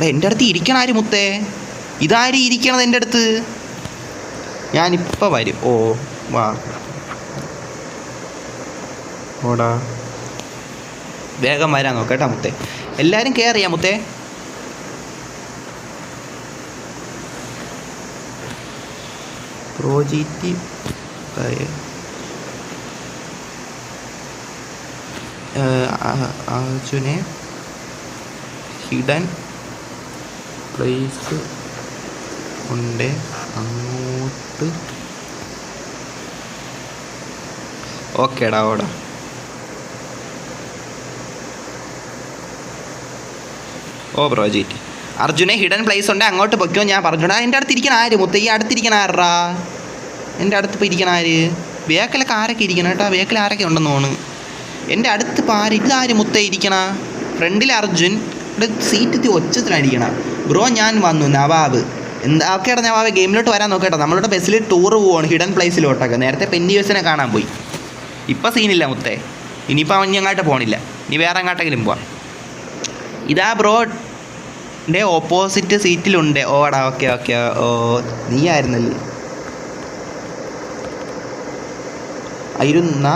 എൻ്റെ അടുത്ത് ഇരിക്കണ ആര് മുത്തേ? ഇതാര് ഇരിക്കണത് എൻ്റെ അടുത്ത്? ഞാനിപ്പോൾ വരും. ഓ വാ ഓടാ, വേഗം വരാൻ നോക്കട്ടാ മുത്തേ. എല്ലാവരും കെയർ ചെയ്യാം മുത്തേ. പ്രോജീറ്റി അർജുനെ ഹിഡൻ പ്ലേസ് ഉണ്ട് അങ്ങോട്ട്. ഓക്കേടാ ഓടാ. ഓ പ്രോജക്റ്റ് അർജുനെ ഹിഡൻ പ്ലേസ് ഉണ്ട് അങ്ങോട്ട് പൊയ്ക്കോ ഞാൻ പറഞ്ഞോടാ. എൻ്റെ അടുത്ത് ഇരിക്കണ ആര് മുത്തേ? ഈ അടുത്തിരിക്കണ ആരാ? എൻ്റെ അടുത്ത് ഇപ്പോൾ ഇരിക്കണ ആര്? വേക്കിലൊക്കെ ആരൊക്കെ ഇരിക്കണം കേട്ടോ? വേക്കിൽ ആരൊക്കെ ഉണ്ടെന്ന് തോന്നുന്നു. എൻ്റെ അടുത്ത് ഇപ്പോൾ ആര്? ഇതാര് മുത്തേ ഇരിക്കണ? ഫ്രണ്ടിൽ അർജുൻ, ഇവിടെ സീറ്റ് ഒച്ചത്തിലടിക്കണ. ബ്രോ ഞാൻ വന്നു നവാബ്. എന്താ ഓക്കേടാ നവാബ്, ഗെയിമിലോട്ട് വരാൻ നോക്കേട്ടോ. നമ്മളുടെ ബസ്സിൽ ടൂർ പോവാണ് ഹിഡൻ പ്ലേസിലോട്ടൊക്കെ. നേരത്തെ പെന്നിവേഴ്സിനെ കാണാൻ പോയി. ഇപ്പം സീനില്ല മുത്തേ. ഇനിയിപ്പോൾ അവൻ അങ്ങോട്ട് പോകണില്ല. ഇനി വേറെ എങ്ങോട്ടെങ്കിലും പോവാം. ഇതാ ബ്രോ ൻ്റെ ഓപ്പോസിറ്റ് സീറ്റിലുണ്ട്. ഓടാ ഓക്കെ ഓക്കെ. ഓ നീ ആയിരുന്നല്ലേ? ആയിരുന്ന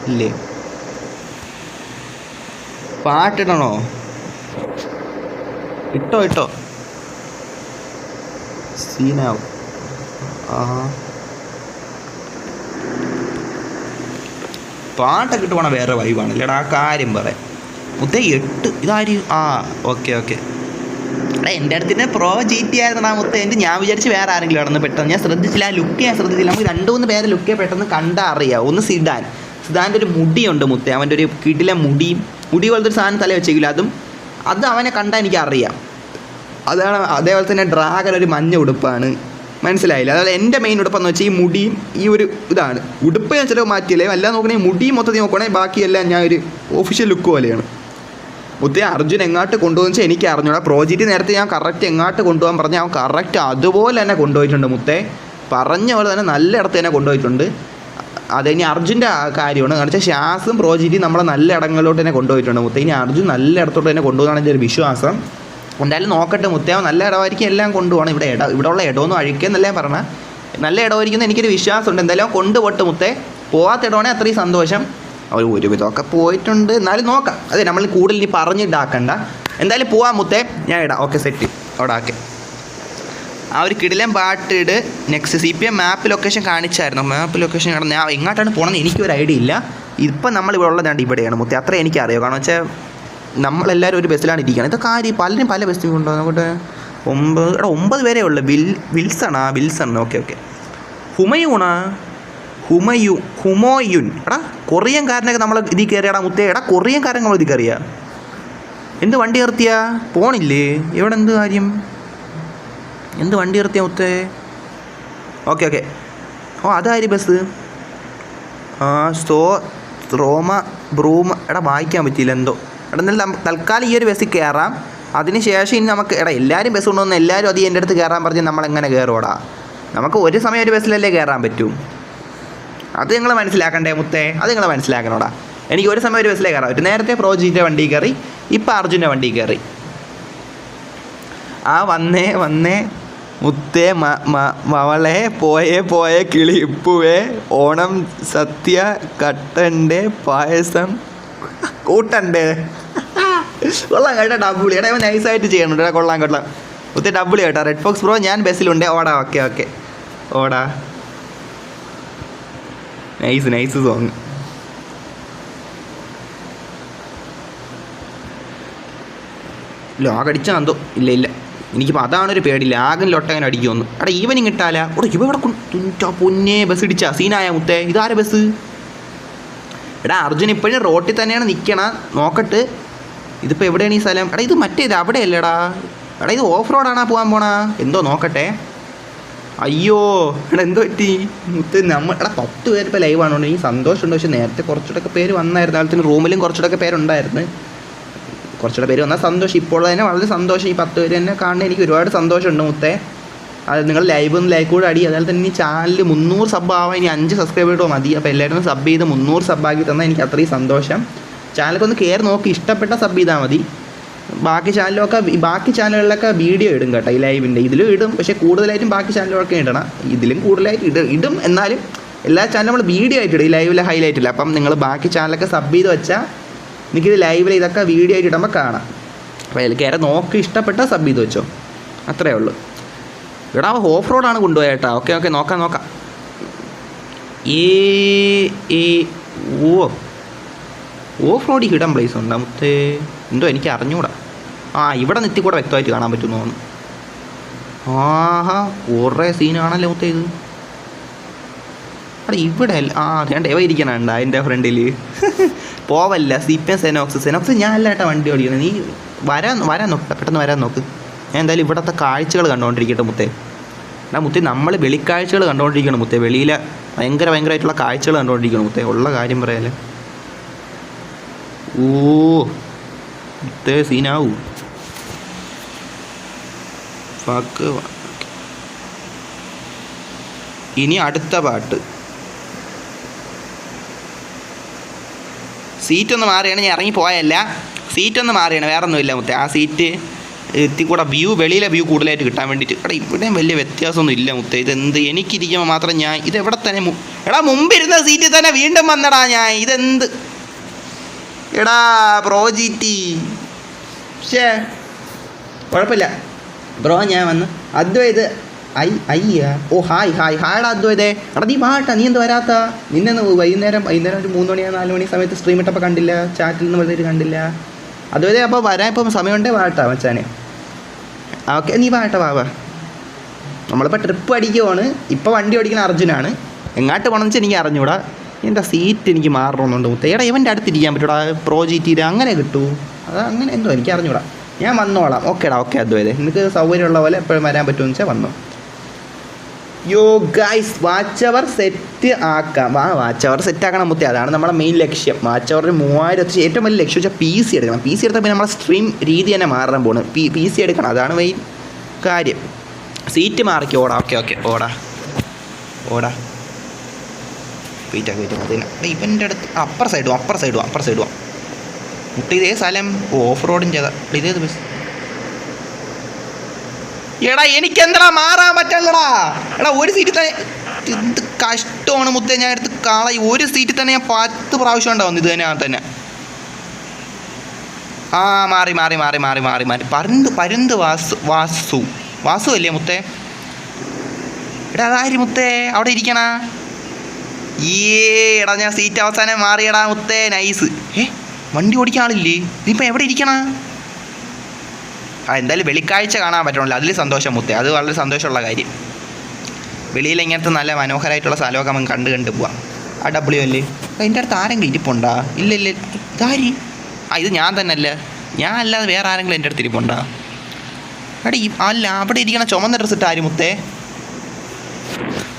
ഇല്ലേ? പാട്ടിടണോ? ഇട്ടോ ഇട്ടോ, സീനാവും. പാട്ടൊക്കെ ഇട്ട് പോണ വേറെ വൈബാണ് ഇല്ലടാ. ആ കാര്യം പറയാം മുത്തേ. 8 ഇതാര്? Okay okay. എടാ എൻ്റെ അടുത്ത് പ്രോ GT ആയിരുന്നാ മുത്തേ. ഞാൻ വിചാരിച്ച് വേറെ ആരെങ്കിലും ആണെന്ന് പെട്ടെന്ന് ഞാൻ ശ്രദ്ധിച്ചില്ല. ആ ലുക്ക് ഞാൻ ശ്രദ്ധിച്ചില്ല. നമുക്ക് 2-3 പേരെ ലുക്ക് പെട്ടെന്ന് കണ്ടാൽ അറിയാം. ഒന്ന് സിഡാൻ്റെ ഒരു മുടിയുണ്ട് മുത്തേ. അവൻ്റെ ഒരു കിടിലെ മുടി പോലത്തെ ഒരു സാധനം തല വെച്ചേക്കില്ല. അത് അവനെ കണ്ടാൽ എനിക്കറിയാം. അതാണ്. അതേപോലെ തന്നെ ഡ്രാഗൺ ഒരു മഞ്ഞ ഉടുപ്പാണ്, മനസ്സിലായില്ല? അതുപോലെ എൻ്റെ മെയിൻ ഉടുപ്പെന്ന് വെച്ചാൽ ഈ മുടിയും ഈ ഒരു ഇതാണ്. ഉടുപ്പ് ഞാൻ ചിലവ് മാറ്റിയില്ലേ, എല്ലാം നോക്കണമെങ്കിൽ മുടിയും മൊത്തത്തിൽ നോക്കണമെങ്കിൽ ബാക്കിയെല്ലാം ഞാൻ ഒരു ഒഫീഷ്യൽ ലുക്ക് പോലെയാണ് മുത്തേ. അർജുൻ എങ്ങോട്ട് കൊണ്ടുപോകുന്ന വെച്ചാൽ എനിക്ക് അറിഞ്ഞൂടാ. പ്രോജക്റ്റ് നേരത്തെ ഞാൻ കറക്റ്റ് എങ്ങോട്ട് കൊണ്ടുപോകാൻ പറഞ്ഞാൽ അവൻ കറക്റ്റ് അതുപോലെ തന്നെ കൊണ്ടുപോയിട്ടുണ്ട് മുത്തേ. പറഞ്ഞ പോലെ തന്നെ നല്ല ഇടത്ത് തന്നെ കൊണ്ടുപോയിട്ടുണ്ട്. അതിനി അർജുൻ്റെ കാര്യമാണ്. കാരണം വെച്ചാൽ ഷാസും പ്രോജക്റ്റും നമ്മളെ നല്ല ഇടങ്ങളിലോട്ട് തന്നെ കൊണ്ടുപോയിട്ടുണ്ട് മുത്തേ. ഇനി അർജുൻ നല്ല ഇടത്തോട്ട് തന്നെ കൊണ്ടുപോകുന്നതാണ് എൻ്റെ ഒരു വിശ്വാസം. എന്തായാലും നോക്കട്ടെ മുത്തേ. നല്ല ഇടമായിരിക്കും എല്ലാം കൊണ്ടുപോകണം. ഇവിടെ ഉള്ള ഇടമൊന്നും അഴിക്കുന്നല്ലേ പറഞ്ഞാൽ നല്ല ഇടമായിരിക്കുന്ന എനിക്കൊരു വിശ്വാസമുണ്ട്. എന്തായാലും കൊണ്ടുപോട്ട് മുത്തേ. പോകാത്ത ഇടമാണെങ്കിൽ അത്രയും സന്തോഷം. അവർ ഒരുവിധമൊക്കെ പോയിട്ടുണ്ട്. എന്നാലും നോക്കാം. അതെ, നമ്മൾ കൂടുതൽ ഇനി പറഞ്ഞിട്ടാക്കണ്ട. എന്തായാലും പോവാം മുത്തേ. ഞാൻ ഇടാം. Okay set. അവിടെ ആക്കെ. ആ ഒരു കിടിലൻ പാട്ടിട്. നെക്സ്റ്റ് CPM മാപ്പ് ലൊക്കേഷൻ കാണിച്ചായിരുന്നു. മാപ്പ് ലൊക്കേഷൻ ഞാൻ എങ്ങോട്ടാണ് പോകണമെന്ന് എനിക്കൊരു ഐഡിയ ഇല്ല. ഇപ്പം നമ്മൾ ഇവിടെ ഉള്ളതാണ്ട് ഇവിടെയാണ് മുത്തേ. അത്ര എനിക്കറിയാം. കാരണം വെച്ചാൽ നമ്മളെല്ലാവരും ഒരു ബസ്സിലാണ് ഇരിക്കുകയാണ്. ഇതൊക്കെ കാര്യം പലരും പല ബസ്സിൽ കൊണ്ടുപോകും. നോക്കട്ടെ 9 പേരേ ഉള്ളു. വിൽസൺ. ഓക്കെ. ഹുമയൂൻ. എടാ കൊറിയൻകാരനൊക്കെ നമ്മൾ ഇതിൽ കയറിയാടാ മുത്തേ. എടാ കൊറിയൻകാരൻ നമ്മൾ ഇതിൽ കയറിയാ. എന്ത് വണ്ടി നിർത്തിയാ? പോണില്ലേ? എവിടെ എന്ത് കാര്യം? എന്ത് വണ്ടി നിർത്തിയാ മുത്തേ? ഓക്കെ. ഓ അതാര് ബസ്? ബ്രൂമ. എടാ വായിക്കാൻ പറ്റിയില്ല എന്തോ. എടാ എന്നാലും തൽക്കാലം ഈ ഒരു ബസ്സിൽ കയറാം. അതിന് ശേഷം ഇനി നമുക്ക് എല്ലാവരും ബസ് കൊണ്ടുവന്ന് എല്ലാവരും അത് എൻ്റെ അടുത്ത് കയറാൻ പറഞ്ഞ് നമ്മളെങ്ങനെ കയറുവാടാ? നമുക്ക് ഒരു സമയം ഒരു ബസ്സിലല്ലേ കയറാൻ പറ്റൂ. അത് നിങ്ങൾ മനസ്സിലാക്കണ്ടേ മുത്തേ? അത് നിങ്ങൾ മനസ്സിലാക്കണോടാ. എനിക്ക് ഒരു സമയം ഒരു ബസ്സിലേ കയറാൻ പറ്റും. നേരത്തെ പ്രോജക്റ്റിൻ്റെ വണ്ടി കയറി, ഇപ്പം അർജുൻ്റെ വണ്ടി കയറി. വന്നേ മുത്തേ മവളെ പോയേ കിളി ഇപ്പുവേ ഓണം സദ്യ കട്ടൻ്റെ പായസം കൂട്ടണ്ടേ. കൊള്ളാം കേട്ടോ. ഡബിളി എടാ നൈസായിട്ട് ചെയ്യണുണ്ട്. കൊള്ളാം മുത്തേ. ഡബിളി കേട്ടോ. റെഡ് ഫോക്സ് ബ്രോ ഞാൻ ബസ്സിലുണ്ട്. ഓടാ. ഓക്കെ. ഓടാ. Nice song. ലാഗ് അടിച്ചാൽ എന്തോ ഇല്ല. എനിക്കിപ്പോൾ അതാണൊരു പേടി. ലാഗിന് ലൊട്ടങ്ങനെ അടിക്കുമെന്ന്. എടാ ഈവനിങ് കിട്ടാല. ഇവ ഇവിടെ പൊന്നേ ബസ് ഇടിച്ചാ സീനായ മുത്തേ. ഇതാരെ ബസ്? എടാ അർജുൻ ഇപ്പോഴും റോട്ടിൽ തന്നെയാണ് നിൽക്കണം. നോക്കട്ട് ഇതിപ്പോൾ എവിടെയാണ് ഈ സ്ഥലം? എടാ ഇത് മറ്റേത് അവിടെയല്ലേടാ. എടാ ഇത് ഓഫ് റോഡാണാ പോകാൻ പോണാ? എന്തോ നോക്കട്ടെ. അയ്യോ എടാ എന്തോ പറ്റി മുത്ത്? എടാ 10 പേര് ഇപ്പോൾ ലൈവാണോ? ഈ സന്തോഷമുണ്ട്. പക്ഷേ നേരത്തെ കുറച്ചുകൂടെ പേര് വന്നായിരുന്നു. അതുപോലെ റൂമിലും കുറച്ചുകൂടെ പേരുണ്ടായിരുന്നു. കുറച്ചുകൂടെ പേര് വന്നാൽ സന്തോഷം. ഇപ്പോൾ തന്നെ വളരെ സന്തോഷം. ഈ 10 പേര് തന്നെ കാണുന്നത് എനിക്ക് ഒരുപാട് സന്തോഷമുണ്ട് മുത്തേ. അത് നിങ്ങൾ ലൈക്ക് കൂടെ അടി. അതുപോലെ തന്നെ ഈ ചാനൽ 300 സബ് ആവാൻ ഇനി 5 സബ്സ്ക്രൈബേഴ്സോ മതി. അപ്പോൾ എല്ലാവരും സബ് ചെയ്ത് 300 സബ്ബാക്കി തന്നാൽ എനിക്ക് അത്രയും സന്തോഷം. ചാനലൊക്കെ ഒന്ന് കയറി നോക്കി ഇഷ്ടപ്പെട്ട സബ് ചെയ്താൽ മതി. ബാക്കി ചാനലുകളിലൊക്കെ വീഡിയോ ഇടും കേട്ടോ ഈ ലൈവിൻ്റെ. ഇതിലും ഇടും, പക്ഷേ കൂടുതലായിട്ടും ബാക്കി ചാനലുകളൊക്കെ ഇടണം. ഇതിലും കൂടുതലായിട്ട് ഇടും. എന്നാലും എല്ലാ ചാനലും നമ്മൾ വീഡിയോ ആയിട്ട് ഇടും, ഈ ലൈവിലെ ഹൈലൈറ്റ് ഇല്ല. അപ്പം നിങ്ങൾ ബാക്കി ചാനലൊക്കെ സബ് ചെയ്ത് വെച്ചാൽ എനിക്കിത് ലൈവിൽ ഇതൊക്കെ വീഡിയോ ആയിട്ട് ഇടുമ്പോൾ കാണാം. അപ്പോൾ അതിൽ കയറി നോക്കി ഇഷ്ടപ്പെട്ട സബ് ചെയ്ത് വെച്ചോ, അത്രയേ ഉള്ളൂ. ഇവിടെ ഓഫ് റോഡാണ് കൊണ്ടുപോയത് കേട്ടോ. ഓക്കെ നോക്കാം. ഓഫ് റോഡിൽ ഹിഡൻ പ്ലേസ് ഉണ്ട് മുത്തേ. എന്തോ എനിക്ക് അറിഞ്ഞുകൂടാ. ഇവിടെ നിത്തി കൂടെ വ്യക്തമായിട്ട് കാണാൻ പറ്റുമെന്ന് തോന്നുന്നു. കുറേ സീനാണല്ലോ മുത്തേ ഇത്. ഇവിടെ വേണ്ട എവ ഇരിക്കണുണ്ട് അതിൻ്റെ ഫ്രണ്ടിൽ. പോവല്ല CPM സെനോക്സ് ഞാൻ അല്ല ഏട്ടാ വണ്ടി ഓടിക്കുന്നത്. നീ വരാൻ നോക്ക്, പെട്ടെന്ന് വരാൻ നോക്ക്. ഞാൻ എന്തായാലും ഇവിടുത്തെ കാഴ്ചകൾ കണ്ടുകൊണ്ടിരിക്കട്ടെ മുത്തേ. മുത്തേ നമ്മൾ വെളിക്കാഴ്ചകൾ കണ്ടുകൊണ്ടിരിക്കണം മുത്തേ. വെളിയിലെ ഭയങ്കരമായിട്ടുള്ള കാഴ്ചകൾ കണ്ടുകൊണ്ടിരിക്കണം മുത്തേ. ഉള്ള കാര്യം പറയാല്ലേ. മുത്തേ സീനാവൂ. ഇനി അടുത്ത പാട്ട്. സീറ്റൊന്ന് മാറിയാണ്, ഞാൻ ഇറങ്ങി പോയല്ല. സീറ്റൊന്ന് മാറിയാണ്, വേറെ ഒന്നുമില്ല മുത്തേ. ആ സീറ്റ് കൂടെ വെളിയിലെ വ്യൂ കൂടുതലായിട്ട് കിട്ടാൻ വേണ്ടിയിട്ട്. ഇവിടെയും വലിയ വ്യത്യാസമൊന്നും ഇല്ല മുത്തേ. ഇതെന്ത് എനിക്കിരിക്കുമ്പോൾ മാത്രം ഞാൻ ഇതെവിടെ തന്നെ മുമ്പിരുന്ന സീറ്റിൽ തന്നെ വീണ്ടും വന്നടാ ഞാൻ. ഇതെന്ത് പ്രോ GT. പക്ഷേ കുഴപ്പമില്ല ബ്രോ, ഞാൻ വന്ന് അദ്വൈത് ഹായ്ടാ അദ്വൈതേ. നീ വാട്ടാ, നീ എന്ത് വരാത്ത? നിന്നെ വൈകുന്നേരം ഒരു 3 മണി 4 മണി സമയത്ത് സ്ട്രീം ഇട്ടപ്പോൾ കണ്ടില്ല, ചാറ്റിൽ നിന്ന് വെറുതെ കണ്ടില്ല. അദ്വൈതേ അപ്പോൾ വരാൻ ഇപ്പം സമയമുണ്ടേ വാട്ടാ മച്ചാനെ. ഓക്കെ നീ വാട്ടാ വാ. നമ്മളിപ്പോൾ ട്രിപ്പ് അടിക്കുവാണ്. ഇപ്പോൾ വണ്ടി ഓടിക്കുന്ന അർജുനാണ്. എങ്ങോട്ട് പോകണമെന്ന് വെച്ചാൽ എനിക്ക് അറിഞ്ഞൂടാ. എൻ്റെ സീറ്റ് എനിക്ക് മാറണമെന്നുണ്ട് മുത്തേ. ഇവൻ്റെ അടുത്തിരിക്കാൻ പറ്റൂടാ പ്രോ GT അങ്ങനെ കിട്ടൂ. അങ്ങനെ എന്തോ എനിക്ക് അറിഞ്ഞൂടാ. ഞാൻ വന്നോളാം. ഓക്കെ അദ്വൈതേ, എനിക്ക് സൗകര്യമുള്ള പോലെ എപ്പോഴും വരാൻ പറ്റുമെന്ന് വെച്ചാൽ വന്നോ. ഗൈസ് വാച്ച് അവർ സെറ്റ് ആക്കാം. വാച്ച് അവർ സെറ്റ് ആക്കണം മുത്തേ. അതാണ് നമ്മുടെ മെയിൻ ലക്ഷ്യം. വാച്ച് അവർ 3000 ഏറ്റവും വലിയ ലക്ഷ്യം വെച്ചാൽ PC എടുക്കണം. PC എടുത്താൽ പിന്നെ നമ്മളെ സ്ട്രീം രീതി തന്നെ മാറാൻ പോകുന്നത്. PC എടുക്കണം, അതാണ് മെയിൻ കാര്യം. സീറ്റ് മാറിക്ക്. ഓക്കെ ഓടാ വെയിറ്റ്. ഇവൻ്റെ അടുത്ത് അപ്പർ സൈഡ് മുട്ട. ഇതേ സ്ഥലം ഓഫ് റോഡിൻ്റെ ഇതേത് ബസ്? എനിക്കെന്താ മാറാൻ പറ്റില്ലടാ. ഒരു സീറ്റിൽ തന്നെ എന്ത് കഷ്ടമാണ് മുത്തേ. ഞാൻ എടുത്ത് ഒരു സീറ്റിൽ തന്നെ ഞാൻ 10 പ്രാവശ്യം ഉണ്ടാവും ഇത് തന്നെ. മാറി പരുന്ത് വാസു അല്ലേ മുത്തേ? അതാര് മുത്തേ അവിടെ ഇരിക്കണ? ഞാൻ സീറ്റ് അവസാനം മാറിയടാ മുത്തേ. നൈസ്. വണ്ടി ഓടിക്കാൻ ആളില്ലേ? നീയിപ്പോൾ എവിടെ ഇരിക്കണ? എന്തായാലും വെളിക്കാഴ്ച കാണാൻ പറ്റണല്ലോ, അതിൽ സന്തോഷം മുത്തേ. അത് വളരെ സന്തോഷമുള്ള കാര്യം. വെളിയിൽ ഇങ്ങനത്തെ നല്ല മനോഹരമായിട്ടുള്ള സ്ഥലമൊക്കെ നമുക്ക് കണ്ട് പോവാം. W അല്ലേ? എൻ്റെ അടുത്ത് ആരെങ്കിലും ഇരിപ്പുണ്ടാ? ഇല്ല ഇതാരി? ഇത് ഞാൻ തന്നെ അല്ല. ഞാൻ അല്ലാതെ വേറെ ആരെങ്കിലും എൻ്റെ അടുത്ത് ഇരിപ്പുണ്ടാ? അല്ല അവിടെ ഇരിക്കണ ചുമന്ന ഡ്രസ്സ് ഇട്ട് ആര് മുത്തേ?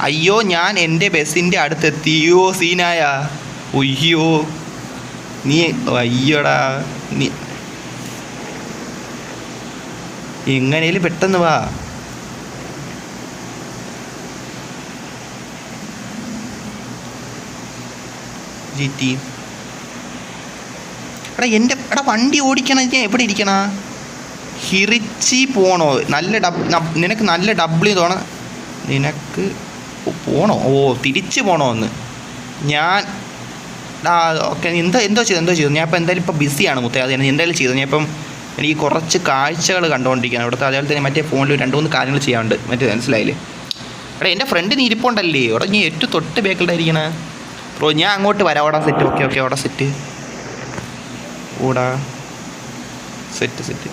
അയ്യോ ഞാൻ എൻ്റെ ബസ്സിൻ്റെ അടുത്തെത്തിയോ സീനായ. ഒയ്യോ നീ അയ്യോടാ, നീ എങ്ങനെയും പെട്ടെന്ന് വാ. GT വണ്ടി ഓടിക്കണ ഞാൻ എവിടെ ഇരിക്കണ? ഹിറിച്ചി പോണോ? നിനക്ക് നല്ല W തോണ. നിനക്ക് പോണോ? തിരിച്ച് പോണോ എന്ന് ഞാൻ. ഓക്കെ എന്തോ ചെയ്തു ഞാൻ ഇപ്പം എന്തായാലും ഇപ്പം ബിസിയാണ് മുത്തേ. അത് എന്തായാലും ചെയ്തു. ഞാൻ ഇപ്പം എനിക്ക് കുറച്ച് കാഴ്ചകൾ കണ്ടുകൊണ്ടിരിക്കുകയാണ് ഇവിടുത്തെ. അതേപോലെ തന്നെ മറ്റേ ഫോണിൽ 2-3 കാര്യങ്ങൾ ചെയ്യാനുണ്ട്. മനസ്സിലായില്ലേ? എൻ്റെ ഫ്രണ്ട് നീ ഇരിപ്പുണ്ടല്ലേ? നീ ഏറ്റവും തൊട്ട് ബേക്കിലായിരിക്കണേ ബ്രോ. ഞാൻ അങ്ങോട്ട് വരാം. സെറ്റ്. ഓക്കെ അവിടെ സെറ്റ്. സെറ്റ്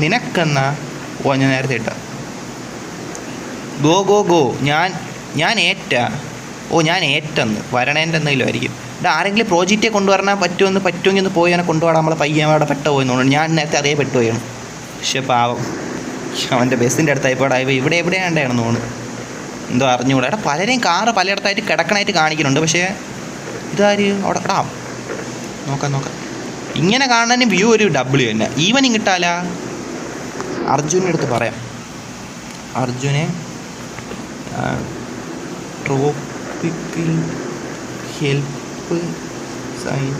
നിനക്കെന്നാ? ഞാൻ നേരത്തെ ഇട്ട. ഗോ ഞാൻ ഞാൻ ഏറ്റെന്ന് വരണേൻ്റെ എന്തെങ്കിലും ആയിരിക്കും. ആരെങ്കിലും പ്രോജക്റ്റെ കൊണ്ടുവരാൻ പറ്റുമെങ്കിൽ ഒന്ന് പോയി അവനെ കൊണ്ടുപോകാൻ. നമ്മളെ പയ്യൻ അവിടെ പോയി തോന്നുന്നു. ഞാൻ നേരത്തെ അതേ പെട്ടുപോയാണ്. പക്ഷേ പാവം അവൻ്റെ ബസ്സിൻ്റെ അടുത്തായിപ്പോൾ ഇവിടെ എവിടെയാണ്ടായിരുന്നു തോന്നുന്നു. എന്തോ അറിഞ്ഞുകൂടാ. പലരെയും കാറ് പലയിടത്തായിട്ട് കിടക്കണായിട്ട് കാണിക്കുന്നുണ്ട്. പക്ഷേ ഇതാര് അവിടെ നോക്കാം. ഇങ്ങനെ കാണാനും വ്യൂ ഒരു W തന്നെ. ഈവനിങ് കിട്ടാല. അർജുൻ്റെ അടുത്ത് പറയാം. അർജുനെ ട്രോപ്പിക്കൽ ഹെൽപ്പ് സൈൻ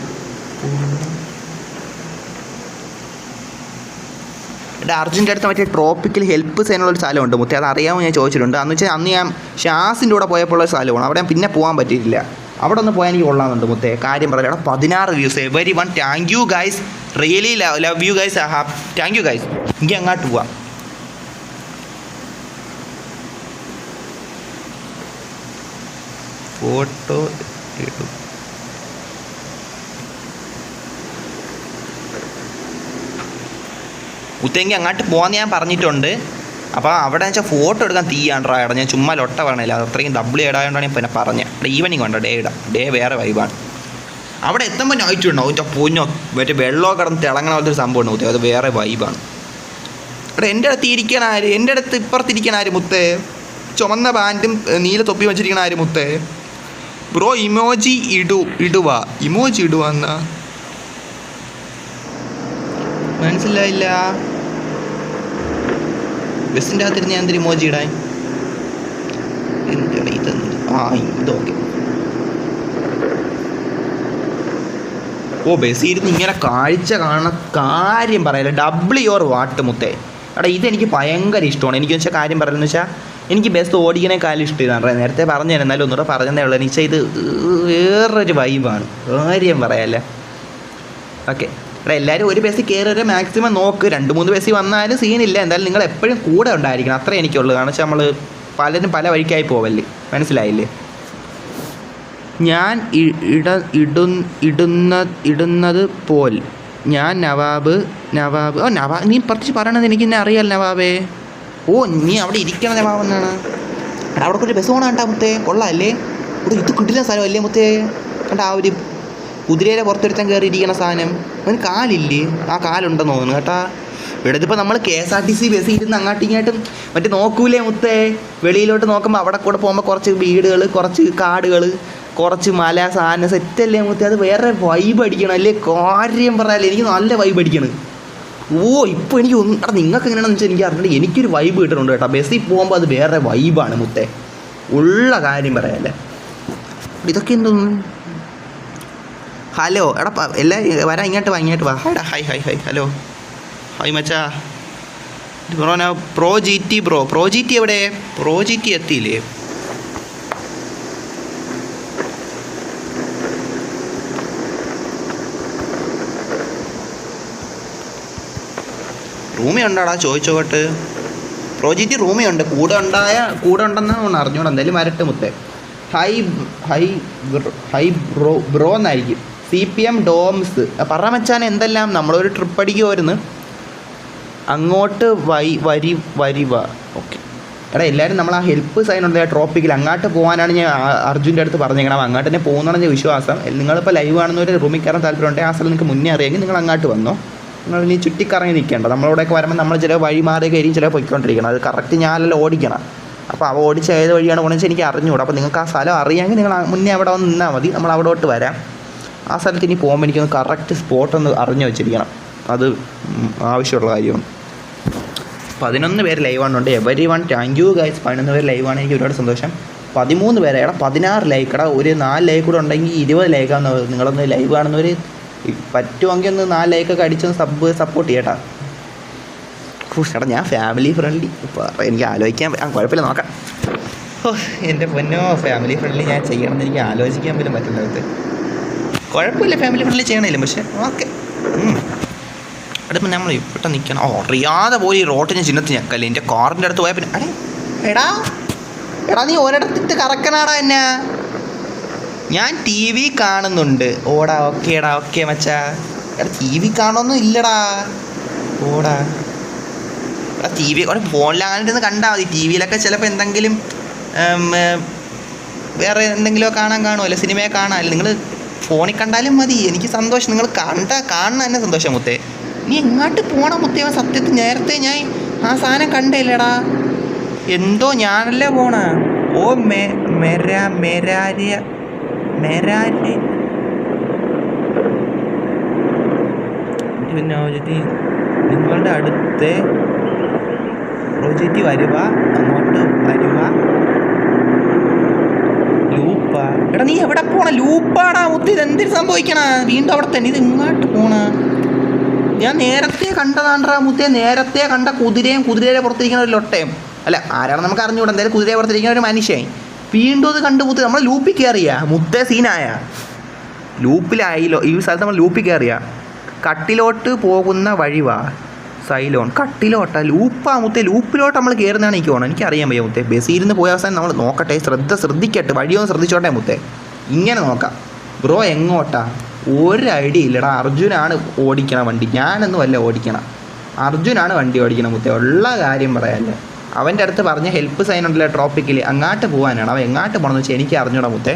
എൻ്റെ അർജുൻ്റെ അടുത്ത് മറ്റേ ട്രോപ്പിക്കൽ ഹെൽപ്പ് ചെയ്യാനുള്ളൊരു സ്ഥലമുണ്ട് മുത്തേ, അത് അറിയാമോ ഞാൻ ചോദിച്ചിട്ടുണ്ട്. അന്ന് വെച്ചാൽ അന്ന് ഞാൻ ഷാസിൻ്റെ കൂടെ പോയപ്പോൾ ഉള്ള സ്ഥലമാണ്, അവിടെ പിന്നെ പോകാൻ പറ്റിയിട്ടില്ല. അവിടെ ഒന്ന് പോയാൽ എനിക്ക് കൊള്ളാമെന്നുണ്ട് മുത്തേ, കാര്യം പറയാം. അവിടെ 16 views. Very one, thank you guys, really love you guys, thank you guys. എനിക്ക് അങ്ങോട്ട് പോവാം. ഫോട്ടോ ഇടും. മുത്തേങ്കി അങ്ങോട്ട് പോകാൻ ഞാൻ പറഞ്ഞിട്ടുണ്ട്. അപ്പോൾ അവിടെ വെച്ചാൽ ഫോട്ടോ എടുക്കാൻ തീയാണ്ടാ ഇടാം. ഞാൻ ചുമ്മാ ലൊട്ട പറഞ്ഞില്ല, അത് അത്രയും ഡബിൾ ഇടായതുകൊണ്ടാണ് ഞാൻ പിന്നെ പറഞ്ഞത്. അവിടെ ഈവനിങ് ഉണ്ടോ, ഡേ ഇടാം. ഡേ വേറെ വൈബാണ്. അവിടെ എത്തുമ്പോൾ നൈറ്റ് ഉണ്ടാവും. എൻ്റെ പൊന്നോ, മറ്റേ വെള്ളമൊക്കെ കിടന്ന് തിളങ്ങണ പോലത്തെ ഒരു സംഭവം ഉണ്ട് മുത്തേ, അത് വേറെ വൈബാണ്. അവിടെ എൻ്റെ അടുത്ത് ഇരിക്കണ ആര്, എൻ്റെ അടുത്ത് ഇപ്പുറത്തിരിക്കണ ആര് മുത്തേ, ചുമന്ന പാൻറ്റും നീല തൊപ്പി വെച്ചിരിക്കണ ആര് മുത്തേ? ബ്രോ ഇമോജി ഇമോജി ഇടുക എന്നാ മനസ്സിലായില്ല. ബസ്സിൻ്റെ അകത്തിരുന്ന് ഞാൻ എന്തൊരു ഇമോജി ഇടാൻ? എൻ്റെ ഇതൊന്നും ഇതൊക്കെ ബസ്സിൽ ഇരുന്ന് ഇങ്ങനെ കാഴ്ച കാണുന്ന കാര്യം പറയല്ല. ഡബിൾ യുവർ വാട്ട് മുത്തേ. എടാ ഇതെനിക്ക് ഭയങ്കര ഇഷ്ടമാണ്. എനിക്ക് വെച്ചാൽ കാര്യം പറയുന്നത് വെച്ചാൽ എനിക്ക് ബസ് ഓടിക്കണേക്കാളും ഇഷ്ടം ഇതാണ്. നേരത്തെ പറഞ്ഞു തരാം, എന്നാലും ഒന്നുകൂടെ പറഞ്ഞതേ ഉള്ളൂ. എനിക്ക് ഇത് വേറൊരു വൈബാണ്, കാര്യം പറയാല്ലേ. ഓക്കെ, എടാ എല്ലാവരും ഒരു ബസ്സിൽ കയറി മാക്സിമം നോക്ക്. 2-3 ബസ്സിൽ വന്നാലും സീനില്ല, എന്തായാലും നിങ്ങൾ എപ്പോഴും കൂടെ ഉണ്ടായിരിക്കണം, അത്രേ എനിക്കുള്ളൂ. കാരണം വെച്ചാൽ നമ്മൾ പലരും പല വഴിക്കായി പോവല്ലേ, മനസ്സിലായില്ലേ? ഞാൻ ഇടുന്നത് പോൽ ഞാൻ നവാബ്. നീ പ്രത്യേകിച്ച് പറയണത് എനിക്ക് എന്നെ അറിയാമല്ലോ നവാബേ. നീ അവിടെ ഇരിക്കണ നവാബ് എന്നാണ്. എടാ അവിടെ ഒരു ബസ് പോകണം കേട്ടാ മുത്തേ, കൊള്ളാമല്ലേ? ഇത് കിട്ടില്ല സ്ഥലമല്ലേ മുത്തേ? കണ്ടാ ആ ഒരു കുതിരയുടെ പുറത്തൊരുത്തൻ കയറി ഇരിക്കണ സാധനം, അവന് കാലില്ലേ? ആ കാലുണ്ടെന്ന് തോന്നുന്നു കേട്ടാ. ഇവിടെ ഇതിപ്പോൾ നമ്മൾ KSRTC ബസ്സിൽ ഇരുന്ന് അങ്ങോട്ടും ഇങ്ങോട്ടും മറ്റേ നോക്കൂലേ മുത്തേ, വെളിയിലോട്ട് നോക്കുമ്പോൾ അവിടെ കൂടെ പോകുമ്പോൾ കുറച്ച് വീടുകൾ, കുറച്ച് കാടുകൾ, കുറച്ച് മല, സാധനം സെറ്റല്ലേ മുത്തേ. അത് വേറെ വൈബ് അടിക്കണം അല്ലേ, കാര്യം പറയാല്ലേ. എനിക്ക് നല്ല വൈബ് അടിക്കണം. ഇപ്പോൾ എനിക്ക് നിങ്ങൾക്ക് എങ്ങനെയാണെന്ന് വെച്ചാൽ എനിക്ക് അറിഞ്ഞിട്ട് എനിക്കൊരു വൈബ് കിട്ടുന്നുണ്ട് കേട്ടോ. ബസ്സിൽ പോകുമ്പോൾ അത് വേറെ വൈബാണ് മുത്തേ, ഉള്ള കാര്യം പറയാല്ലേ. ഇതൊക്കെ എന്തോന്നു? ഹലോ എടാ, എല്ലാവരും വരാം, ഇങ്ങോട്ട് വാ. ഹായ് ഹലോ ഹായ് മച്ചാ. ബ്രോ ഞാൻ പ്രോ ജി ടി എവിടെ? പ്രോ ജി ടി എത്തിയില്ലേ? റൂമി ഉണ്ടോടാ ചോദിച്ചോട്ട്? പ്രോ ജി ടി റൂമി ഉണ്ട്, കൂടെ ഉണ്ടെന്നാണ് അറിഞ്ഞോളൂ. എന്തായാലും വരട്ടെ മുത്തേ. ഹൈ ബ്രോ എന്നായിരിക്കും. CPM ഡോംസ് പറ മച്ചാൻ. എന്തെല്ലാം നമ്മളൊരു ട്രിപ്പ് അടിക്കുമായിരുന്നു അങ്ങോട്ട് വരിക. ഓക്കെ എടാ, എല്ലാവരും നമ്മൾ ആ ഹെൽപ്പ് സൈൻ ഉണ്ട് ട്രോപ്പിക്കിൽ, അങ്ങോട്ട് പോകാനാണ് ഞാൻ അർജുൻ്റെ അടുത്ത് പറഞ്ഞേക്കണം. അങ്ങോട്ട് തന്നെ പോകുന്നതാണ് ഞാൻ വിശ്വാസം. നിങ്ങളിപ്പോൾ ലൈവ് കാണുന്നവർ റൂമിൽ കയറാൻ താല്പര്യമുണ്ടെങ്കിൽ ആ സ്ഥലം നിങ്ങൾക്ക് മുന്നേ അറിയാമെങ്കിൽ നിങ്ങൾ അങ്ങോട്ട് വന്നോ. നിങ്ങൾ ഇനി ചുറ്റിക്കറങ്ങി നിൽക്കേണ്ട. നമ്മളിവിടെയൊക്കെ വരുമ്പോൾ നമ്മൾ ചില വഴി മാറിയൊക്കെ ആയിരിക്കും ചില പൊയ്ക്കൊണ്ടിരിക്കണം. അത് കറക്റ്റ് ഞാനെല്ലാം ഓടിക്കണം. അപ്പോൾ അവ ഓടിച്ച് ഏത് വഴിയാണ് പോകണമെന്ന് വെച്ചാൽ എനിക്ക് അറിഞ്ഞുകൂടാ. അപ്പോൾ നിങ്ങൾക്ക് ആ സ്ഥലം അറിയാമെങ്കിൽ നിങ്ങൾ മുന്നേ അവിടെ വന്ന് നിന്നാൽ മതി, നമ്മൾ അവിടോട്ട് വരാം. ആ സ്ഥലത്ത് ഇനി പോകുമ്പോൾ എനിക്കൊന്ന് കറക്റ്റ് സ്പോട്ടൊന്ന് അറിഞ്ഞു വെച്ചിരിക്കണം, അത് ആവശ്യമുള്ള കാര്യമാണ്. 11 പേര് ലൈവാണുണ്ട്. Everyone thank you guys. 11 പേര് ലൈവാണ്, എനിക്ക് ഒരുപാട് സന്തോഷം. 13 പേര് എടാ, 16 ലൈക്ക് എടാ. ഒരു 4 ലൈക്ക് കൂടെ ഉണ്ടെങ്കിൽ 20 ലൈക്കാന്ന്. നിങ്ങളൊന്ന് ലൈവ് കാണുന്നവർ പറ്റുമെങ്കിൽ ഒന്ന് 4 ലൈക്കൊക്കെ അടിച്ചൊന്ന് സപ്പോർട്ട് ചെയ്യട്ടാ. എടാ ഞാൻ ഫാമിലി ഫ്രണ്ട്ലി, എനിക്ക് ആലോചിക്കാൻ കുഴപ്പമില്ല, നോക്കാം. എൻ്റെ പൊന്നോ, ഫാമിലി ഫ്രണ്ട്ലി ഞാൻ ചെയ്യണമെന്ന് എനിക്ക് ആലോചിക്കാൻ പോലും പറ്റുന്നത്. കുഴപ്പമില്ല, ഫാമിലി ഫ്രണ്ട്ലി ചെയ്യണില്ല, പക്ഷേ ഓക്കെ. അടുപ്പം നമ്മൾ ഇവിടെ നിൽക്കണം. അറിയാതെ പോയി ഈ റോട്ടിന് ചിഹ്നത്തിൽ ഞെക്കല്ലേ. എൻ്റെ കാറിൻ്റെ അടുത്ത് പോയാൽ പിന്നെ എടാ നീ ഒരിടത്തിട്ട് കറക്കനാടാ എന്നെ. ഞാൻ TV കാണുന്നുണ്ട്. ഓക്കെ മച്ചാ. എടാ TV കാണുമൊന്നും ഇല്ലടാ. എടാ TV ഫോണിലാകാനിരുന്ന് കണ്ടാൽ മതി. TV-യിലൊക്കെ ചിലപ്പോൾ എന്തെങ്കിലും വേറെ എന്തെങ്കിലുമോ കാണുമല്ലോ, സിനിമയെ കാണാമല്ലോ. നിങ്ങൾ ഫോണിൽ കണ്ടാലും മതി, എനിക്ക് സന്തോഷം. നിങ്ങൾ കാണുന്ന തന്നെ സന്തോഷം മുത്തേ. നീ എങ്ങോട്ട് പോകണം മുത്തേ? സത്യത്തിൽ നേരത്തെ ഞാൻ ആ സാധനം കണ്ടില്ലടാ. എന്തോ ഞാനല്ലേ പോണ. മെരാരെ നിങ്ങളുടെ അടുത്ത് പ്രോജക്റ്റ് വരുക, അങ്ങോട്ട് വരുക. ലൂപ്പാ എടാ, നീ എവിടെ പോണ? ലൂപ്പാടാ മുത്ത്. ഇത് എന്തിനു സംഭവിക്കണ? വീണ്ടും അവിടെ തന്നെ. ഇത് ഇങ്ങോട്ട് പോണ. ഞാൻ നേരത്തെ കണ്ടതാണ്ടാ മുത്തേ, നേരത്തെ കണ്ട കുതിരയുടെ പുറത്തിരിക്കുന്ന ഒരു ലൊട്ടയും. അല്ല, ആരാണ് നമുക്ക് അറിഞ്ഞുകൂടാ, എന്തായാലും കുതിരയെ പുറത്തിരിക്കുന്ന ഒരു മനുഷ്യൻ വീണ്ടും അത് കണ്ട് മുത്തേ. നമ്മൾ ലൂപ്പിൽ കയറിയ മുത്തേ, സീനായ ലൂപ്പിലായില്ലോ. ഈ സ്ഥലത്ത് നമ്മൾ ലൂപ്പിൽ കയറിയ കട്ടിലോട്ട് പോകുന്ന വഴിവാ സൈലോൺ. കട്ടിലോട്ടാ ലൂപ്പാ മുത്തേ, ലൂപ്പിലോട്ട് നമ്മൾ കയറുന്നതാണ് എനിക്ക് തോന്നുന്നത്. എനിക്കറിയാൻ വയ്യ മുത്തേ. ബസ്സിരുന്ന് പോയ അവസാനം നമ്മൾ നോക്കട്ടെ, ശ്രദ്ധിക്കട്ടെ, വഴിയൊന്ന് ശ്രദ്ധിച്ചോട്ടെ മുത്തേ. ഇങ്ങനെ നോക്കാം. ബ്രോ എങ്ങോട്ടാ? ഒരു ഐഡിയ ഇല്ലടാ. അർജുനാണ് ഓടിക്കണം വണ്ടി, ഞാനൊന്നും അല്ല ഓടിക്കണം. അർജുനാണ് വണ്ടി ഓടിക്കണം മുത്തേ, ഉള്ള കാര്യം പറയാമല്ലേ. അവൻ്റെ അടുത്ത് പറഞ്ഞ ഹെൽപ്പ് സൈൻ ഉണ്ടല്ലോ ട്രോപ്പിക്കിൽ, അങ്ങോട്ട് പോകാനാണ്. അവൻ എങ്ങോട്ട് പോകണമെന്ന് വെച്ചാൽ എനിക്ക് അറിഞ്ഞൂടാ മുത്തേ.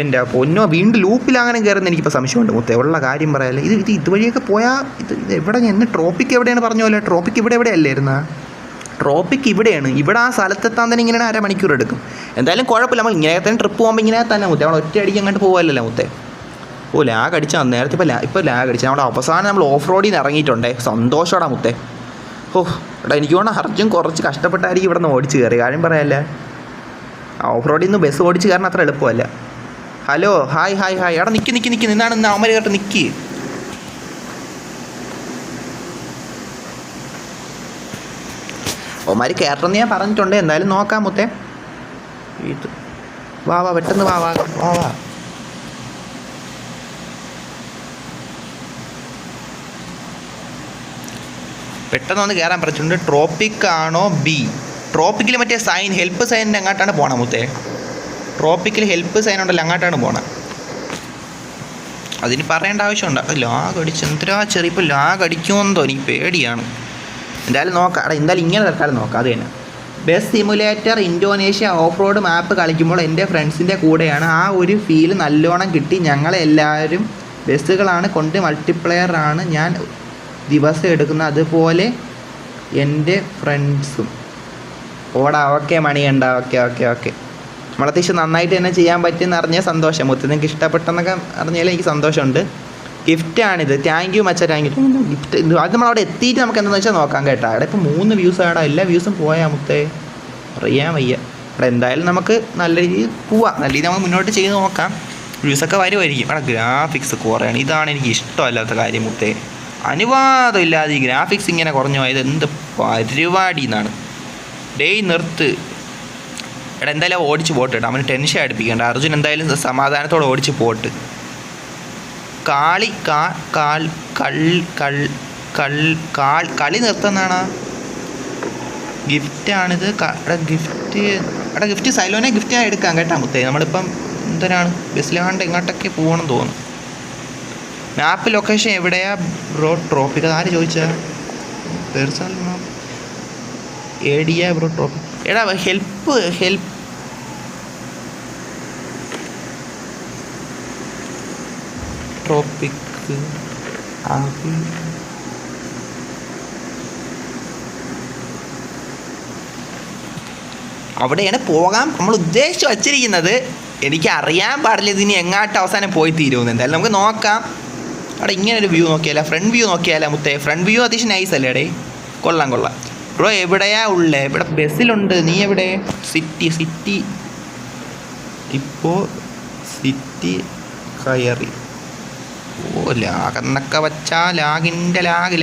എൻ്റെ പൊന്നോ, വീണ്ടും ലൂപ്പിൽ അങ്ങനെ കയറുന്ന എനിക്കിപ്പോൾ സംശയമുണ്ട് മുത്തേ, ഉള്ള കാര്യം പറയാമല്ലേ. ഇതുവഴിയൊക്കെ പോയാൽ ഇത് എവിടെ എന്ന് ട്രോപ്പിക്ക് എവിടെയാണ് പറഞ്ഞ പോലെ? ട്രോപ്പിക്ക് ഇവിടെ അല്ലായിരുന്നാ? ട്രോപ്പിക്ക് ഇവിടെയാണ്. ഇവിടെ ആ സ്ഥലത്തെത്താൻ തന്നെ ഇങ്ങനെ അരമണിക്കൂർ എടുക്കും. എന്തായാലും കുഴപ്പമില്ല, നമ്മൾ ഇങ്ങനെ തന്നെ ട്രിപ്പ് പോകുമ്പോൾ ഇങ്ങനെ തന്നെ മുത്തേ. നമ്മൾ ഒറ്റ അടിക്ക് അങ്ങോട്ട് പോകാമല്ലോ മുത്തേ. ഓ, ലാഗ് അടിച്ചാൽ നേരത്തെ ഇപ്പോൾ ലാഗ് അടിച്ചാൽ നമ്മുടെ അവസാനം നമ്മൾ ഓഫ് റോഡിൽ നിന്ന് ഇറങ്ങിയിട്ടുണ്ടേ. സന്തോഷമാടാ മുത്തേ. ഓ എടാ, എനിക്ക് തോന്നുന്നു അർജുൻ കുറച്ച് കഷ്ടപ്പെട്ടായിരിക്കും ഇവിടെ നിന്ന് ഓടിച്ച് കയറി. കാര്യം പറയാമല്ലേ, ഓഫ് റോഡിൽ നിന്ന് ബസ് ഓടിച്ച് കയറാൻ അത്ര എളുപ്പമല്ല. Hello, hi. എടാ നിൽക്കി നിന്നാണ് അവന്മാർ കേട്ട് നിൽക്കി. അവന്മാർ കയറണമെന്ന് ഞാൻ പറഞ്ഞിട്ടുണ്ട്. എന്തായാലും നോക്കാം മുത്തേ. ഇത് വാ പെട്ടെന്ന് വാ. പെട്ടെന്ന് വന്ന് കയറാൻ പറഞ്ഞിട്ടുണ്ട്. ട്രോപ്പിക് ആണോ ബി? ട്രോപ്പിക്കിൽ മറ്റേ സൈൻ, ഹെൽപ്പ് സൈനിൻ്റെ അങ്ങോട്ടാണ് പോകണം മുത്തേ. ട്രോപ്പിക്കിൽ ഹെൽപ്പ് സൈൻ ഉണ്ടല്ലോ, അങ്ങോട്ടാണ് പോകണം. അതിന് പറയേണ്ട ആവശ്യമുണ്ട്. ലാഗ് അടിച്ച് എന്തിനാ ചെറിയപ്പോൾ ലാഗ് അടിക്കുമെന്നോ എനിക്ക് പേടിയാണ്. എന്തായാലും നോക്കാം. എന്തായാലും ഇങ്ങനെ തൽക്കാലം നോക്കാം. അത് തന്നെ bus simulator Indonesia off road map കളിക്കുമ്പോൾ എൻ്റെ ഫ്രണ്ട്സിൻ്റെ കൂടെയാണ്. ആ ഒരു ഫീൽ നല്ലോണം കിട്ടി. ഞങ്ങളെല്ലാവരും ബസ്സുകളാണ് കൊണ്ട് മൾട്ടിപ്ലെയറാണ് ഞാൻ ദിവസം എടുക്കുന്നത്, അതുപോലെ എൻ്റെ ഫ്രണ്ട്സും. ഓടാ, ഓക്കെ മണിയുണ്ട. ഓക്കെ നമ്മളത്യാവശ്യം നന്നായിട്ട് തന്നെ ചെയ്യാൻ പറ്റിയെന്ന് അറിഞ്ഞാൽ സന്തോഷം. മൊത്തം നിങ്ങൾക്ക് ഇഷ്ടപ്പെട്ടെന്നൊക്കെ അറിഞ്ഞാൽ എനിക്ക് സന്തോഷമുണ്ട്. ഗിഫ്റ്റാണിത്. താങ്ക് യു മച്ചാ, താങ്ക് യു. ഗിഫ്റ്റ് അത് നമ്മളവിടെ എത്തിയിട്ട് നമുക്ക് എന്താണെന്ന് വെച്ചാൽ നോക്കാം കേട്ടോ. അവിടെ ഇപ്പോൾ 3 വ്യൂസ് ആടാ. എല്ലാ വ്യൂസും പോയാൽ മുത്തേ അറിയാൻ വയ്യ. അവിടെ എന്തായാലും നമുക്ക് നല്ല രീതിയിൽ പോവാം. നല്ല രീതിയിൽ നമുക്ക് മുന്നോട്ട് ചെയ്ത് നോക്കാം. വ്യൂസൊക്കെ വരുമായിരിക്കും. അവിടെ ഗ്രാഫിക്സ് കുറയാണ്. ഇതാണ് എനിക്ക് ഇഷ്ടമല്ലാത്ത കാര്യം മുത്തേ. അനുവാദമില്ലാതെ ഈ ഗ്രാഫിക്സ് ഇങ്ങനെ കുറഞ്ഞു പോയത് എന്ത് പരിപാടി എന്നാണ്. നിർത്ത്. എടാ എന്തായാലും ഓടിച്ച് പോട്ട് കേട്ടോ. അവന് ടെൻഷൻ അടുപ്പിക്കണ്ട. അർജുൻ എന്തായാലും സമാധാനത്തോടെ ഓടിച്ച് പോട്ട്. കളി നിർത്തുന്നതാണ്. ഗിഫ്റ്റാണിത്. ഗിഫ്റ്റ് സൈലോനെ ഗിഫ്റ്റ് ഞാൻ എടുക്കാം കേട്ടോ മുത്തേ. നമ്മളിപ്പം എന്തിനാണ് ബസ്സിലാണ്ട് എങ്ങോട്ടൊക്കെ പോകണം തോന്നുന്നു. മാപ്പ് ലൊക്കേഷൻ എവിടെയാ ബ്രോ? ട്രോപ്പിക്. ആര് ചോദിച്ചാ? പേഴ്സണൽ മാപ്പ് ഏടിയ ബ്രോ ട്രോപ്പിക്. എടാ ഹെൽപ്പ് ട്രോപ്പിക് അവിടെയാണ് പോകാൻ നമ്മൾ ഉദ്ദേശിച്ച് വച്ചിരിക്കുന്നത്. എനിക്ക് അറിയാൻ പാടില്ല ഇതിനി എങ്ങാട്ട് അവസാനം പോയി തീരുമെന്ന്. എന്തായാലും നമുക്ക് നോക്കാം. അവിടെ ഇങ്ങനൊരു വ്യൂ നോക്കിയാലോ, ഫ്രണ്ട് വ്യൂ നോക്കിയാലോ മുത്തേ? ഫ്രണ്ട് വ്യൂ അത്യാവശ്യം നൈസ് അല്ലേ ഡേ? കൊള്ളാം. ബ്രോ എവിടെയാ ഉള്ളേ? ഇവിടെ ബസ്സിലുണ്ട്. നീ എവിടെ? സിറ്റി ഇപ്പോൾ സിറ്റി കയറി. ഓ ലാഗെന്നൊക്കെ വച്ചാ ലാഗിൻ്റെ ലാഗ്.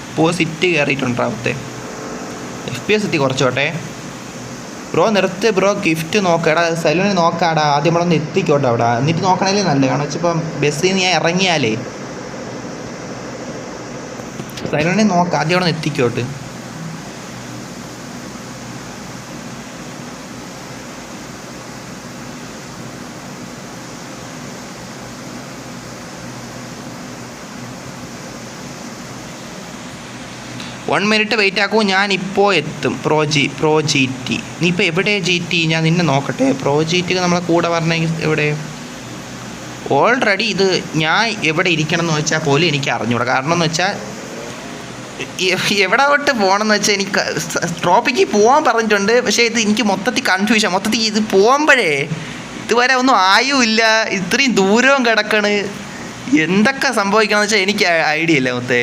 ഇപ്പോൾ സിറ്റി കയറിയിട്ടുണ്ടാവത്തെ. FPS എത്തി കുറച്ചോട്ടെ. ബ്രോ നിർത്ത് ബ്രോ. ഗിഫ്റ്റ് നോക്കടാ, സലൂണിൽ നോക്കാടാ. ആദ്യം നമ്മളൊന്ന് എത്തിക്കോട്ടെ അവിടെ, എന്നിട്ട് നോക്കണേലേ നല്ലത്. കാരണം വെച്ചിപ്പം ബസ്സിൽ നിന്ന് ഞാൻ ഇറങ്ങിയാലേ സലൂണിൽ നോക്കാം. ആദ്യം അവിടെ നിന്ന് എത്തിക്കോട്ട്. വൺ മിനിറ്റ് വെയിറ്റ് ആക്കൂ, ഞാനിപ്പോൾ എത്തും. Pro G T. നീ ഇപ്പോൾ എവിടെ GT? ഞാൻ നിന്നെ നോക്കട്ടെ. പ്രോ GT നമ്മളെ കൂടെ പറഞ്ഞെങ്കിൽ എവിടെ? ഓൾറെഡി ഇത് ഞാൻ എവിടെ ഇരിക്കണം എന്ന് വെച്ചാൽ പോലും എനിക്ക് അറിഞ്ഞൂടാ. കാരണം എന്ന് വെച്ചാൽ എവിടെ തൊട്ട് പോകണമെന്ന് വെച്ചാൽ എനിക്ക് ട്രോപ്പിക്ക് പോകാൻ പറഞ്ഞിട്ടുണ്ട്. പക്ഷേ ഇത് എനിക്ക് മൊത്തത്തിൽ കൺഫ്യൂഷൻ. മൊത്തത്തിൽ ഇത് പോകുമ്പോഴേ ഇതുവരെ ഒന്നും ആയുമില്ല. ഇത്രയും ദൂരവും കിടക്കണ്. എന്തൊക്കെ സംഭവിക്കണമെന്ന് വെച്ചാൽ എനിക്ക് ഐഡിയ ഇല്ല മുത്തേ.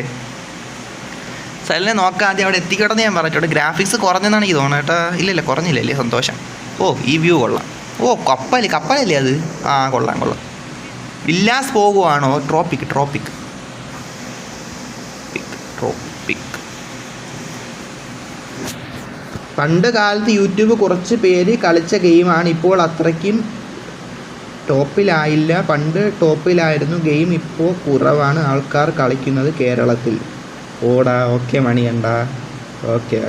സലിനെ നോക്കാം. ആദ്യം അവിടെ എത്തിക്കോട്ടെന്ന് ഞാൻ പറഞ്ഞിട്ടുണ്ട്. ഗ്രാഫിക്സ് കുറഞ്ഞെന്നാണ് എനിക്ക് തോന്നുന്നത് കേട്ടോ. ഇല്ല കുറഞ്ഞില്ലല്ലേ? സന്തോഷം. ഓ ഈ വ്യൂ കൊള്ളാം. ഓ കപ്പലല്ലേ അത്? ആ കൊള്ളാം. വില്ലാസ് പോകുവാണോ? ട്രോപ്പിക്. പണ്ട് കാലത്ത് യൂട്യൂബ് കുറച്ച് പേര് കളിച്ച ഗെയിമാണ്. ഇപ്പോൾ അത്രയ്ക്കും ടോപ്പിലായില്ല. പണ്ട് ടോപ്പിലായിരുന്നു ഗെയിം, ഇപ്പോൾ കുറവാണ് ആൾക്കാർ കളിക്കുന്നത് കേരളത്തിൽ. ഓടാ. ഓക്കെ മണിയണ്ട. ഓക്കെ.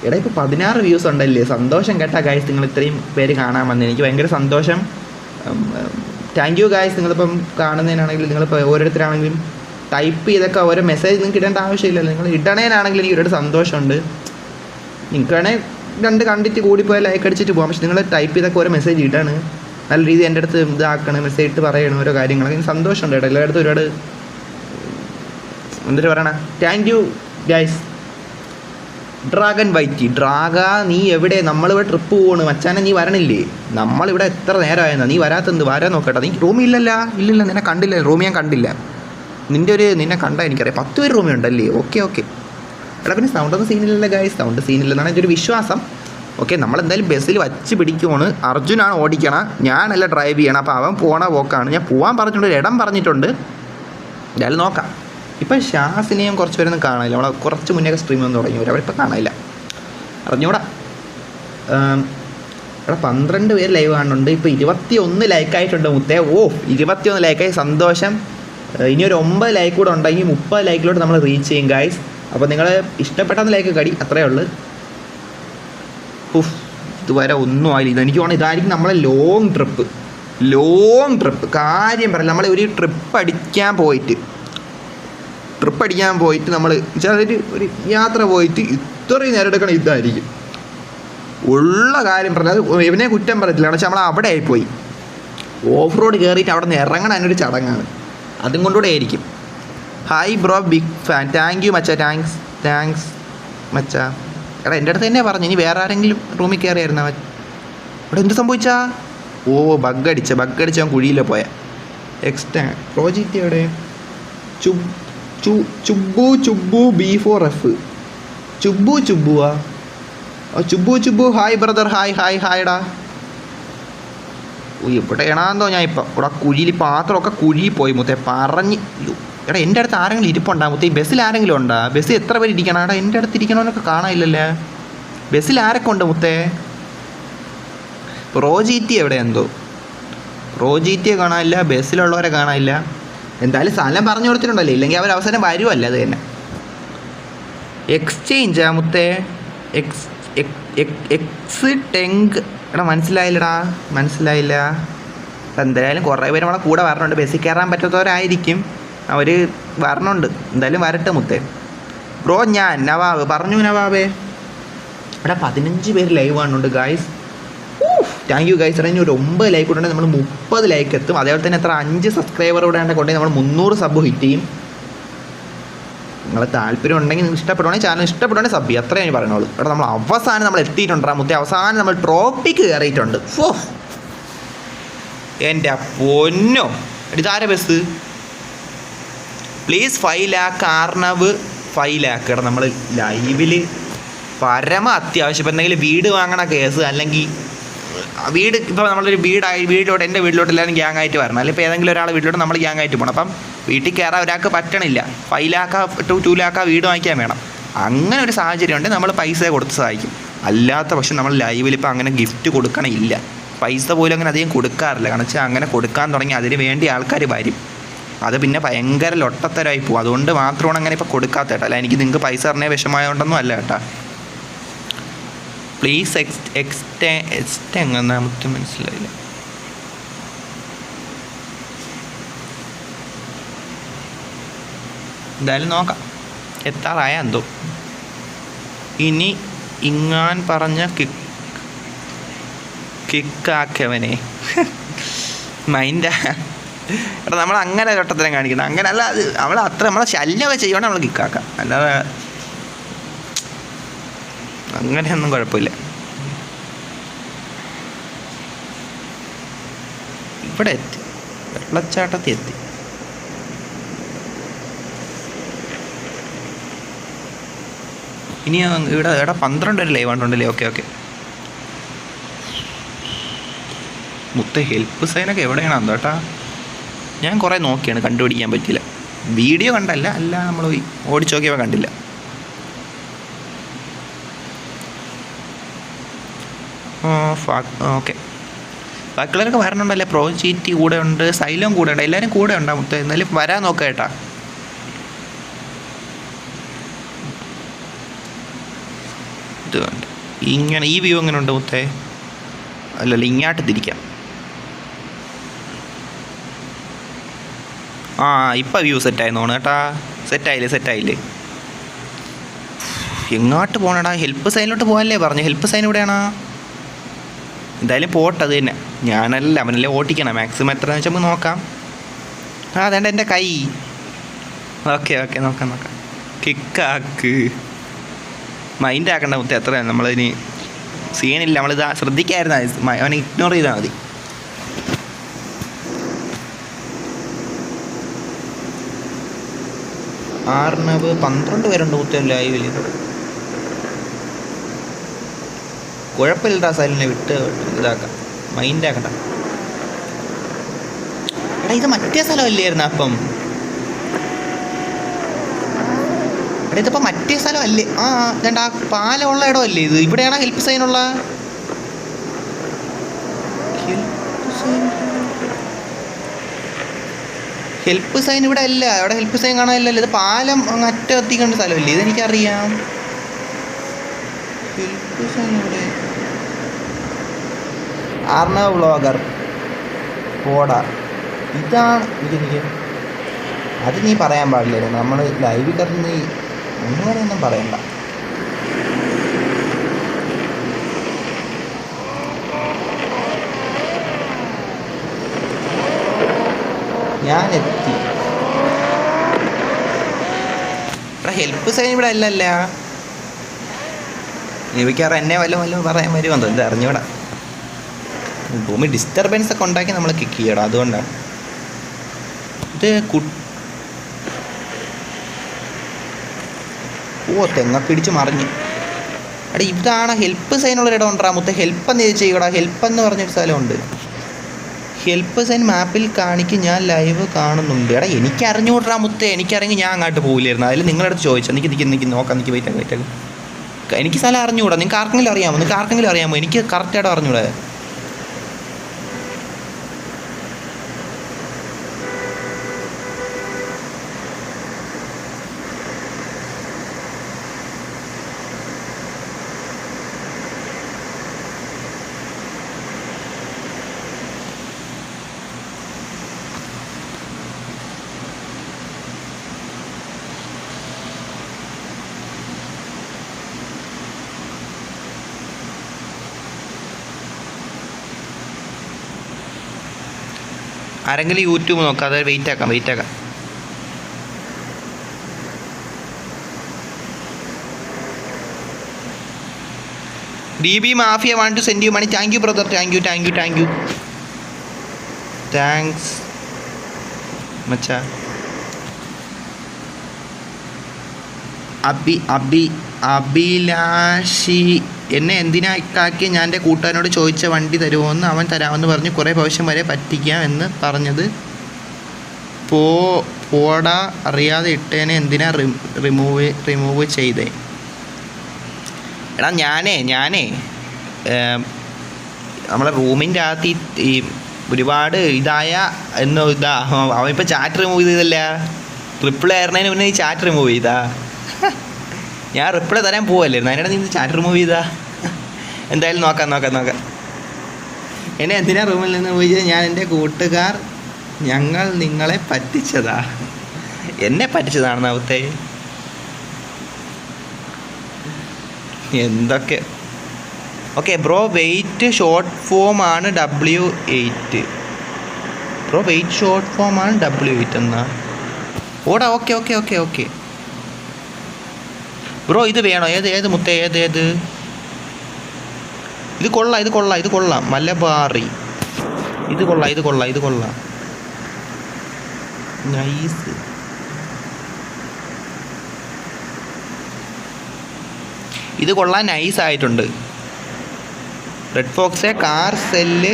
എടാ ഇപ്പോൾ 16 വ്യൂസ് ഉണ്ടല്ലേ? സന്തോഷം കേട്ടാ ഗായ്സ്, നിങ്ങൾ ഇത്രയും പേര് കാണാൻ വന്നത് എനിക്ക് ഭയങ്കര സന്തോഷം. Thank you guys. നിങ്ങളിപ്പം കാണുന്നതിനാണെങ്കിലും നിങ്ങളിപ്പോൾ ഓരോരുത്തരാണെങ്കിലും ടൈപ്പ് ചെയ്തൊക്കെ ഓരോ മെസ്സേജ് നിങ്ങൾക്ക് ഇടേണ്ട ആവശ്യമില്ലല്ലോ. നിങ്ങൾ ഇടണേനാണെങ്കിൽ എനിക്ക് ഒരുപാട് സന്തോഷമുണ്ട്. നിങ്ങൾക്ക് വേണേൽ 2 കണ്ടിട്ട് കൂടിപ്പോയാൽ ലൈക്ക് അടിച്ചിട്ട് പോകാം. പക്ഷെ നിങ്ങൾ ടൈപ്പ് ചെയ്തൊക്കെ ഓരോ മെസ്സേജ് ഇടാണ്, നല്ല രീതിയിൽ എൻ്റെ അടുത്ത് ഇതാക്കണം, മെസ്സേജ് ഇട്ട് പറയണം ഓരോ കാര്യങ്ങളൊക്കെ. എനിക്ക് സന്തോഷമുണ്ട് കേട്ടോ. എല്ലായിടത്തും ഒരുപാട് എന്തൊരു പറയണ. Thank you guys. ഡ്രാഗൻ വൈറ്റി. നീ എവിടെ? നമ്മളിവിടെ ട്രിപ്പ് പോകണ് മച്ചാനെ, നീ വരണില്ലേ? നമ്മളിവിടെ എത്ര നേരമായെന്നാ നീ വരാത്തെന്ത്? വരാൻ നോക്കട്ടെ. നീ റൂമിൽ ഇല്ലല്ല. നിന്നെ കണ്ടില്ല. റൂമിൽ ഞാൻ കണ്ടില്ല. നിന്നെ കണ്ടാൽ എനിക്കറിയാം. 10 പേര് റൂമിൽ ഉണ്ടല്ലേ? ഓക്കെ. എടാ പിന്നെ സൗണ്ടൊന്നും സീനില്ലല്ലോ ഗൈസ്. സൗണ്ട് സീനില്ലെന്നാണ് എൻ്റെ ഒരു വിശ്വാസം. ഓക്കെ, നമ്മളെന്തായാലും ബസ്സിൽ വച്ച് പിടിക്കുവാണ്. അർജുനാണ് ഓടിക്കണം, ഞാനല്ല ഡ്രൈവ് ചെയ്യണം. അപ്പോൾ അവൻ പോണ പോക്കാണ്. ഞാൻ പോകാൻ പറഞ്ഞിട്ടുണ്ട്, ഇടം പറഞ്ഞിട്ടുണ്ട്. എന്തായാലും നോക്കാം. ഇപ്പം ഷാസിനെയും കുറച്ച് പേരൊന്നും കാണാനില്ല. നമ്മളെ കുറച്ച് മുന്നേ സ്ട്രീം ഒന്നും തുടങ്ങിയവർ, അവരിപ്പോൾ കാണാനില്ല. അറിഞ്ഞൂടാ. എടാ 12 പേര് ലൈവ് കാണുന്നുണ്ട്. ഇപ്പോൾ 21 ലൈക്കായിട്ടുണ്ട് മുത്തേ. 21 ലൈക്കായി, സന്തോഷം. ഇനി ഒരു 9 ലൈക്ക് കൂടെ ഉണ്ടെങ്കിൽ 30 ലൈക്കിലോട്ട് നമ്മൾ റീച്ച് ചെയ്യും ഗൈസ്. അപ്പോൾ നിങ്ങൾ ഇഷ്ടപ്പെട്ടെന്ന് ലൈക്ക് കടി, അത്രയേ ഉള്ളൂ. ഇതുവരെ ഒന്നും ആയില്ല. ഇതെനിക്ക് തോന്നുന്നു ഇതായിരിക്കും നമ്മളെ ലോങ് ട്രിപ്പ്. കാര്യം പറയില്ല, നമ്മൾ ഒരു ട്രിപ്പ് അടിക്കാൻ പോയിട്ട് നമ്മൾ ഒരു യാത്ര പോയിട്ട് ഇത്രയും നേരം എടുക്കണം. ഇതായിരിക്കും ഉള്ള കാര്യം പറഞ്ഞാൽ. അത് ഇവനെ കുറ്റം പറയത്തില്ല, പക്ഷെ നമ്മൾ അവിടെ ആയിപ്പോയി. ഓഫ് റോഡ് കയറിയിട്ട് അവിടെ നിന്ന് ഇറങ്ങണം, അതിനൊരു ചടങ്ങാണ്. അതും കൊണ്ടുകൂടെ ആയിരിക്കും. Hi bro, big fan. Thank you മച്ചാ. താങ്ക്സ് മച്ചാ. എടാ എൻ്റെ അടുത്ത് തന്നെ പറഞ്ഞു, ഇനി വേറെ ആരെങ്കിലും റൂമിൽ കയറിയായിരുന്നോ? ഇവിടെ എന്ത് സംഭവിച്ചാ? ബഗ് അടിച്ച കുഴിയിലെ പോയ പ്രോജക്റ്റ് എവിടെ? ചുബ്ബു B4F. ചുബ്ബുവാ? ചുബ്ബു. Hi brother. ഹായ്ടാ. ഇവിടെ എണാന്തോ ഞാൻ ഇപ്പം ഇവിടെ കുഴിയിൽ പാത്രമൊക്കെ കുഴിയിൽ പോയി മുത്തേ പറഞ്ഞ്. എടാ എൻ്റെ അടുത്ത് ആരെങ്കിലും ഇരിപ്പുണ്ടാ മുത്തേ? ബസ്സിൽ ആരെങ്കിലും ഉണ്ടാ? ബസ്സിൽ എത്ര പേര് ഇരിക്കണം? എടാ എൻ്റെ അടുത്ത് ഇരിക്കണമെന്നൊക്കെ കാണാനില്ലല്ലേ. ബസ്സിൽ ആരൊക്കെ ഉണ്ട് മുത്തേ? പ്രോജീറ്റി എവിടെ? എന്തോ പ്രോജീറ്റിയെ കാണാനില്ല, ബസ്സിലുള്ളവരെ കാണാനില്ല. എന്തായാലും സ്ഥലം പറഞ്ഞു കൊടുത്തിട്ടുണ്ടല്ലോ, ഇല്ലെങ്കിൽ അവർ അവസാനം വരുമല്ല. അത് തന്നെ എക്സ്ചേഞ്ചാ മുത്തേ. ടെങ്ക്. എടാ മനസ്സിലായില്ല. എന്തായാലും കുറേ പേര് നമ്മളെ കൂടെ വരണുണ്ട്. ബസ്സിൽ കയറാൻ പറ്റാത്തവരായിരിക്കും, അവർ വരണുണ്ട്. എന്തായാലും വരട്ടെ മുത്തേ. ബ്രോ ഞാൻ നവാബ് പറഞ്ഞു. നവാബേ എടാ 15 പേര് ലൈവ് കാണുന്നുണ്ട് ഗായ്സ്. Thank you guys. ഇനി ഒരു 9 ലൈക്ക് ഉണ്ടെങ്കിൽ നമ്മൾ 30 ലൈക്ക് എത്തും. അതേപോലെ തന്നെ എത്ര 5 സബ്സ്ക്രൈബർ കൂടെ കൊണ്ടുപോയി നമ്മൾ 300 സബ് ഹിറ്റ് ചെയ്യും. നിങ്ങൾ താല്പര്യം ഉണ്ടെങ്കിൽ, നിങ്ങൾ ഇഷ്ടപ്പെടുവാണെങ്കിൽ ചാനൽ ഇഷ്ടപ്പെടുവാണെങ്കിൽ സബ് ചെയ്യുക, അത്രയും ഞാൻ പറഞ്ഞോളൂ. ഇവിടെ നമ്മൾ അവസാനം നമ്മൾ എത്തിയിട്ടുണ്ടാ മുത്തേ. അവസാനം നമ്മൾ ട്രോപ്പിക്ക് കയറിയിട്ടുണ്ട്. എൻ്റെ പൊന്നോ. ഇതാരെ ബസ്? പ്ലീസ് 5 ലാക്ക് ആർണവ് 5 ലാക്ക്. എടാ നമ്മൾ ലൈവിൽ പരമ അത്യാവശ്യം. ഇപ്പം എന്തെങ്കിലും വീട് വാങ്ങണ കേസ്, അല്ലെങ്കിൽ വീട് ഇപ്പോൾ നമ്മളൊരു വീട്ടിലോട്ട് എൻ്റെ വീട്ടിലോട്ട് എല്ലാവരും ഗ്യാങ് ആയിട്ട് വരണം, അല്ലെങ്കിൽ ഇപ്പോൾ ഏതെങ്കിലും ഒരാളെ വീട്ടിലോട്ട് നമ്മൾ ഗ്യാങ് ആയിട്ട് പോകണം. അപ്പം വീട്ടിൽ കയറാൻ ഒരാൾക്ക് പറ്റണില്ല. 5 ലാക്ക 2 ലാക്ക വീട് വാങ്ങിക്കാൻ വേണം. അങ്ങനെ ഒരു സാഹചര്യം ഉണ്ട്, നമ്മൾ പൈസ കൊടുത്ത് സഹായിക്കും. അല്ലാത്ത പക്ഷെ നമ്മൾ ലൈവിൽ ഇപ്പോൾ അങ്ങനെ ഗിഫ്റ്റ് കൊടുക്കണില്ല. പൈസ പോലും അങ്ങനെ അധികം കൊടുക്കാറില്ല. കാരണം വെച്ചാൽ അങ്ങനെ കൊടുക്കാൻ തുടങ്ങി അതിന് വേണ്ടി ആൾക്കാർ വരും. അത് പിന്നെ ഭയങ്കര ലൊട്ടത്തരായി പോകും. അതുകൊണ്ട് മാത്രമാണ് അങ്ങനെ ഇപ്പോൾ കൊടുക്കാത്ത കേട്ടോ. അല്ല എനിക്ക് നിങ്ങൾക്ക് പൈസ തരണേ വിഷമമായതുകൊണ്ടൊന്നും അല്ല കേട്ടോ. പ്ലീസ് എങ്ങനെ നമുക്ക് മനസ്സിലായില്ല. എന്തായാലും നോക്കാം, എത്താറായ എന്തോ. ഇനി ഇങ്ങാൻ പറഞ്ഞ കിക്കാക്കവനെ മൈൻഡാ. എടാ നമ്മൾ അങ്ങനെ ഘട്ടത്തിലും കാണിക്കണം, അങ്ങനെ അല്ല. അത് നമ്മളെ ശല്യമൊക്കെ ചെയ്യുവാണെങ്കിൽ നമ്മൾ കിക്കാക്കാം, അല്ലാതെ അങ്ങനെയൊന്നും കുഴപ്പമില്ല. ഇവിടെ എത്തി, വെള്ളച്ചാട്ടത്തിൽ എത്തി. ഇനി ഇവിടെ 12 വരെ ലൈവ് ആയിട്ടുണ്ടല്ലേ. ഓക്കെ ഹെൽപ്പ് സൈനൊക്കെ എവിടെയാണ് എന്തോട്ടാ? ഞാൻ കുറേ നോക്കിയാണ്, കണ്ടുപിടിക്കാൻ പറ്റില്ല. വീഡിയോ കണ്ടല്ല, അല്ല നമ്മൾ ഓടിച്ച് നോക്കിയപ്പോൾ കണ്ടില്ല. ഓക്കെ, ബാക്കിയുള്ളവരൊക്കെ വരണുണ്ടല്ലേ? പ്രോ ചീറ്റി കൂടെ ഉണ്ട്, സൈലം കൂടെ ഉണ്ട്, എല്ലാവരും കൂടെ ഉണ്ടാ മുത്തേ. എന്നാലും വരാൻ നോക്കാം കേട്ടാ. ഇത് വേണ്ട, ഇങ്ങനെ ഈ വ്യൂ എങ്ങനെ ഉണ്ട് മുത്തേ? അല്ലല്ല, ഇങ്ങോട്ട് തിരിക്കാം. ആ ഇപ്പം വ്യൂ സെറ്റായി തോന്നുന്നു കേട്ടാ. സെറ്റായില്ലേ? എങ്ങോട്ട് പോകണടാ? ഹെൽപ്പ് സൈനിലോട്ട് പോകാനല്ലേ പറഞ്ഞു. ഹെൽപ്പ് സൈൻ ഇവിടെയാണോ? എന്തായാലും പോട്ടത് തന്നെ. ഞാനല്ല, അവനല്ലേ ഓട്ടിക്കണം. മാക്സിമം എത്രയെന്ന് വെച്ചാൽ നമുക്ക് നോക്കാം. അതേണ്ട എൻ്റെ കൈ. ഓക്കെ നോക്കാം. കിക്കാക്ക് മൈൻഡ് ആക്കണ്ട മുത്തേ. എത്രയാണ് നമ്മളിനി സീനില്ല, നമ്മളിത് ശ്രദ്ധിക്കായിരുന്നു. അവനെ ഇഗ്നോർ ചെയ്താൽ മതി. ആർണവ് 12 പേരുണ്ട് മുത്തേ ലൈവിൽ. കുഴപ്പമില്ലടാ, സൈലിനെ വിട്ട് ഇതാക്കാം, മൈൻഡ് ആക്കണ്ട. എടാ ഇത് മറ്റേ സ്ഥലമല്ലായിരുന്നു അപ്പം? എടാ ഇതിപ്പോൾ മറ്റേ സ്ഥലമല്ലേ? ഇതേണ്ട ആ പാലമുള്ള ഇടമല്ലേ ഇത്? ഇവിടെയാണോ ഹെൽപ്പ് സൈനുള്ള? ഹെൽപ്പ് സൈൻ ഇവിടെ അല്ല. അവിടെ ഹെൽപ്പ് സൈൻ കാണാനില്ലല്ലോ. ഇത് പാലം അങ്ങ് അറ്റ എത്തിക്കേണ്ട സ്ഥലമല്ലേ? ഇതെനിക്കറിയാം. ഹെൽപ്പ് സൈൻ ഇവിടെ. ആർണവ് വ്ളോഗർ പോടാ, ഇതാണ് ഇതെനിക്ക്. അത് നീ പറയാൻ പാടില്ല. നമ്മൾ ലൈവിൽ കറന്ന് അങ്ങനെയൊന്നും പറയണ്ട. ഞാൻ എത്തി. ഇവിടെ ഹെൽപ്പ് സൈൻ ഇവിടെ അല്ലല്ല. എനിക്കാറ് എന്നെ വല്ലതും പറയാൻ വരുമെന്നോ? ഇത് അറിഞ്ഞൂടാ. ഭൂമി ഡിസ്റ്റർബൻസ് ഒക്കെ ഉണ്ടാക്കി നമ്മൾ കിക്ക് ചെയ്യണം, അതുകൊണ്ടാണ്. ഇത് തെങ്ങൊക്കെ ഇടിച്ച് മറിഞ്ഞ്. എടാ ഇതാണ് ഹെൽപ്പ് സൈനുള്ളൊരിടം ഉണ്ടാ മുത്തേ. ഹെൽപ്പ് എന്ന് ചെയ്യടാ. ഹെൽപ്പ് എന്ന് പറഞ്ഞൊരു സ്ഥലമുണ്ട്. ഹെൽപ്പ് സൈൻ മാപ്പിൽ കാണിക്കും. ഞാൻ ലൈവ് കാണുന്നുണ്ട്. എടാ എനിക്ക് അറിഞ്ഞുകൂടാ മുത്തേ. എനിക്കറിയെങ്കിൽ ഞാൻ അങ്ങോട്ട് പോകില്ലായിരുന്നു. അതിൽ നിങ്ങളടുത്ത് ചോദിച്ചാൽ നിൽക്കി നോക്കാം. വെയിറ്റ്. എനിക്ക് സ്ഥലം അറിഞ്ഞുകൂടാ. നിങ്ങൾക്ക് ആർക്കെങ്കിലും അറിയാമോ? എനിക്ക് കറക്റ്റായിട്ട് അറിഞ്ഞൂടാ. ആരെങ്കിലും യൂട്യൂബ് നോക്കാം. അതായത് വെയിറ്റ് ആക്കാം. DB Mafia want to send you money. Thank you brother. Thank you. Thanks മച്ചാ. അഭിലാഷി എന്നെ എന്തിനാക്കി ഞാൻ എൻ്റെ കൂട്ടുകാരനോട് ചോദിച്ച വണ്ടി തരുമോയെന്ന്. അവൻ തരാമെന്ന് പറഞ്ഞ് കുറേ പ്രാവശ്യം വരെ പറ്റിക്കാം എന്ന് പറഞ്ഞത്. പോടാ, അറിയാതെ ഇട്ടേനെ എന്തിനാ റിമൂവ് ചെയ്തേ? എടാ ഞാനേ നമ്മളെ റൂമിൻ്റെ അകത്ത് ഈ ഒരുപാട് അവൻ ഇപ്പോൾ ചാറ്റ് റിമൂവ് ചെയ്തല്ല. റിപ്ലൈ ആയിരുന്നതിന് മുന്നേ ഈ ചാറ്റ് റിമൂവ് ചെയ്താ. ഞാൻ റിപ്ലൈ തരാൻ പോവല്ലായിരുന്നു, അതിനിടെ നീ ചാറ്റ് റിമൂവ് ചെയ്താ. എന്തായാലും നോക്കാം. എന്നെ എന്തിനാ റൂമിൽ നിന്ന് പോയി? ഞാൻ എൻ്റെ കൂട്ടുകാർ ഞങ്ങൾ നിങ്ങളെ പറ്റിച്ചതാ. എന്നെ പറ്റിച്ചതാണെന്ന് അവത്തെ എന്തൊക്കെ. Okay bro, wait short form ആണ് W8. Bro wait short form ആണ് W8 എന്നാ. ഓടാ. ഓക്കെ ബ്രോ ഇത് വേണോ? ഏത് മുത്തേ? ഏത് ഇത് കൊള്ളാം. മലബാറി ഇത് കൊള്ളാം. നൈസ്. ഇത് കൊള്ളാൻ നൈസായിട്ടുണ്ട്. റെഡ് ഫോക്സ് കാർ സെല്ല്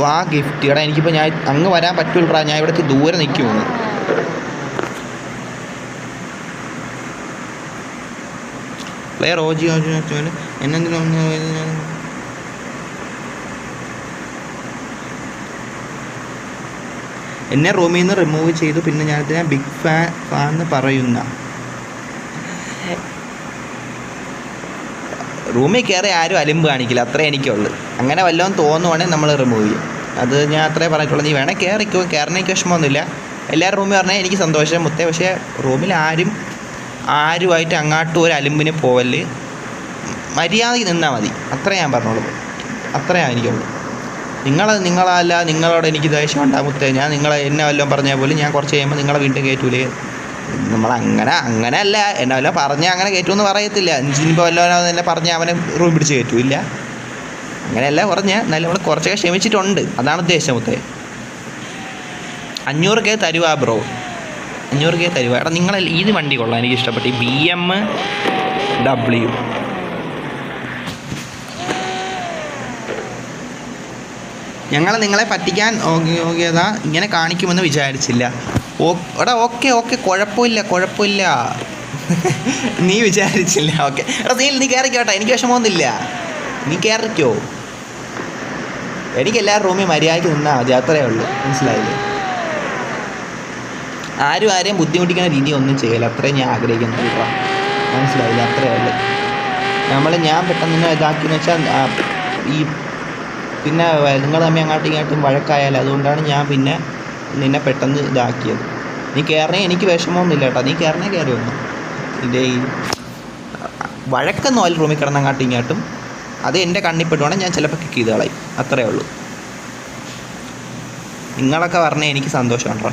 വാ ഗിഫ്റ്റ്. എടാ എനിക്കിപ്പോൾ ഞാൻ അങ്ങ് വരാൻ പറ്റൂലടാ, ഞാൻ ഇവിടേക്ക് ദൂരെ നിൽക്കുമെന്ന്. പ്ലെയർ ഓജി എന്നെന്തിനും എന്നെ റൂമിൽ നിന്ന് റിമൂവ് ചെയ്തു. പിന്നെ ഞാനതിനെ ബിഗ് ഫാൻ എന്ന് പറയുന്ന റൂമിൽ കയറി ആരും അലിമ്പ് കാണിക്കില്ല, അത്രേ എനിക്കുള്ളൂ. അങ്ങനെ വല്ലതും തോന്നുവാണെങ്കിൽ നമ്മൾ റിമൂവ് ചെയ്യും. അത് ഞാൻ അത്രേ പറഞ്ഞിട്ടുള്ളൂ. നീ വേണേൽ കയറിക്കോ, കയറണമെനിക്ക് വിഷമമൊന്നുമില്ല. എല്ലാവരും റൂമിൽ പറഞ്ഞാൽ എനിക്ക് സന്തോഷം മുത്തേ. പക്ഷേ റൂമിൽ ആരുമായിട്ട് അങ്ങോട്ടും ഒരു അലിമ്പിന് പോവല്, മര്യാദയ്ക്ക് നിന്നാൽ മതി. അത്രേ ഞാൻ പറഞ്ഞോളൂ, അത്രയാണ് എനിക്കുള്ളൂ. നിങ്ങളല്ല, നിങ്ങളോട് എനിക്ക് ദേഷ്യം ഉണ്ടാകും മുത്തേ. ഞാൻ എന്നെ വല്ലതും പറഞ്ഞാൽ പോലും ഞാൻ കുറച്ച് കഴിയുമ്പോൾ നിങ്ങളെ വീണ്ടും കയറ്റൂലേ. അങ്ങനെയല്ല, എന്നെ വല്ലതും പറഞ്ഞാൽ അങ്ങനെ കയറ്റുമെന്ന് പറയത്തില്ല. ഇനിയിപ്പോൾ വല്ലതും എന്നെ പറഞ്ഞാൽ അവനെ റൂം പിടിച്ച് കയറ്റൂല്ല. അങ്ങനെയല്ല പറഞ്ഞാൽ എന്നാലും നമ്മൾ കുറച്ചൊക്കെ ക്ഷമിച്ചിട്ടുണ്ട്, അതാണ് ഉദ്ദേശം മുത്തേ. 500K തരുവാ bro, 500K തരുവാ. എടാ ഇത് വണ്ടി കൊള്ളാം, എനിക്ക് ഇഷ്ടപ്പെട്ടു. ഈ BMW. നിങ്ങളെ പറ്റിക്കാൻ യോഗ്യത ഇങ്ങനെ കാണിക്കുമെന്ന് വിചാരിച്ചില്ല. എടാ ഓക്കെ കുഴപ്പമില്ല. നീ വിചാരിച്ചില്ല. ഓക്കെ എടാ നീ കയറിക്കോട്ടെ, എനിക്ക് വിഷമമൊന്നുമില്ല. നീ കയറിക്കോ. എനിക്ക് എല്ലാവരും റൂമിൽ മര്യാദയ്ക്ക് നിന്നാൽ മതി, അത്രയേ ഉള്ളൂ. മനസ്സിലായില്ലേ? ആരെയും ബുദ്ധിമുട്ടിക്കുന്ന രീതി ഒന്നും ചെയ്യില്ല, അത്രയും ഞാൻ ആഗ്രഹിക്കുന്നില്ല കേട്ടോ. മനസ്സിലായില്ല? അത്രയേ ഉള്ളൂ. ഞാൻ പെട്ടെന്ന് നിന്നെ ഇതാക്കിയെന്ന് വെച്ചാൽ ഈ പിന്നെ നിങ്ങൾ തമ്മിൽ അങ്ങോട്ടും വഴക്കായാലും, അതുകൊണ്ടാണ് ഞാൻ പിന്നെ നിന്നെ പെട്ടെന്ന് ഇതാക്കിയത്. നീ കയറണേ എനിക്ക് വിഷമമൊന്നുമില്ല കേട്ടോ. നീ കയറി വന്നു. ഇതിൻ്റെ ഈ വഴക്കൊന്നും അല്ല, റൂമിൽ കിടന്ന് അങ്ങോട്ടും അത് എൻ്റെ കണ്ണിപ്പെട്ടുവാണെങ്കിൽ ഞാൻ ചിലപ്പോൾ കിക്ക് ചെയ്ത് കളയും, അത്രയേ ഉള്ളൂ. നിങ്ങളൊക്കെ പറഞ്ഞാൽ എനിക്ക് സന്തോഷമുണ്ടോ.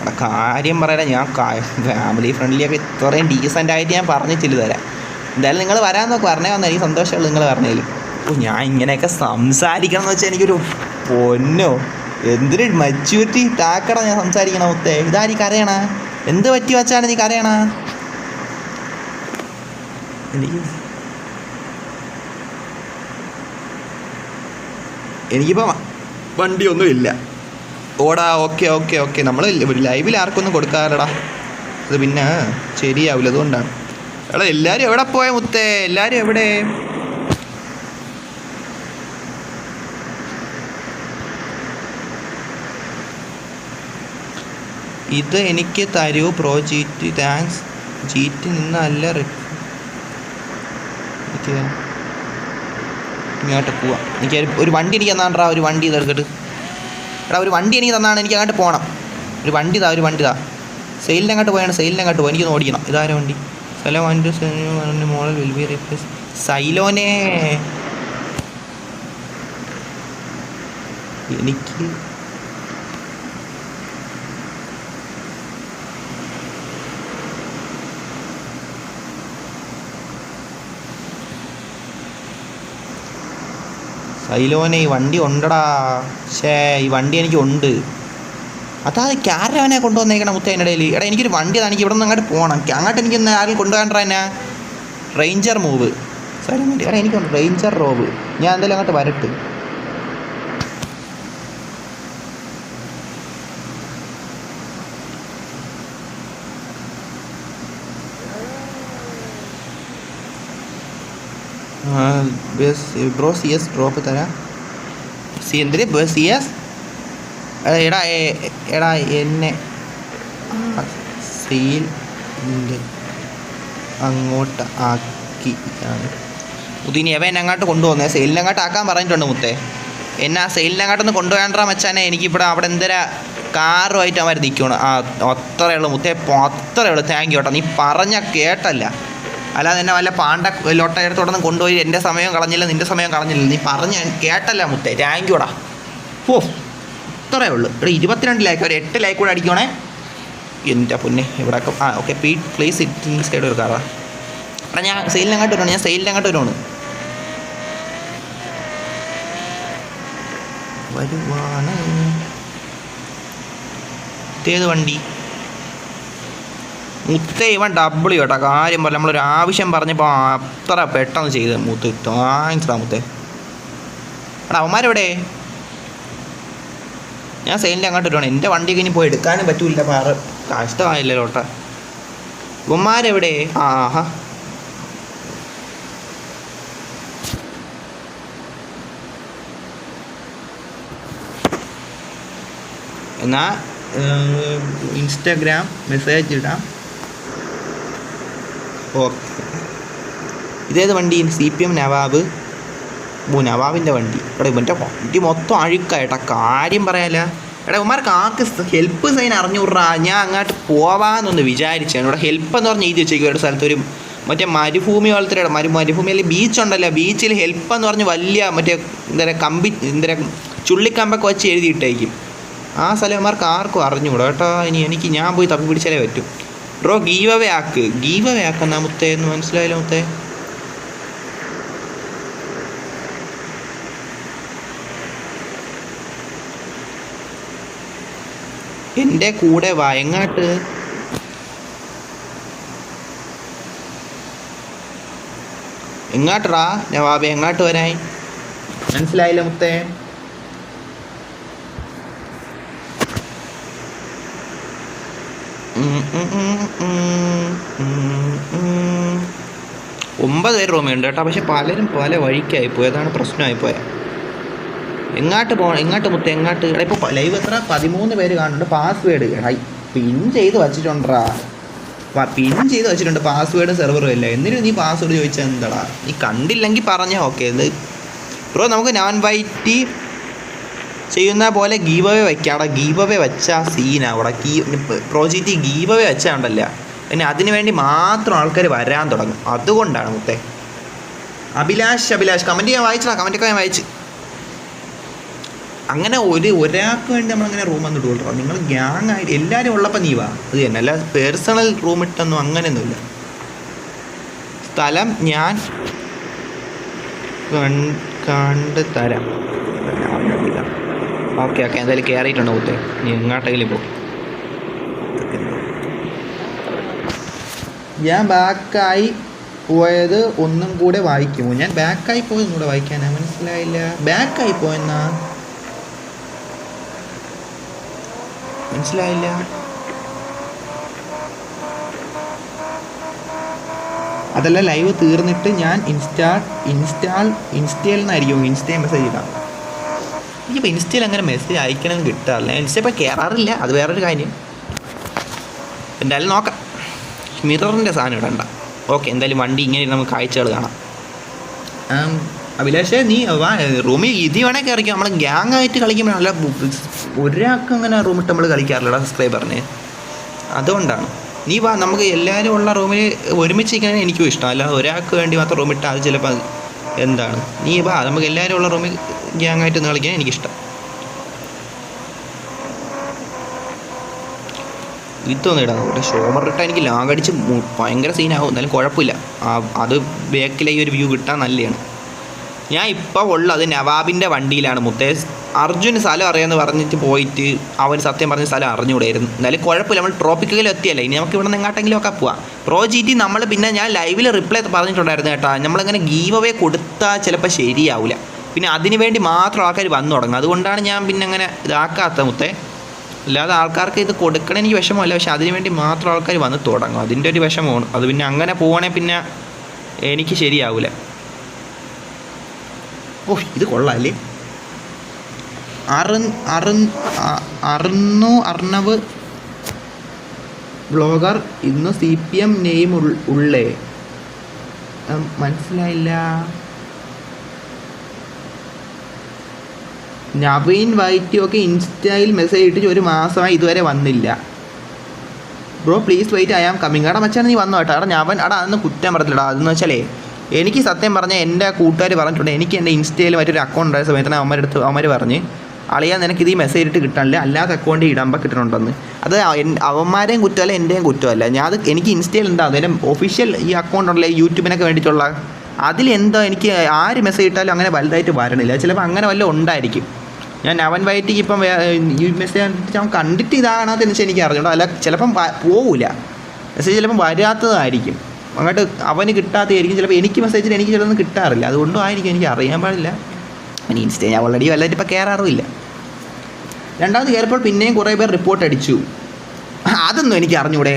അവിടെ കാര്യം പറയാൻ ഞാൻ ഫാമിലി ഫ്രണ്ട്ലിയൊക്കെ ഇത്രയും ഡീസൻ്റായിട്ട് ഞാൻ പറഞ്ഞിട്ടില്ല തരാം. എന്തായാലും നിങ്ങൾ വരാൻ നോക്ക്, പറഞ്ഞേ വന്നാൽ എനിക്ക് സന്തോഷമുള്ളൂ നിങ്ങൾ പറഞ്ഞതിൽ. ഞാൻ ഇങ്ങനെയൊക്കെ സംസാരിക്കണം എന്ന് വെച്ചാൽ എനിക്കൊരു പൊന്നോ, എന്തൊരു മെച്യൂരിറ്റി ടാക്കടാ ഞാൻ സംസാരിക്കണം മുത്തേ. ഇതാരീ കരയണ? എന്ത് പറ്റി വച്ചാണ് നീ കരയണ? എനിക്കിപ്പോൾ വണ്ടിയൊന്നുമില്ല. ഓടാ ഓക്കെ നമ്മൾ ലൈവിൽ ആർക്കൊന്നും കൊടുക്കാറില്ലടാ, അത് പിന്നെ ശരിയാവില്ല. അതുകൊണ്ടാണ്. എടാ എല്ലാവരും എവിടെ പോയ മുത്തേ? എല്ലാവരും എവിടെ? ഇത് എനിക്ക് തരൂ ബ്രോ. ജീറ്റ് താങ്ക്സ്. ജീറ്റ് നിന്നല്ല ഇങ്ങോട്ട് പോവാം. എനിക്ക് ഒരു വണ്ടി എനിക്ക് തന്നാണ്ടാ, ഒരു വണ്ടി ഇതെടുക്കട്ട്. എടാ ഒരു വണ്ടി എനിക്ക് തന്നാണ്, എനിക്ക് അങ്ങോട്ട് പോകണം. ഒരു വണ്ടി താ സെയിലിൻ്റെ അങ്ങോട്ട് പോയാണ്. എനിക്കൊന്ന് ഓടിക്കണം. ഇതാരോ വണ്ടി? Model will be replace. സൈലോനെ എനിക്ക് സൈലോനെ ഈ വണ്ടി ഉണ്ടടാ. ഈ വണ്ടി എനിക്കുണ്ട്. അതാ ക്യാരവനെ കൊണ്ടുവന്നേക്കണം മുത്തേ എൻ്റെ ഇടയിൽ. എടാ എനിക്കൊരു വണ്ടി, എനിക്ക് ഇവിടെ നിന്ന് അങ്ങോട്ട് പോകണം. അങ്ങോട്ട് എനിക്ക് ആരും കൊണ്ടുപോകാണ്ടാ എന്നെ. റേഞ്ചർ മൂവ് സൈലോൻ്റെ. എടാ എനിക്കുണ്ട് റേഞ്ചർ റോവ്. ഞാൻ എന്തായാലും അങ്ങോട്ട് വരട്ട്. ബ്രോ CS ഡ്രോപ്പ് തരാം. എന്തിന് CS? എടാ എന്നെ സെയിൽ അങ്ങോട്ട് ആക്കി പുതിനി എവൻ അങ്ങോട്ട് കൊണ്ടുപോകുന്നത്. സെയിലിനങ്ങോട്ട് ആക്കാൻ പറഞ്ഞിട്ടുണ്ട് മുത്തേ. എന്നെ ആ സെയിലിനങ്ങോട്ടൊന്ന് കൊണ്ടുപോകാണ്ടാ വെച്ചാൽ എനിക്കിവിടെ അവിടെ എന്തരാ കാറുമായിട്ട് അവർ നിൽക്കണം. അത്രയേ ഉള്ളൂ മുത്തേ, അത്രയേ ഉള്ളൂ. താങ്ക് യു കേട്ടോ. നീ പറഞ്ഞ കേട്ടല്ല, അല്ലാതെ എന്നെ വല്ല പാണ്ട ലോട്ട എടുത്തോടൊന്നും കൊണ്ടുപോയി എൻ്റെ സമയം കളഞ്ഞില്ല, നിൻ്റെ സമയം കളഞ്ഞില്ല. നീ പറഞ്ഞ കേട്ടല്ല മുത്തേ. താങ്ക് യുടാ. അത്രയേ ഉള്ളൂ. ഇവിടെ 22 ലൈക്ക്, ഒരു 8 ലൈക്ക് കൂടെ അടിക്കണേ എൻ്റെ പൊന്നെ. ഇവിടെ ഓക്കെ പ്ലീസ് ഇറ്റ് സൈഡ് ഒരു കാറാ. എടാ ഞാൻ സെയിലിനങ്ങോട്ട് വരുവാണ്. വരുവാണ്. ഇതേത് വണ്ടി മുത്തേ? ഇവൻ W കേട്ടോ. കാര്യം പോലെ നമ്മളൊരു ആവശ്യം പറഞ്ഞപ്പോൾ അത്ര പെട്ടെന്ന് ചെയ്ത് മുത്ത്. താങ്ക്സ് ഡാ മുത്തേ. എടാ അവന്മാരെവിടെ? ഞാൻ സൈലിൻ്റെ അങ്ങോട്ട് വരുവാണ്. എൻ്റെ വണ്ടിയൊക്കെ ഇനി പോയി എടുക്കാനും പറ്റൂല. കഷ്ടമായില്ലേ ലോട്ട. ഇവന്മാരെവിടെ? ആഹാ, എന്നാ ഇൻസ്റ്റാഗ്രാം മെസ്സേജ് ഇടാം. ഓക്കെ, ഇതേത് വണ്ടി? CPM നവാബ്. നവാബിൻ്റെ വണ്ടി. എടാ ഇവൻ്റെ വണ്ടി മൊത്തം അഴുക്കായിട്ടാ, കാര്യം പറയാല്ല. എടാ ഇവന്മാർക്ക് ആർക്ക് ഹെൽപ്പ് സൈൻ അറിഞ്ഞൂറാ. ഞാൻ അങ്ങോട്ട് പോവാന്നൊന്ന് വിചാരിച്ചാണ്. ഇവിടെ ഹെൽപ്പ് എന്ന് പറഞ്ഞ് എഴുതി വെച്ചേക്കും ഒരു സ്ഥലത്ത്. ഒരു മറ്റേ മരുഭൂമി പോലത്തെ മരുഭൂമി അല്ലെങ്കിൽ ബീച്ച് ഉണ്ടല്ലോ, ബീച്ചിൽ ഹെൽപ്പ് എന്ന് പറഞ്ഞ് വലിയ മറ്റേ എന്താ ചുള്ളിക്കമ്പൊക്കെ വെച്ച് എഴുതിയിട്ടേക്കും. ആ സ്ഥലന്മാർക്ക് ആർക്കും അറിഞ്ഞുകൂടാ കേട്ടോ. എനിക്ക് ഞാൻ പോയി തപ്പി പിടിച്ചാലേ പറ്റും. ബ്രോ ഗീവ് അവേ ആക്കെന്നാ മുത്തേ എന്ന് മനസ്സിലായില്ല മുത്തേ. എൻ്റെ കൂടെ വാ. എങ്ങാട്ട്? എങ്ങാട്ടറാ നവാബെ? എങ്ങാട്ട് വരാൻ മനസ്സിലായില്ല മുത്തേ. ഒമ്പത് പേര് റൂമുണ്ട് കേട്ടോ. പക്ഷെ പലരും പല വഴിക്കായിപ്പോയി, അതാണ് പ്രശ്നമായിപ്പോയത്. എങ്ങാട്ട് മുത്തേ എങ്ങാട്ട്? എടാ ഇപ്പോൾ ലൈവ് എത്ര 13 പേര് കാണുന്നുണ്ട്. പാസ്വേഡ് പിൻ ചെയ്ത് വച്ചിട്ടുണ്ടാ. പാസ്വേഡ് സെർവറും ഇല്ല. എന്തിനും നീ പാസ്വേഡ് ചോദിച്ചാൽ എന്താടാ? നീ കണ്ടില്ലെങ്കിൽ പറഞ്ഞാൽ ഓക്കെ. ഇത് ബ്രോ നമുക്ക് നോൺ വൈറ്റ് ചെയ്യുന്ന പോലെ ഗീവ് അവേ വയ്ക്കാം. അവിടെ ഗീവ് അവേ വെച്ചാൽ സീനാണ്. അവിടെ പ്രോജക്റ്റ് ഗീവ് അവേ വെച്ചാൽ ഉണ്ടല്ല, പിന്നെ അതിന് വേണ്ടി മാത്രം ആൾക്കാർ വരാൻ തുടങ്ങും. അതുകൊണ്ടാണ് മുത്തേ. അഭിലാഷ് കമൻറ്റ് ഞാൻ വായിച്ചടാ. കമൻറ്റൊക്കെ ഞാൻ വായിച്ച്. അങ്ങനെ ഒരാൾക്ക് വേണ്ടി നമ്മളങ്ങനെ റൂം വന്നിട്ട് കൊടുക്കണം. നിങ്ങൾ ഗ്യാങ് ആയിട്ട് എല്ലാവരും ഉള്ളപ്പോൾ നീ വാ. അത് തന്നെ, അല്ല പേഴ്സണൽ റൂം ഇട്ടൊന്നും അങ്ങനെയൊന്നുമില്ല. സ്ഥലം ഞാൻ കണ്ട് തരാം. ഓക്കെ എന്തായാലും കയറിയിട്ടുണ്ടോ കുത്തേ? നീ എങ്ങോട്ടെങ്കിലും പോകും. ഞാൻ ബാക്കായി പോയത് ഒന്നും കൂടെ വായിക്കുമോ? ഞാൻ ബാക്കായി പോയതും കൂടെ വായിക്കാനാ? മനസ്സിലായില്ല. ബാക്കായി പോയെന്നാ മനസ്സിലായില്ല. അതല്ല, ലൈവ് തീർന്നിട്ട് ഞാൻ ഇൻസ്റ്റയിൽ നിന്നായിരിക്കും ഇൻസ്റ്റയിൽ മെസ്സേജ് ഇടാം. എനിക്കിപ്പോൾ ഇൻസ്റ്റയിൽ അങ്ങനെ മെസ്സേജ് അയക്കണമെന്ന് കിട്ടാറില്ല. ഇൻസ്റ്റയിൽ ഇപ്പോൾ കയറാറില്ല, അത് വേറൊരു കാര്യം. എന്തായാലും നോക്കാം. മിററിൻ്റെ സാധനം ഇടണ്ട. ഓക്കെ, എന്തായാലും വണ്ടി ഇങ്ങനെ നമുക്ക് കാഴ്ചകൾ കാണാം. അഭിലാഷേ നീ വാ റൂമിൽ. ഇത് വേണേൽ കയറിക്കും. നമ്മൾ ഗ്യാങ് ആയിട്ട് കളിക്കുമ്പോൾ നല്ല ഒരാൾക്ക് അങ്ങനെ റൂമിട്ട് നമ്മൾ കളിക്കാറില്ല സബ്സ്ക്രൈബറിന്. അതുകൊണ്ടാണ്. നീ വാ, നമുക്ക് എല്ലാവരും ഉള്ള റൂമിൽ ഒരുമിച്ച് നിൽക്കാൻ എനിക്കും ഇഷ്ടം. അല്ല ഒരാൾക്ക് വേണ്ടി മാത്രം റൂമിട്ട് അത് ചിലപ്പോൾ എന്താണ്. നീ വാ, നമുക്ക് എല്ലാവരും ഉള്ള റൂമിൽ ഗ്യാങ് ആയിട്ട് ഒന്ന് കളിക്കാൻ എനിക്കിഷ്ടം. ഇതൊന്നും ഇടാം. ഇവിടെ ഷോമർ ഇട്ടാൽ എനിക്ക് ലാഗടിച്ച് ഭയങ്കര സീനാകും. എന്നാലും കുഴപ്പമില്ല. അത് ബാക്കിലേക്ക് ഒരു വ്യൂ കിട്ടാൻ നല്ലതാണ്. ഞാൻ ഇപ്പോൾ ഉള്ളത് നവാബിൻ്റെ വണ്ടിയിലാണ് മുത്തേ. അർജുന് സ്ഥലം അറിയാമെന്ന് പറഞ്ഞിട്ട് പോയിട്ട് അവൻ സത്യം പറഞ്ഞ സ്ഥലം അറിഞ്ഞുകൂടായിരുന്നു. എന്നാലും കുഴപ്പമില്ല, നമ്മൾ ട്രോപ്പിക്കൽ എത്തിയല്ലേ. ഇനി നമുക്ക് ഇവിടെ നിന്ന് എങ്ങോട്ടെങ്കിലും ഒക്കെ പോവാം. GT നമ്മൾ പിന്നെ ഞാൻ ലൈവിൽ റിപ്ലൈ പറഞ്ഞിട്ടുണ്ടായിരുന്നു കേട്ടോ. നമ്മളിങ്ങനെ ഗീവ് അവേ കൊടുത്താൽ ചിലപ്പോൾ ശരിയാവില്ല. പിന്നെ അതിന് വേണ്ടി മാത്രം ആൾക്കാർ വന്നു തുടങ്ങും. അതുകൊണ്ടാണ് ഞാൻ പിന്നെ അങ്ങനെ ഇതാക്കാത്ത മുത്തേ. അല്ലാതെ ആൾക്കാർക്ക് ഇത് കൊടുക്കണം എനിക്ക് വിഷമമല്ല. പക്ഷെ അതിന് വേണ്ടി മാത്രം ആൾക്കാർ വന്ന് തുടങ്ങും. അതിൻ്റെ ഒരു വിഷമമാണ്. അത് പിന്നെ അങ്ങനെ പോകണേ പിന്നെ എനിക്ക് ശരിയാവില്ല. ഇത് കൊള്ളാല്ലേ. അർണവ് ബ്ലോഗർ ഇന്ന് CPM നെയിം ഉള്ളേ? മനസ്സിലായില്ല. നവീൻ വൈറ്റിയൊക്കെ ഇൻസ്റ്റയിൽ മെസ്സേജ് ഇട്ടിട്ട് 1 മാസമായി ഇതുവരെ വന്നില്ല. Bro please wait, I am coming. എടാ മച്ചാണ് നീ വന്നു കേട്ടോ. അതൊന്നും കുറ്റം പറയത്തില്ലടാ. അതെന്ന് വെച്ചാലേ എനിക്ക് സത്യം പറഞ്ഞാൽ എൻ്റെ കൂട്ടുകാർ പറഞ്ഞിട്ടുണ്ട്. എനിക്ക് എൻ്റെ ഇൻസ്റ്റയിൽ മറ്റൊരു അക്കൗണ്ട് ഉണ്ടായ സമയത്ത് അവന്മാർ പറഞ്ഞ് അളിയാ നിനക്ക് ഇത് ഈ മെസ്സേജ് ഇട്ട് കിട്ടാനില്ല, അല്ലാത്ത അക്കൗണ്ടിൽ ഇടുമ്പോൾ കിട്ടണുണ്ടെന്ന്. അത് അവന്മാരെയും കുറ്റമല്ല എൻ്റെയും കുറ്റമല്ല. എനിക്ക് ഇൻസ്റ്റയിൽ ഉണ്ടാകും എൻ്റെ ഒഫീഷ്യൽ ഈ അക്കൗണ്ട് ഉണ്ടല്ലേ യൂട്യൂബിനൊക്കെ വേണ്ടിയിട്ടുള്ള. അതിലെന്തോ എനിക്ക് ആര് മെസ്സേജ് ഇട്ടാലും അങ്ങനെ വലുതായിട്ട് വരണില്ല. ചിലപ്പോൾ അങ്ങനെ വല്ലതും ഉണ്ടായിരിക്കും. ഞാൻ അവൻ വൈറ്റിക്ക് ഇപ്പം ഈ മെസ്സേജ് അവൻ കണ്ടിട്ട് ഇതാകണതെന്ന് വെച്ചാൽ എനിക്ക് അറിഞ്ഞൂടാ. അല്ല ചിലപ്പം പോവില്ല മെസ്സേജ്, ചിലപ്പം വരാത്തതായിരിക്കും. അങ്ങോട്ട് അവന് കിട്ടാത്തതായിരിക്കും. ചിലപ്പോൾ എനിക്ക് മെസ്സേജിൽ എനിക്ക് ചിലതൊന്നും കിട്ടാറില്ല. അതുകൊണ്ടും ആയിരിക്കും, എനിക്ക് അറിയാൻ പാടില്ല. പിന്നെ ഇൻസ്റ്റ ഞാൻ ഓൾറെഡി വല്ലതായിട്ട് ഇപ്പോൾ കയറാറുമില്ല. രണ്ടാമത് കയറിയപ്പോൾ പിന്നെയും കുറേ പേർ റിപ്പോർട്ട് അടിച്ചു. അതൊന്നും എനിക്ക് അറിഞ്ഞൂടെ?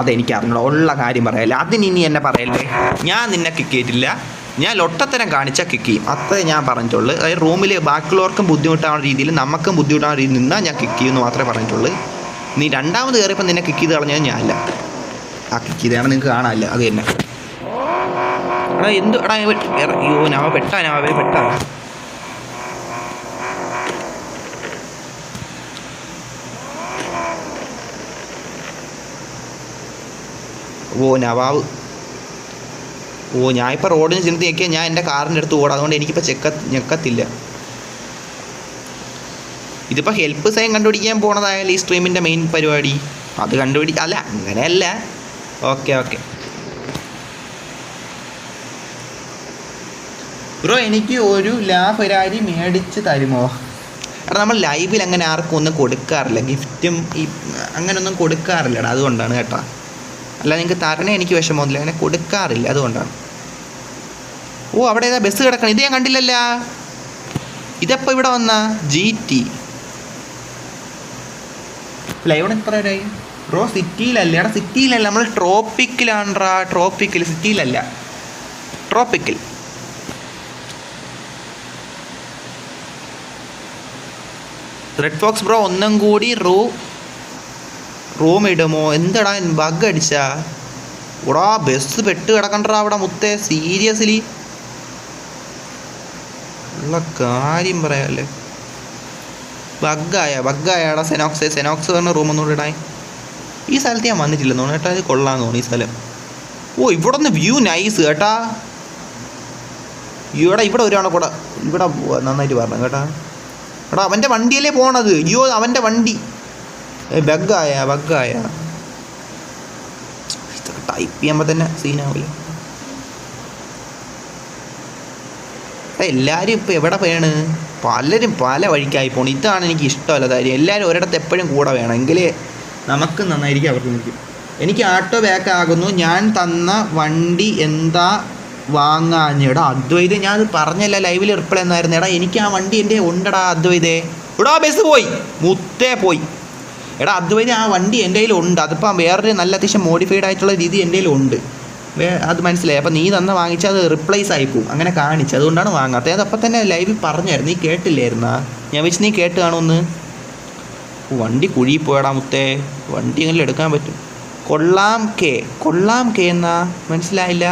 അതെനിക്ക് അറിഞ്ഞൂടാ, ഉള്ള കാര്യം പറയല്ലേ. അതിനി എന്നെ പറയല്ലേ. ഞാൻ നിന്നെ കിക്ക് ചെയ്തിട്ടില്ല, ഞാൻ ലൊട്ടത്തരം കാണിച്ചാൽ കിക്ക് ചെയ്യും, അത്രേ ഞാൻ പറഞ്ഞിട്ടുള്ളൂ. അതായത് റൂമിൽ ബാക്കിയുള്ളവർക്കും ബുദ്ധിമുട്ടാവുന്ന രീതിയിൽ നമുക്കും ബുദ്ധിമുട്ടാവുന്ന രീതിയിൽ നിന്നാൽ ഞാൻ കിക്ക് ചെയ്യുമെന്ന് മാത്രമേ പറഞ്ഞിട്ടുള്ളൂ. നീ രണ്ടാമത് കയറിയപ്പോൾ നിന്നെ കിക്ക് ചെയ്ത് കളഞ്ഞത് ഞാനല്ല, ആ കിക്ക് ചെയ്താണ് നിങ്ങൾക്ക് കാണാനില്ല, അത് തന്നെ. എടാ എന്ത് എടാ അയ്യോ നവ പെട്ടാ ഓ നവാവ്. ഓ ഞാനിപ്പോൾ റോഡിന് ചെന്ന് നോക്കിയാൽ ഞാൻ എൻ്റെ കാറിൻ്റെ അടുത്ത് ഓടാം, അതുകൊണ്ട് എനിക്കിപ്പോൾ ഞെക്കത്തില്ല. ഇതിപ്പോൾ ഹെൽപ്പ് സൈൻ കണ്ടുപിടിക്കാൻ പോണതായാലും ഈ സ്ട്രീമിൻ്റെ മെയിൻ പരിപാടി അത് അല്ല അങ്ങനെയല്ല. ഓക്കെ ബ്രോ എനിക്ക് ഒരു ഫെരാരി മേടിച്ച് തരുമോ? കാരണം നമ്മൾ ലൈവിൽ അങ്ങനെ ആർക്കും ഒന്നും കൊടുക്കാറില്ല, ഗിഫ്റ്റും ഈ അങ്ങനെയൊന്നും കൊടുക്കാറില്ലടാ, അതുകൊണ്ടാണ് കേട്ടോ. അല്ല നിങ്ങൾക്ക് തരണേ എനിക്ക് വിഷമമൊന്നുമില്ല, അങ്ങനെ കൊടുക്കാറില്ല, അതുകൊണ്ടാണ്. ഓ അവിടെ ഏതാ ബസ് കിടക്കണം, ഇത് ഞാൻ കണ്ടില്ലല്ല. ഇതെപ്പോൾ ഇവിടെ വന്ന GT ലൈവ് എത്ര വരായി ബ്രോ? സിറ്റിയിലല്ലേ? എടാ സിറ്റിയിലല്ല, നമ്മൾ ട്രോപ്പിക്കിലാണ്ട്രാ. സിറ്റിയിലല്ല, ട്രോപ്പിക്കൽ. റെഡ് ഫോക്സ് ബ്രോ ഒന്നും കൂടി റൂം ഇടുമോ? എന്താടാ ബഗ് അടിച്ചാ? ഓടാ ബസ് പെട്ട് കിടക്കണ്ടാ അവിടെ മുത്തേ, സീരിയസ്ലി ഉള്ള കാര്യം പറയാല്ലേ. ബഗ്ഗായടാ. സെനോക്സ് പറഞ്ഞ റൂം ഒന്നുകൂടെ ഇടാൻ. ഈ സ്ഥലത്ത് ഞാൻ വന്നിട്ടില്ലെന്ന് തോന്നുന്നു കേട്ടോ, അത് കൊള്ളാന്ന് തോന്നുന്നു ഈ സ്ഥലം. ഓ ഇവിടെ നിന്ന് വ്യൂ നൈസ് കേട്ടാ. ഇവിടെ ഒരുവാണ് കൂടെ, ഇവിടെ നന്നായിട്ട് പറഞ്ഞു കേട്ടാ. എടാ അവൻ്റെ വണ്ടിയല്ലേ പോണത്, അയ്യോ അവൻ്റെ വണ്ടി. ബഗ്ഗായ ഇതൊക്കെ ടൈപ്പ് ചെയ്യുമ്പോൾ തന്നെ സീനാവില്ല. എല്ലാവരും ഇപ്പോൾ എവിടെ വേണ്, പലരും പല വഴിക്കായി പോകണം. ഇതാണ് എനിക്ക് ഇഷ്ടമല്ല കാര്യം. എല്ലാവരും ഒരിടത്ത് എപ്പോഴും കൂടെ വേണം, എങ്കിലേ നമുക്ക് നന്നായിരിക്കും, അവർക്ക് നിൽക്കും. എനിക്ക് ആട്ടോ ബാക്ക് ആകുന്നു, ഞാൻ തന്ന വണ്ടി എന്താ വാങ്ങാഞ്ഞെടാ അദ്വൈത്. ഞാനത് പറഞ്ഞല്ല ലൈവിൽ റിപ്ലൈ എന്നായിരുന്നു. എടാ എനിക്ക് ആ വണ്ടി എൻ്റെ ഉണ്ടടാ അദ്വൈതേ. എടാ ബസ് പോയി മുത്തേ പോയി. എടാ അദ്വൈത് ആ വണ്ടി എൻ്റെ കയ്യിലുണ്ട്, അതിപ്പം വേറൊരു നല്ല അത്യാവശ്യം മോഡിഫൈഡ് ആയിട്ടുള്ള രീതി എൻ്റെ കയ്യിലുണ്ട്, അത് മനസ്സിലായി. അപ്പം നീ വാങ്ങിച്ചാൽ അത് റിപ്ലേസ് ആയിപ്പോവും, അങ്ങനെ കാണിച്ചു, അതുകൊണ്ടാണ് വാങ്ങാത്തത്. അതപ്പം തന്നെ ലൈവിൽ പറഞ്ഞായിരുന്നു, നീ കേട്ടില്ലായിരുന്നാ? ഞാൻ വെച്ച് നീ കേട്ട് കാണുമെന്ന്. വണ്ടി കുഴി പോയടാ മുത്തേ, വണ്ടി എങ്ങനെ എടുക്കാൻ പറ്റും? കൊള്ളാം കെ എന്നാ മനസ്സിലായില്ല.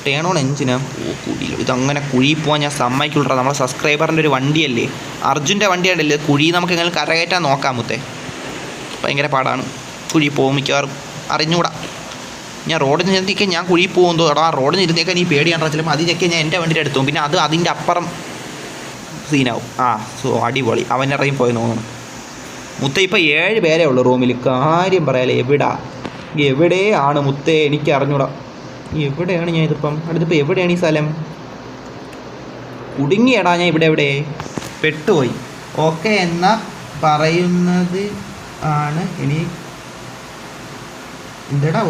Turn on എഞ്ചിനാ? ഓ കുഴിയില്ല, ഇതങ്ങനെ കുഴി പോകാൻ ഞാൻ സമ്മതിക്കുള്ളൂ. നമ്മളെ സബ്സ്ക്രൈബറിൻ്റെ ഒരു വണ്ടിയല്ലേ, അർജുൻ്റെ വണ്ടിയാണല്ലേ, കുഴി നമുക്ക് എങ്ങനെ കരകയറ്റാൻ നോക്കാം മുത്തേ. ഭയങ്കര പാടാണ്, കുഴി പോകും മിക്കവാറും, അറിഞ്ഞൂടാ. ഞാൻ റോഡിൽ നിർത്തിക്കാൻ ഞാൻ കുഴി പോകുമ്പോൾ എടാ റോഡിൽ നിർത്തിയേക്കാൻ നീ പേടിയാണ്ടാ, ചിലപ്പോൾ അതിനൊക്കെ ഞാൻ എൻ്റെ വണ്ടിയുടെ എടുത്തു, പിന്നെ അതിൻ്റെ അപ്പുറം സീനാവും. അടിപൊളി, അവൻ ഇറങ്ങി പോയി തോന്നുന്നു മുത്തേ. ഇപ്പം 7 പേരേ ഉള്ളൂ റൂമിൽ, കാര്യം പറയാലേ. എവിടെയാണ് മുത്തേ എനിക്ക് അറിഞ്ഞൂടാ, എവിടെയാണ് ഞാൻ ഇതിപ്പം അടുത്തിപ്പോൾ എവിടെയാണ് ഈ സ്ഥലം? കുടുങ്ങിയടാ ഞാൻ ഇവിടെ പെട്ടുപോയി. ഓക്കെ എന്നാ പറയുന്നത് ആണ് ഇനി എന്താടാ?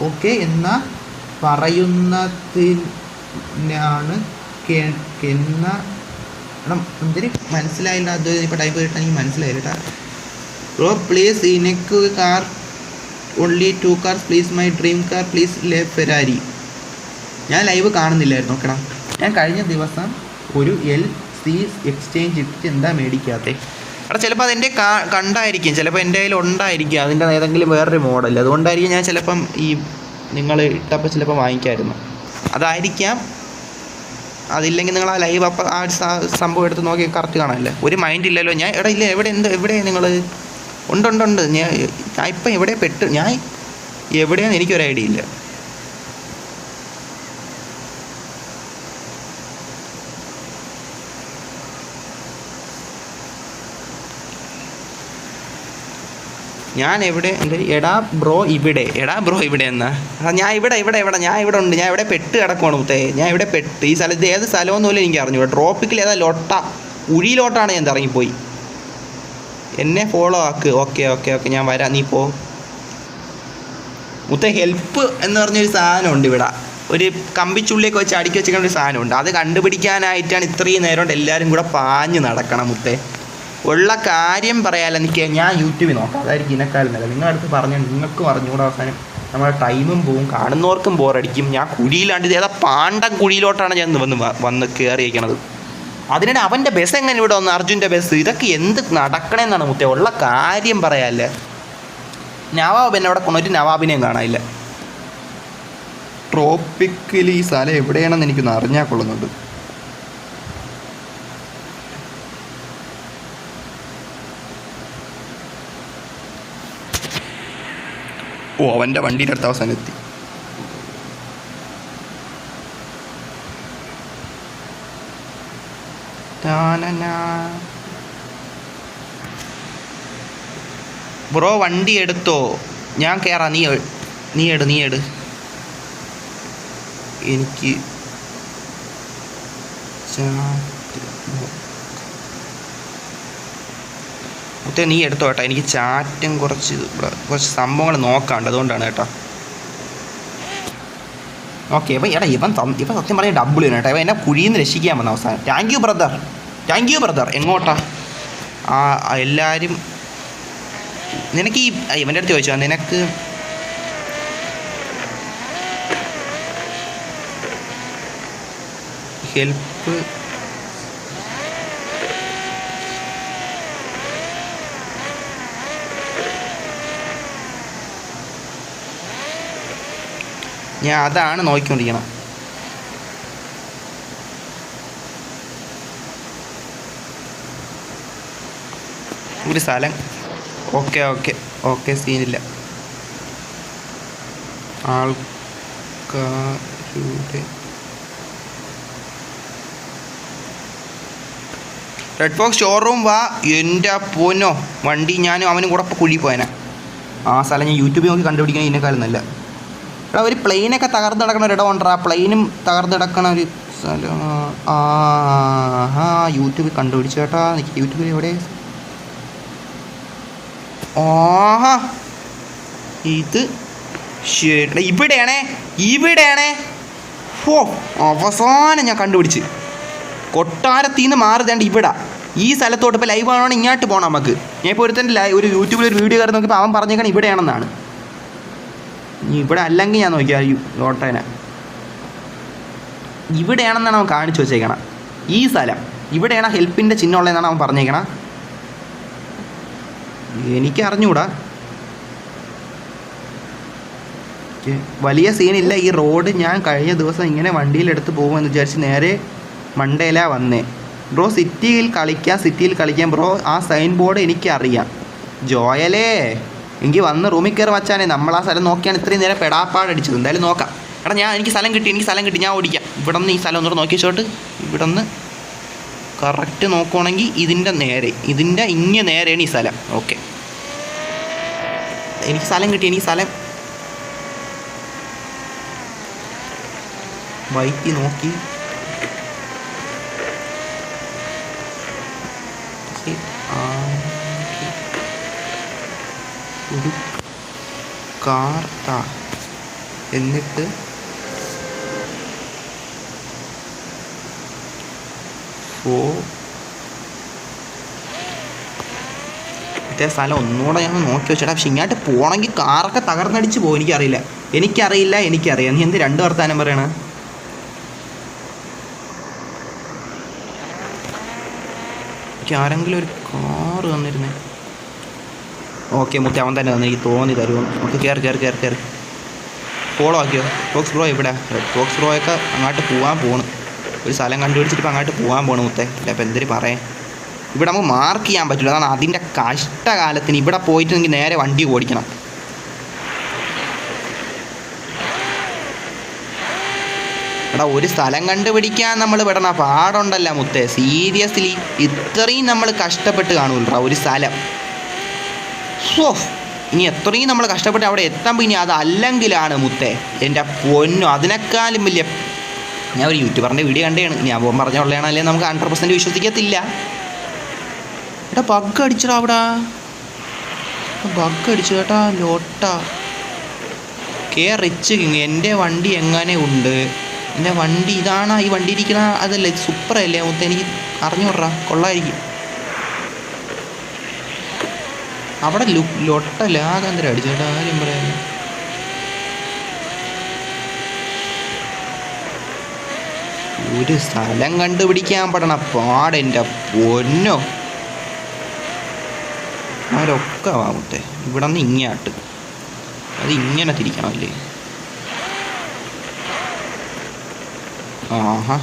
ഓക്കെ എന്നാ പറയുന്നതിനാണ് എടാ എന്തിന് മനസ്സിലായില്ല. അത് ഇപ്പോൾ ടൈപ്പ് ചെയ്തിട്ട് എനിക്ക് മനസ്സിലായില്ല കേട്ടാ. ബ്രോ പ്ലീസ് എനിക്ക് car only 2 cars please, my dream car please Ferrari. ഞാൻ ലൈവ് കാണുന്നില്ലായിരുന്നു നോക്കടാ. ഞാൻ കഴിഞ്ഞ ദിവസം ഒരു LC എക്സ്ചേഞ്ച് ഇട്ടിട്ട് എന്താ മേടിക്കാത്തേ? എടാ ചിലപ്പോൾ അതെൻ്റെ കണ്ടായിരിക്കും, ചിലപ്പോൾ എൻ്റെ കയ്യിൽ ഉണ്ടായിരിക്കും അതിൻ്റെ ഏതെങ്കിലും വേറൊരു മോഡൽ, അതുകൊണ്ടായിരിക്കും ഞാൻ ചിലപ്പം ഈ നിങ്ങൾ ഇട്ടപ്പോൾ ചിലപ്പോൾ വാങ്ങിക്കാമായിരുന്നു, അതായിരിക്കാം. അതില്ലെങ്കിൽ നിങ്ങൾ ആ ലൈവ് അപ്പം ആ സംഭവം എടുത്ത് നോക്കി കറക്റ്റ് കാണാനല്ലേ, ഒരു മൈൻഡ് ഇല്ലല്ലോ. ഞാൻ ഇല്ല എവിടെ നിങ്ങൾ ഉണ്ട് ഞാൻ ഇപ്പം ഞാൻ എവിടെയാണെന്ന് എനിക്കൊരു ഐഡിയ ഇല്ല. ഞാൻ എവിടെ എടാ ബ്രോ ഇവിടെ എന്നാ ഞാൻ ഇവിടെ ഉണ്ട്. ഞാൻ ഇവിടെ പെട്ട് കിടക്കുവാണ് മുത്തേ, ഞാൻ ഇവിടെ പെട്ട്. ഈ സ്ഥലത്ത് ഏത് സ്ഥലമൊന്നും പോലും എനിക്ക് അറിഞ്ഞു. ട്രോപ്പിക്കിൽ ഏതാ ഉഴിയിലോട്ടാണ് ഞാൻ ഇറങ്ങിപ്പോയി. എന്നെ ഫോളോ ആക്ക്. ഓക്കെ ഞാൻ വരാം, നീ പോ മുത്തേ. ഹെൽപ്പ് എന്ന് പറഞ്ഞൊരു സാധനമുണ്ട് ഇവിടെ, ഒരു കമ്പിച്ചുള്ളിയൊക്കെ വെച്ച് അടുക്കി വെച്ചിരിക്കുന്ന ഒരു സാധനമുണ്ട്. അത് കണ്ടുപിടിക്കാനായിട്ടാണ് ഇത്രയും നേരം കൊണ്ട് എല്ലാവരും കൂടെ പാഞ്ഞ് നടക്കണം മുത്തേ. ഉള്ള കാര്യം പറയാമല്ലോ. എനിക്ക് ഞാൻ യൂട്യൂബിൽ നോക്കാം, അതായിരിക്കും ഇതിനേക്കാളും നല്ലത്. നിങ്ങളുടെ അടുത്ത് പറഞ്ഞു നിങ്ങൾക്കും അറിഞ്ഞുകൂടെ. അവസാനം നമ്മുടെ ടൈമും പോവും, കാണുന്നവർക്കും ബോറടിക്കും. ഞാൻ കുഴിയിലാണ്ട് ഇത് ഏതാ പാണ്ടൻ കുഴിയിലോട്ടാണ് ഞാൻ വന്ന് കയറിയിരിക്കണത്. അതിനിടെ അവൻ്റെ ബസ് എങ്ങനെ ഇവിടെ വന്നു, അർജുൻ്റെ ബസ്? ഇതൊക്കെ എന്ത് നടക്കണേന്നാണ് മുത്തേ. ഉള്ള കാര്യം പറയാമല്ലേ. നവാബ് എന്നെ അവിടെ കൊണ്ടൊരു നവാബിനെയും കാണാനില്ല. ട്രോപ്പിക്കലി ഈ സ്ഥലം എവിടെയാണെന്ന് എനിക്കൊന്ന് അറിഞ്ഞാൽ കൊള്ളുന്നുണ്ട്. ഓ, അവൻ്റെ വണ്ടിയുടെ അടുത്ത അവസാനം എത്തി. ബ്രോ വണ്ടി എടുത്തോ? ഞാൻ കയറാം. നീ എട്. എനിക്ക് മുത്തേ നീ എടുത്തോ കേട്ടോ. എനിക്ക് ചാറ്റും കുറച്ച് സംഭവങ്ങൾ നോക്കാണ്ട്, അതുകൊണ്ടാണ് കേട്ടോ. ഓക്കെ, അപ്പം ഇവൻ സത്യം പറഞ്ഞാൽ ഡബിൾ ചെയ്യണം കേട്ടോ. ഇവൻ എന്നെ കുഴിയിൽ നിന്ന് രക്ഷിക്കാൻ വന്ന അവസാനം. Thank you brother. എങ്ങോട്ടാ? എല്ലാവരും നിനക്ക് ഇവൻ്റെ അടുത്ത് ചോദിച്ചാൽ നിനക്ക് ഹെൽപ്പ് ഞാൻ അതാണ് നോക്കിക്കൊണ്ടിരിക്കണം. ഒരു സ്ഥലം. ഓക്കെ സീനില്ല. ആൾക്കാരുടെ റെഡ് ഫോക്സ് ഷോറൂം വാ. എൻ്റെ പൊന്നോ, വണ്ടി ഞാനും അവനും കൂടെ ഇപ്പോൾ കുഴി പോയനെ. ആ സ്ഥലം ഞാൻ യൂട്യൂബിൽ നോക്കി കണ്ടുപിടിക്കണം. ഇതിനേക്കാളും നല്ല എടാ ഒരു പ്ലെയിനൊക്കെ തകർന്ന് കിടക്കണ ഒരിടം കൊണ്ടാ. പ്ലെയിനും തകർന്ന് കിടക്കണ ഒരു സ്ഥലം. യൂട്യൂബിൽ കണ്ടുപിടിച്ചു കേട്ടാ. യൂട്യൂബിൽ എവിടെ? ഇത് ശരി, ഇവിടെയാണേ. ഓ, അവസാനം ഞാൻ കണ്ടുപിടിച്ച്. കൊട്ടാരത്തിൽ നിന്ന് മാറിതേണ്ട ഇവിടെ ഈ സ്ഥലത്തോട്ട് ഇപ്പോൾ ലൈവ് ആണോ ഇങ്ങോട്ട് പോകണം നമുക്ക്. ഞാൻ ഇപ്പോൾ ഒരു യൂട്യൂബിൽ ഒരു വീഡിയോ കയറി നോക്കിയപ്പോൾ അവൻ പറഞ്ഞേക്കണം ഇവിടെയാണെന്നാണ്. ഇവിടെ അല്ലെങ്കിൽ ഞാൻ നോക്കിയാൽ ലോട്ടേനെ ഇവിടെയാണെന്നാണ് അവൻ കാണിച്ചു വെച്ചേക്കണം. ഈ സ്ഥലം ഇവിടെയാണ് ഹെൽപ്പിൻ്റെ ചിഹ്നം ഉള്ളതെന്നാണ് അവൻ പറഞ്ഞേക്കണം. എനിക്ക് അറിഞ്ഞൂടാ. വലിയ സീനില്ല. ഈ റോഡ് ഞാൻ കഴിഞ്ഞ ദിവസം ഇങ്ങനെ വണ്ടിയിലെടുത്ത് പോകുമെന്ന് വിചാരിച്ച് നേരെ മണ്ടയിലാണ് വന്നേ. ബ്രോ സിറ്റിയിൽ കളിക്കാം ബ്രോ. ആ സൈൻ ബോർഡ് എനിക്കറിയാം. ജോയലേ എനിക്ക് വന്ന് റൂമിൽ കയറി വച്ചാനേ. നമ്മൾ ആ സ്ഥലം നോക്കിയാണ് ഇത്രയും നേരം പെടാപ്പാടടിച്ചത്. എന്തായാലും നോക്കാം. എടാ എനിക്ക് സ്ഥലം കിട്ടി. ഞാൻ ഓടിക്കാം. ഇവിടെ നിന്ന് ഈ സ്ഥലം ഒന്നുകൂടെ നോക്കി വെച്ചോട്ട്. ഇവിടെ നിന്ന് കറക്റ്റ് നോക്കുവാണെങ്കിൽ ഇതിൻ്റെ നേരെയാണ് ഈ സ്ഥലം. ഓക്കെ, എനിക്ക് സ്ഥലം വൈറ്റി നോക്കി. ഒരു കാർ എന്നിട്ട് മറ്റേ സ്ഥലം ഒന്നുകൂടെ ഞങ്ങൾ നോക്കി വെച്ചിട്ടാ. പക്ഷെ ഇങ്ങോട്ട് പോകണമെങ്കിൽ കാറൊക്കെ തകർന്നടിച്ച് പോകും. എനിക്കറിയില്ല. നീ എന്ത് രണ്ട് വർത്താനം പറയണ? എനിക്ക് ആരെങ്കിലും ഒരു കാറ് തന്നിരുന്നേ. ഓക്കെ മുത്തേ, അവൻ തന്നെ തന്നെ എനിക്ക് തോന്നി തരുമോ. നമുക്ക് കയറി ഫോളോ ആക്കിയോ. ഫോക്സ് ബ്രോ ഇവിടെ. ഫോക്സ് ബ്രോയൊക്കെ അങ്ങോട്ട് പോകാൻ പോണ്. ഒരു സ്ഥലം കണ്ടുപിടിച്ചിട്ട് ഇപ്പം അങ്ങോട്ട് പോകാൻ പോകണം മുത്തേ. അല്ല ഇപ്പം എന്തൊരു പറയാം. ഇവിടെ നമുക്ക് മാർക്ക് ചെയ്യാൻ പറ്റില്ല. അതാണ് അതിൻ്റെ കഷ്ടകാലത്തിന്. ഇവിടെ പോയിട്ട് എനിക്ക് നേരെ വണ്ടി ഓടിക്കണം. എടാ ഒരു സ്ഥലം കണ്ടുപിടിക്കാൻ നമ്മൾ വിടണ പാടുണ്ടല്ല മുത്തേ. സീരിയസ്ലി ഇത്രയും നമ്മൾ കഷ്ടപ്പെട്ട് കാണൂല്ലടാ ഒരു സ്ഥലം. ഇനി എത്രയും നമ്മൾ കഷ്ടപ്പെട്ട് അവിടെ എത്താൻ. ഇനി അതല്ലെങ്കിലാണ് മുത്തേ എൻ്റെ പൊന്നോ അതിനേക്കാളും വലിയ. ഞാൻ ഒരു യൂട്യൂബറിൻ്റെ വീഡിയോ കണ്ടതാണ്. ഞാൻ പോകാൻ പറഞ്ഞുള്ളതാണ്. അല്ലെങ്കിൽ നമുക്ക് 100% വിശ്വസിക്കത്തില്ല. എടാ ബഗ് അടിച്ചടാ അവിടെ. ബഗ് അടിച്ചു കേട്ടാ. ലോട്ട കെ റിച്ച് കിങ്. എൻ്റെ വണ്ടി എങ്ങനെ ഉണ്ട്? എൻ്റെ വണ്ടി ഇതാണ്. ഈ വണ്ടി ഇരിക്കുന്ന അതല്ലേ, സൂപ്പർ അല്ലേ മുത്ത? എനിക്ക് അറിഞ്ഞുവിട്രാ, കൊള്ളായിരിക്കും. അവിടെ ലൊട്ടല്ല ആകാന്തരം അടിച്ചേട്ടാ, ആരും പറയാൻ. ഒരു സ്ഥലം കണ്ടുപിടിക്കാൻ പെടണം പാടെൻ്റെ പൊന്നോ. അവരൊക്കെ വാമത്തെ ഇവിടെ നിന്ന് ഇങ്ങോട്ട്, അത് ഇങ്ങനെ തിരിക്കണമല്ലേ? ആഹാ,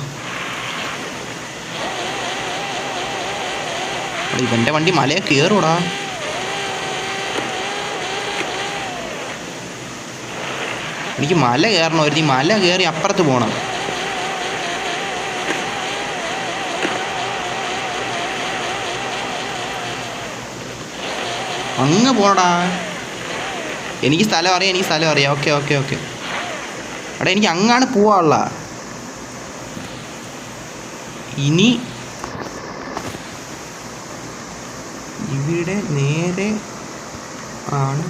ഇവൻ്റെ വണ്ടി മലയെ കയറൂടാ. എനിക്ക് മല കയറണമായിരുന്നു. ഈ മല കയറി അപ്പുറത്ത് പോകണം. അങ്ങ് പോടാ. എനിക്ക് സ്ഥലം അറിയാം. ഓക്കെ. എടാ എനിക്ക് അങ്ങാണ് പോവാനുള്ള. ഇനി ഇവിടെ നേരെ ആണ്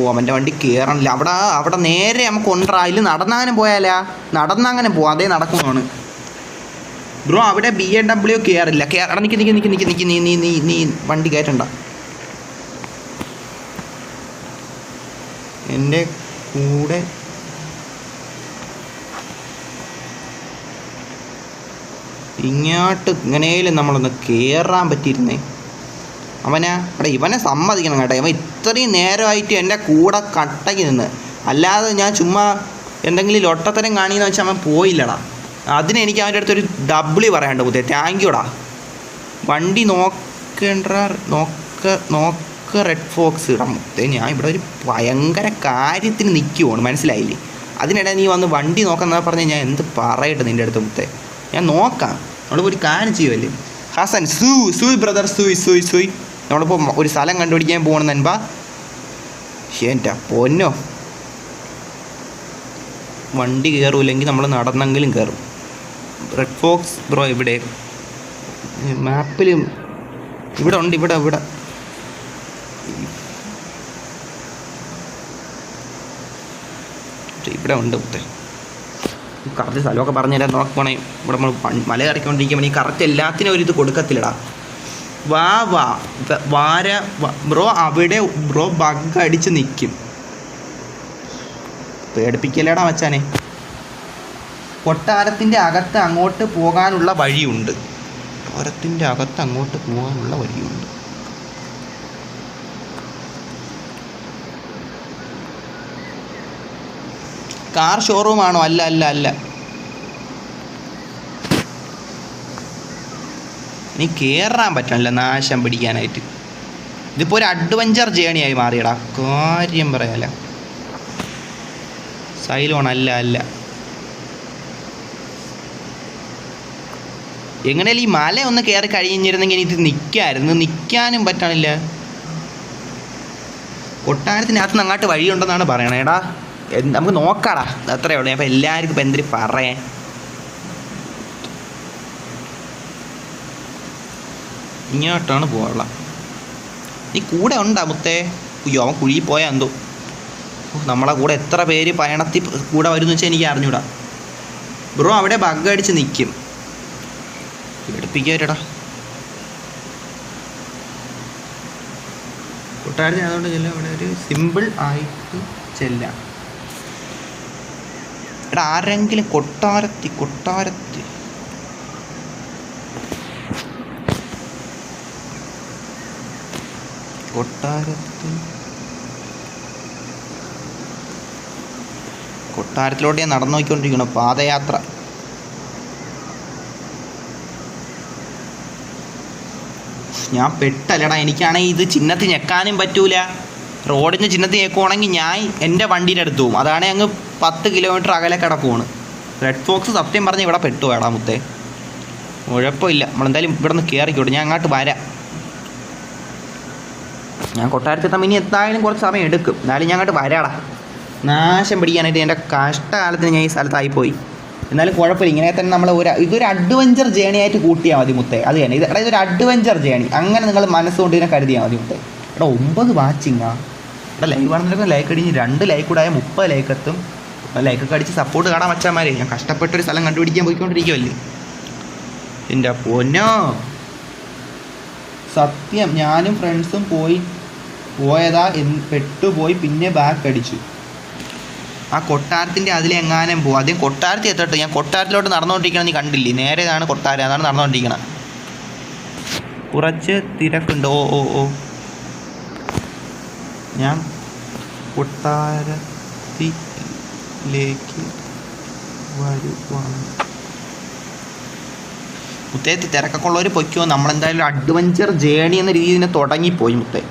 അവൻ്റെ വണ്ടി കയറണില്ല. അവിടെ നേരെ നമുക്ക് കൊണ്ടുവരാ. അതിൽ നടന്നങ്ങനെ പോയാലാ? നടന്നങ്ങനെ പോവാം. അതേ നടക്കുന്നതാണ് ബ്രോ. അവിടെ BMW കയറില്ല. എടാ നിൽക്കി നീ വണ്ടി കയറ്റണ്ട. എൻ്റെ കൂടെ ഇങ്ങോട്ട് ഇങ്ങനെയും നമ്മളൊന്ന് കയറാൻ പറ്റിയിരുന്നേ. ഇവനെ സമ്മതിക്കണം കേട്ടോ. ഇവൻ ഇത്രയും നേരമായിട്ട് എൻ്റെ കൂടെ കട്ടയ്ക്ക് നിന്ന്. അല്ലാതെ ഞാൻ ചുമ്മാ എന്തെങ്കിലും ലൊട്ടത്തരം കാണിയെന്ന് വെച്ചാൽ അവൻ പോയില്ലടാ. അതിനെനിക്ക് അവൻ്റെ അടുത്തൊരു W പറയാണ്ട് മുത്തേ. താങ്ക് യുടാ. വണ്ടി നോക്ക റെഡ് ഫോക്സ്. ഇടാം മുത്തേ, ഞാൻ ഇവിടെ ഒരു ഭയങ്കര കാര്യത്തിന് നിൽക്കുവാണ്, മനസ്സിലായില്ലേ? അതിനിടെ നീ വന്ന് വണ്ടി നോക്കാമെന്നാ പറഞ്ഞ് ഞാൻ എന്ത് പറയട്ടെ നിൻ്റെ അടുത്ത് മുത്തേ? ഞാൻ നോക്കാം. നമ്മളിപ്പോൾ ഒരു കാര്യം ചെയ്യുമല്ലേ ഹസൻ? Sous brother, sous. നമ്മളിപ്പോൾ ഒരു സ്ഥലം കണ്ടുപിടിക്കാൻ പോകണം നൻപാ. എൻ്റെ പൊന്നോ, വണ്ടി കയറൂല്ലെങ്കിൽ നമ്മൾ നടന്നെങ്കിലും കയറും. റെഡ് ഫോക്സ് ബ്രോ ഇവിടെ മാപ്പിൽ ഇവിടെ ഉണ്ട്. ഇവിടെ ഉണ്ട് മുത്തേ. കറക്റ്റ് സ്ഥലമൊക്കെ പറഞ്ഞുതരാൻ നോക്കണേ. ഇവിടെ നമ്മൾ മല കറക്കിക്കൊണ്ടിരിക്കുമ്പോൾ ഈ കറക്റ്റ് എല്ലാത്തിനും ഒരു ഇത് കൊടുക്കത്തില്ലടാ. ബ്രോ അവിടെ ബഗ് അടിച്ച് നിൽക്കും. പേടിപ്പിക്കല്ലേടാ മച്ചാനെ. കൊട്ടാരത്തിൻ്റെ അകത്ത് അങ്ങോട്ട് പോകാനുള്ള വഴിയുണ്ട്. കാർ ഷോറൂമാണോ? അല്ല. ഇനി കയറാൻ പറ്റണില്ല നാശം പിടിക്കാനായിട്ട്. ഇതിപ്പോൾ ഒരു അഡ്വഞ്ചർ ജേണിയായി മാറിയടാ, കാര്യം പറയാല. സൈലോൺ അല്ല. എങ്ങനെയാലും ഈ മല ഒന്ന് കയറി കഴിഞ്ഞിരുന്നെങ്കിൽ ഇത് നിൽക്കാനും പറ്റണില്ല. കൊട്ടാരത്തിനകത്ത് നിന്ന് അങ്ങോട്ട് വഴിയുണ്ടെന്നാണ് പറയണേടാ. നമുക്ക് നോക്കാടാ, അത്രയേ ഉള്ളൂ. അപ്പം എല്ലാവർക്കും ഇപ്പം എന്തിനു പറയാൻ. ഇങ്ങോട്ടാണ് പോകാനുള്ള. നീ കൂടെ ഉണ്ടാ മുത്തേ? അയ്യോ, അവൻ കുഴി പോയാ എന്തോ. നമ്മളെ കൂടെ എത്ര പേര് പയണത്തിൽ കൂടെ വരുമെന്ന് വെച്ചാൽ എനിക്ക് അറിഞ്ഞൂടാ ബ്രോ. അവിടെ ബഗ് അടിച്ച് നിൽക്കും. എടുപ്പിക്കാറ്റാ കൊട്ടാരത്തിന്. അതുകൊണ്ട് ചെല്ലാം. അവിടെ ഒരു സിമ്പിൾ ആയിട്ട് ചെല്ലാം. എടാ ആരെങ്കിലും കൊട്ടാരത്തിൽ കൊട്ടാരത്തിലോട്ട് ഞാൻ നടന്നു നോക്കിക്കൊണ്ടിരിക്കണം. പാദയാത്ര. ഞാൻ പെട്ടല്ലടാ. എനിക്കാണെങ്കിൽ ഇത് ചിഹ്നത്തിൽ ഞെക്കാനും പറ്റൂല. റോഡിൻ്റെ ചിഹ്നത്തിൽ ഞെക്കുവാണെങ്കിൽ ഞാൻ എൻ്റെ വണ്ടീൻ്റെ അടുത്ത് പോകും. അതാണെങ്കിൽ അങ്ങ് 10 കിലോമീറ്റർ അകലെ കിടക്കുവാണ്. റെഡ് ഫോക്സ് സത്യം പറഞ്ഞ് ഇവിടെ പെട്ടു വേടാ മുത്തേ. കുഴപ്പമില്ല, നമ്മളെന്തായാലും ഇവിടെ നിന്ന് കയറിക്കോട്ടെ. ഞാൻ അങ്ങോട്ട് വരാം. ഞാൻ കൊട്ടാരത്തെത്താൻ ഇനി എന്തായാലും കുറച്ച് സമയം എടുക്കും. എന്നാലും ഞാൻ അങ്ങോട്ട് വരാടാ. നാശം പിടിക്കാനായിട്ട് എൻ്റെ കഷ്ടകാലത്തിന് ഞാൻ ഈ സ്ഥലത്തായിപ്പോയി. എന്നാലും കുഴപ്പമില്ല. ഇങ്ങനെ തന്നെ നമ്മൾ ഇതൊരു അഡ്വഞ്ചർ ജേണി ആയിട്ട് കൂട്ടിയാൽ മതി മുത്തേ. അത് തന്നെ ഇതൊരു അഡ്വഞ്ചർ ജേണി, അങ്ങനെ നിങ്ങൾ മനസ്സുകൊണ്ട് ഇതിനെ കരുതിയാൽ മതി മുത്തേ. 9 വാച്ചിങ്ങാ ലൈവ് ആണെന്നൊക്കെ ലൈക്ക് അടിഞ്ഞ് 2 ലൈക്ക് കൂടെ 30 ലൈക്ക് എത്തും. ലൈക്കൊക്കെ അടിച്ച് സപ്പോർട്ട് കാണാൻ വെച്ചാൽ ഞാൻ കഷ്ടപ്പെട്ടൊരു സ്ഥലം കണ്ടുപിടിക്കാൻ പോയിക്കൊണ്ടിരിക്കുമല്ലേ എൻ്റെ പൊന്നോ. സത്യം ഞാനും ഫ്രണ്ട്സും പോയതാ പെട്ടുപോയി, പിന്നെ ബാക്ക് അടിച്ചു. ആ കൊട്ടാരത്തിൻ്റെ അതിലെങ്ങാനും പോകും. ആദ്യം കൊട്ടാരത്തിൽ എത്തട്ടെ. ഞാൻ കൊട്ടാരത്തിലോട്ട് നടന്നുകൊണ്ടിരിക്കണം, നീ കണ്ടില്ലേ? നേരെയാണ് കൊട്ടാരം, അതാണ് നടന്നുകൊണ്ടിരിക്കണം. കുറച്ച് തിരക്കുണ്ട്. ഓ ഓ ഓ ഞാൻ കൊട്ടാരത്തിലേക്ക് വരുവാണ്. മുത്തേത്ത് തിരക്കൊക്കെ ഉള്ളവർ പൊയ്ക്കോ. നമ്മളെന്തായാലും അഡ്വഞ്ചർ ജേണി എന്ന രീതിയിൽ തന്നെ തുടങ്ങിപ്പോയി മുത്തേ.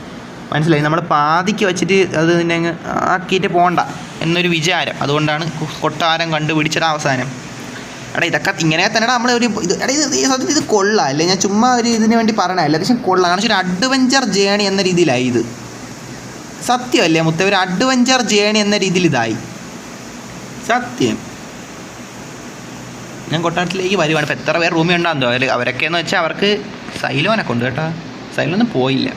മനസ്സിലായി? നമ്മൾ പാതിക്ക് വെച്ചിട്ട് അത് പിന്നെ അങ്ങ് ആക്കിയിട്ട് പോകണ്ട എന്നൊരു വിചാരം. അതുകൊണ്ടാണ് കൊട്ടാരം കണ്ടുപിടിച്ചിട്ട് അവസാനം. ഇതൊക്കെ ഇങ്ങനെ തന്നെ നമ്മൾ ഒരു സത്യത്തിൽ ഇത് കൊള്ളാം അല്ലേ? ഞാൻ ചുമ്മാ ഒരു ഇതിന് വേണ്ടി പറയണല്ല, പക്ഷേ കൊള്ളാം. കാരണം ഒരു അഡ്വഞ്ചർ ജേണി എന്ന രീതിയിലായി ഇത്. സത്യമല്ലേ മുത്തേ? ഒരു അഡ്വഞ്ചർ ജേണി എന്ന രീതിയിൽ ഇതായി. സത്യം. ഞാൻ കൊട്ടാരത്തിലേക്ക് വരുവാണ്. ഇപ്പോൾ എത്ര പേർ റൂമിൽ ഉണ്ടാകുന്നോ അവരൊക്കെ എന്ന് വെച്ചാൽ അവർക്ക് സൈലോനൊക്കെ ഉണ്ട് കേട്ടോ. സൈലോന്നും പോയില്ല.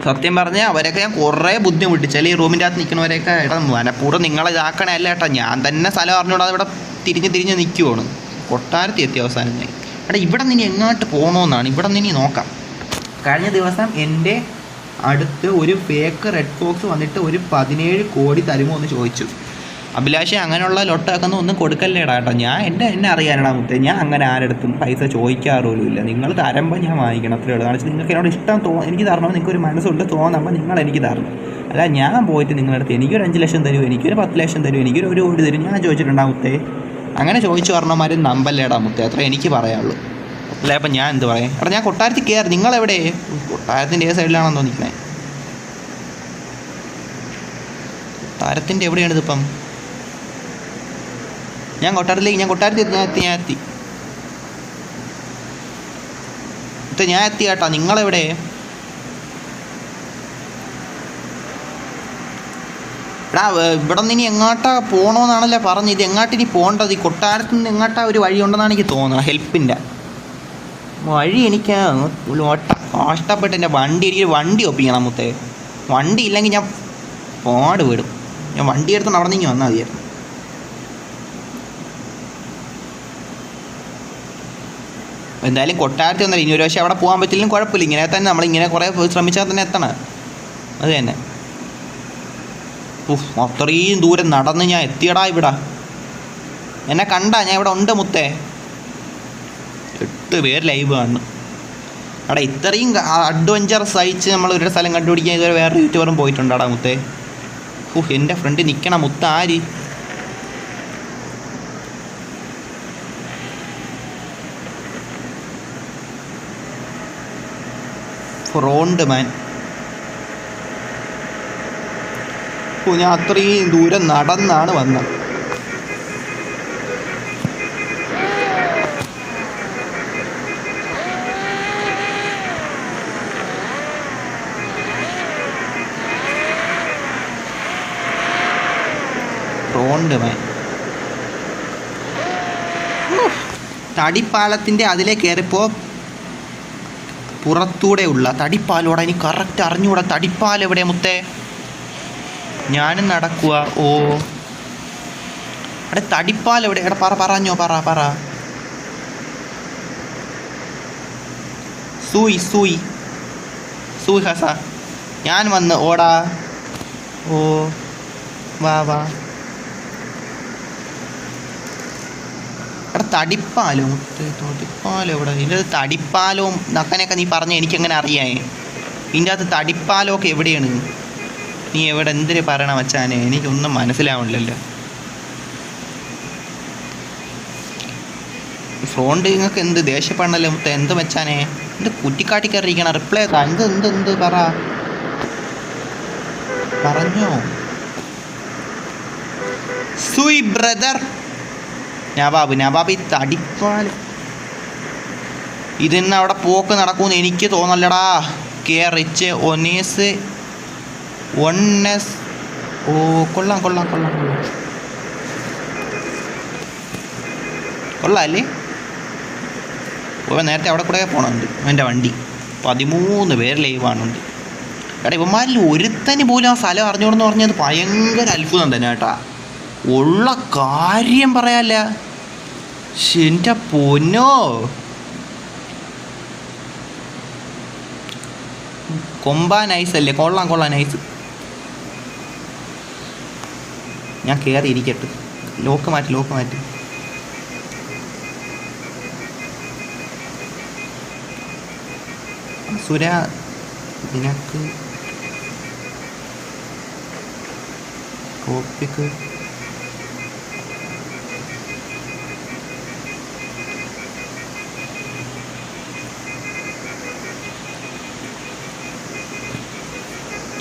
സത്യം പറഞ്ഞാൽ അവരൊക്കെ ഞാൻ കുറേ ബുദ്ധിമുട്ടിച്ചാൽ ഈ റൂമിൻ്റെ അകത്ത് നിൽക്കുന്നവരെയൊക്കെ മനഃപൂർവ്വം നിങ്ങളെ ഇതാക്കണേ അല്ല കേട്ടോ. ഞാൻ തന്നെ സ്ഥലം അറിഞ്ഞുകൂടാതെ ഇവിടെ തിരിഞ്ഞ് നിൽക്കുവാണ്. കൊട്ടാരത്തിൽ എത്തിയ അവസാനം ഞാൻ ഇവിടെ നിന്ന് എങ്ങോട്ട് പോകണമെന്നാണ്. ഇവിടെ നിന്ന് നോക്കാം. കഴിഞ്ഞ ദിവസം എൻ്റെ അടുത്ത് ഒരു ഫേക്ക് റെഡ് ഫോക്സ് വന്നിട്ട് ഒരു 17 കോടി തരുമോ എന്ന് ചോദിച്ചു. അഭിലാഷ് അങ്ങനെയുള്ള ലൊട്ടൊക്കെ ഒന്നും കൊടുക്കല്ലേടാ കേട്ടോ. എന്നെ അറിയാനടാ മുത്തേ. ഞാൻ അങ്ങനെ ആരെടുത്തും പൈസ ചോദിക്കാറുമില്ല. നിങ്ങൾ തരുമ്പോൾ ഞാൻ വാങ്ങിക്കണം, അത്രയേ ഉള്ളൂ. കാരണം നിങ്ങൾക്ക് എന്നോട് ഇഷ്ടം എനിക്ക് തരണം, നിങ്ങൾക്കൊരു മനസ്സുണ്ട് തോന്നുമ്പോൾ നിങ്ങൾ എനിക്ക് തരണം. അല്ല ഞാൻ പോയിട്ട് നിങ്ങളുടെ അടുത്ത് എനിക്കൊരു 5 ലക്ഷം തരും, എനിക്കൊരു 10 ലക്ഷം തരും, എനിക്കൊരു 1 കോടി തരും ഞാൻ ചോദിച്ചിട്ടുണ്ടാ മുത്തേ? അങ്ങനെ ചോദിച്ചു പറഞ്ഞമാരും നമ്പല്ലേടാ മുത്തേ. അത്ര എനിക്ക് പറയാനുള്ളൂ. അല്ല അപ്പം ഞാൻ എന്ത് പറയാം? എടാ ഞാൻ കൊട്ടാരത്തിൽ കയറി. നിങ്ങളെവിടെ? കൊട്ടാരത്തിൻ്റെ ഏത് സൈഡിലാണെന്നോ നിൽക്കണേ? കൊട്ടാരത്തിൻ്റെ എവിടെയാണിതിപ്പം? ഞാൻ എത്തി കേട്ടോ. നിങ്ങളെവിടെ? എടാ ഇവിടെ നിന്ന് ഇനി എങ്ങോട്ടാ പോകണമെന്നാണല്ലോ പറഞ്ഞത്. ഇത് എങ്ങോട്ടിനി പോകേണ്ടത്? ഈ കൊട്ടാരത്തിൽ നിന്ന് എങ്ങോട്ടാ ഒരു വഴി ഉണ്ടെന്നാണ് എനിക്ക് തോന്നുന്നത്. ഹെൽപ്പിൻ്റെ വഴി എനിക്ക് കഷ്ടപ്പെട്ട് എൻ്റെ വണ്ടി ഒപ്പിക്കണം മുത്തേ. വണ്ടി ഇല്ലെങ്കിൽ ഞാൻ പാട് വിടും. ഞാൻ വണ്ടി എടുത്തോണ്ട് അവിടെ നിന്ന് വന്നാൽ മതിയായിരുന്നു. എന്തായാലും കൊട്ടാരത്തിൽ വന്നാൽ ഇനി ഒരു പക്ഷേ അവിടെ പോകാൻ പറ്റില്ലെങ്കിലും കുഴപ്പമില്ല. ഇങ്ങനെ തന്നെ നമ്മളിങ്ങനെ കുറേ ശ്രമിച്ചാൽ തന്നെ എത്തണം. അത് തന്നെ. അത്രയും ദൂരം നടന്ന് ഞാൻ എത്തിയടാ ഇവിടെ. എന്നെ കണ്ടാ? ഞാൻ ഇവിടെ ഉണ്ട് മുത്തേ. 8 പേര് ലൈവ് കാണുന്നു. അവിടെ ഇത്രയും അഡ്വഞ്ചർ സഹിച്ച് നമ്മൾ ഒരു സ്ഥലം കണ്ടുപിടിക്കാൻ ഇതുവരെ വേറെ യൂട്യൂബറും പോയിട്ടുണ്ടാടാ മുത്തേ. എൻ്റെ ഫ്രണ്ട് നിൽക്കണം മുത്ത. ആര്? ഫ്രോണ്ട് മാൻ. ഞാൻ അത്രയും ദൂരം നടന്നാണ് വന്നത്. ഫ്രോണ്ട് മാൻ. തടിപ്പാലത്തിൻ്റെ അതിലെ കയറിപ്പോൾ പുറത്തൂടെയുള്ള തടിപ്പാലോടെ എനിക്ക് കറക്റ്റ് അറിഞ്ഞുകൂടാ. തടിപ്പാൽ എവിടെ മുത്തേ? ഞാനും നടക്കുക. ഓ അവിടെ തടിപ്പാൽ എവിടെ? എടാ പറഞ്ഞോ പറ. സൂയി ഹസ. ഞാൻ വന്ന് ഓടാ. ഓ വാ. എടാ തടിപ്പാലോ മുത്തേ? തടിപ്പാലം എവിടെ? ഇതിൻ്റെ തടിപ്പാലവും നക്കനൊക്കെ നീ പറഞ്ഞ എനിക്കെങ്ങനെ അറിയാൻ? ഇതിൻ്റെ അകത്ത് തടിപ്പാലമൊക്കെ എവിടെയാണ്? നീ എവിടെ എന്തിനു പറയണ വച്ചാനെ? എനിക്കൊന്നും മനസ്സിലാവണില്ലല്ലോ. ഫ്രോണ്ട് നിങ്ങൾക്ക് എന്ത് ദേഷ്യപ്പെടണല്ലോ മുത്തേ? എന്ത് വെച്ചാനെ? എന്ത് കുറ്റിക്കാട്ടി കയറിയിരിക്കണം? റിപ്ലൈ എന്ത് പറഞ്ഞോ? സുയ് ബ്രദർ നവാബ്. ഈ തടിപ്പാൽ ഇതിന്ന് അവിടെ പോക്ക് നടക്കുമെന്ന് എനിക്ക് തോന്നല്ലടാ. റിച്ച് ഒനേസ്. ഓ കൊള്ളാം. കൊള്ളാമല്ലേ? നേരത്തെ അവിടെ കൂടെ പോകണമുണ്ട് എൻ്റെ വണ്ടി. 13 പേര് ലൈവാണുണ്ട്. എടാ ഇവന്മാരിൽ ഒരുത്തന് പോലും ആ സ്ഥലം അറിഞ്ഞോടെന്ന് പറഞ്ഞത് ഭയങ്കര അത്ഭുതം തന്നെ കേട്ടാ. ഉള്ള കാര്യം പറയാല്ല. എൻ്റെ പൊന്നോ, കൊമ്പാ നൈസല്ലേ? കൊള്ളാം നൈസ്. ഞാൻ കയറി ഇരിക്കട്ടെ. ലോക്ക് മാറ്റി. സുര നിനക്ക് ടോപ്പിക്ക്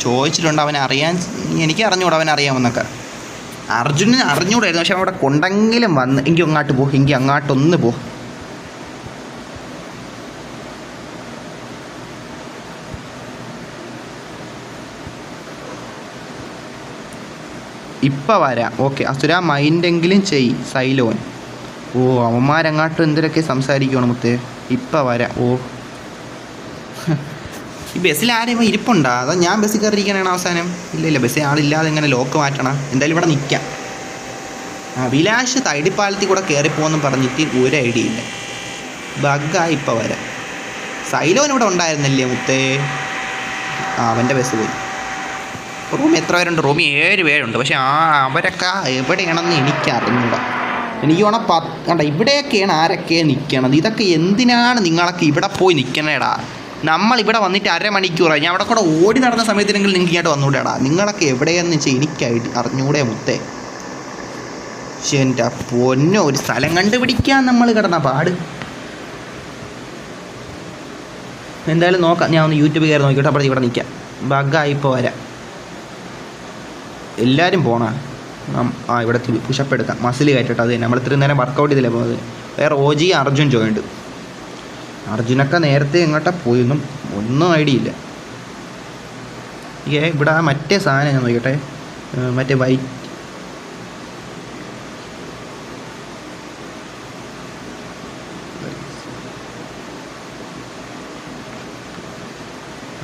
ചോദിച്ചിട്ടുണ്ട്. അവൻ അറിയാൻ, എനിക്ക് അറിഞ്ഞൂടാ അവൻ അറിയാമെന്നൊക്കെ. അർജുനന് അറിഞ്ഞൂടായിരുന്നു. പക്ഷെ അവിടെ കൊണ്ടെങ്കിലും വന്ന് എങ്കിൽ അങ്ങോട്ട് പോ, എങ്കിൽ അങ്ങോട്ടൊന്ന് പോ. ഇപ്പം വരാം. ഓക്കെ അസുര മൈൻഡെങ്കിലും ചെയ് സൈലോൻ. ഓ അവന്മാരങ്ങാട്ടും എന്തിനൊക്കെ സംസാരിക്കണം മുത്തേ. ഇപ്പം വരാം. ഓ ഈ ബസ്സിൽ ആരെയും ഇരിപ്പുണ്ടോ? അതാ ഞാൻ ബസ്സിൽ കയറിയിരിക്കാനാണ് അവസാനം? ഇല്ല ബസ്സിൽ ആളില്ലാതെ എങ്ങനെ ലോക്ക് മാറ്റണം? എന്തായാലും ഇവിടെ നിൽക്കാം. അഭിലാഷ് തൈടിപ്പാലത്തിൽ കൂടെ കയറിപ്പോയെന്നും പറഞ്ഞിട്ട് ഒരു ഐഡിയ ഇല്ല. ബഗ്ഗായി. ഇപ്പം വരാം. സൈലോൻ ഇവിടെ ഉണ്ടായിരുന്നില്ലേ മുത്തേ? അവൻ്റെ ബസ് പോയി. റൂമിൽ എത്ര പേരുണ്ട്? റൂമിൽ 7 പേരുണ്ട്. പക്ഷെ അവരൊക്കെ എവിടെയാണെന്ന് എനിക്ക് അറിഞ്ഞൂടാ. എനിക്ക് വേണം കണ്ട ഇവിടെയൊക്കെയാണ് ആരൊക്കെ നിൽക്കണത്. ഇതൊക്കെ എന്തിനാണ് നിങ്ങളൊക്കെ ഇവിടെ പോയി നിൽക്കണേടാ? നമ്മളിവിടെ വന്നിട്ട് അരമണിക്കൂറായി. ഞാൻ അവിടെ കൂടെ ഓടി നടന്ന സമയത്തിനെങ്കിലും നിങ്ങൾക്ക് ഇങ്ങോട്ട് വന്നൂടെടാ. നിങ്ങളൊക്കെ എവിടെയാണെന്ന് വെച്ചാൽ എനിക്കായിട്ട് അറിഞ്ഞൂടെ മുത്തേ. പക്ഷെ എൻ്റെ പൊന്നോ, ഒരു സ്ഥലം കണ്ടുപിടിക്കാൻ നമ്മൾ കിടന്ന പാട്. എന്തായാലും നോക്കാം. ഞാൻ ഒന്ന് യൂട്യൂബ് കയറി നോക്കിയിട്ട് അപ്പോൾ ഇവിടെ നിൽക്കാം. ബഗ്ഗായിപ്പോൾ വരാം. എല്ലാവരും പോണ ഇവിടെ പുഷപ്പ് എടുക്കാം. മസിൽ കയറ്റിട്ട് അത് തന്നെ. നമ്മൾ ഇത്രയും നേരം വർക്കൗട്ട് ചെയ്തില്ലേ പോകുന്നത്. വേറെ OG അർജുൻ ജോയിൻഡ്. അർജുനൊക്കെ നേരത്തെ എങ്ങോട്ടാ പോയൊന്നും ഒന്നും ഐഡിയ ഇല്ല. ഇവിടെ മറ്റേ സാധനം ഞാൻ നോക്കട്ടെ. മറ്റേ വൈറ്റ്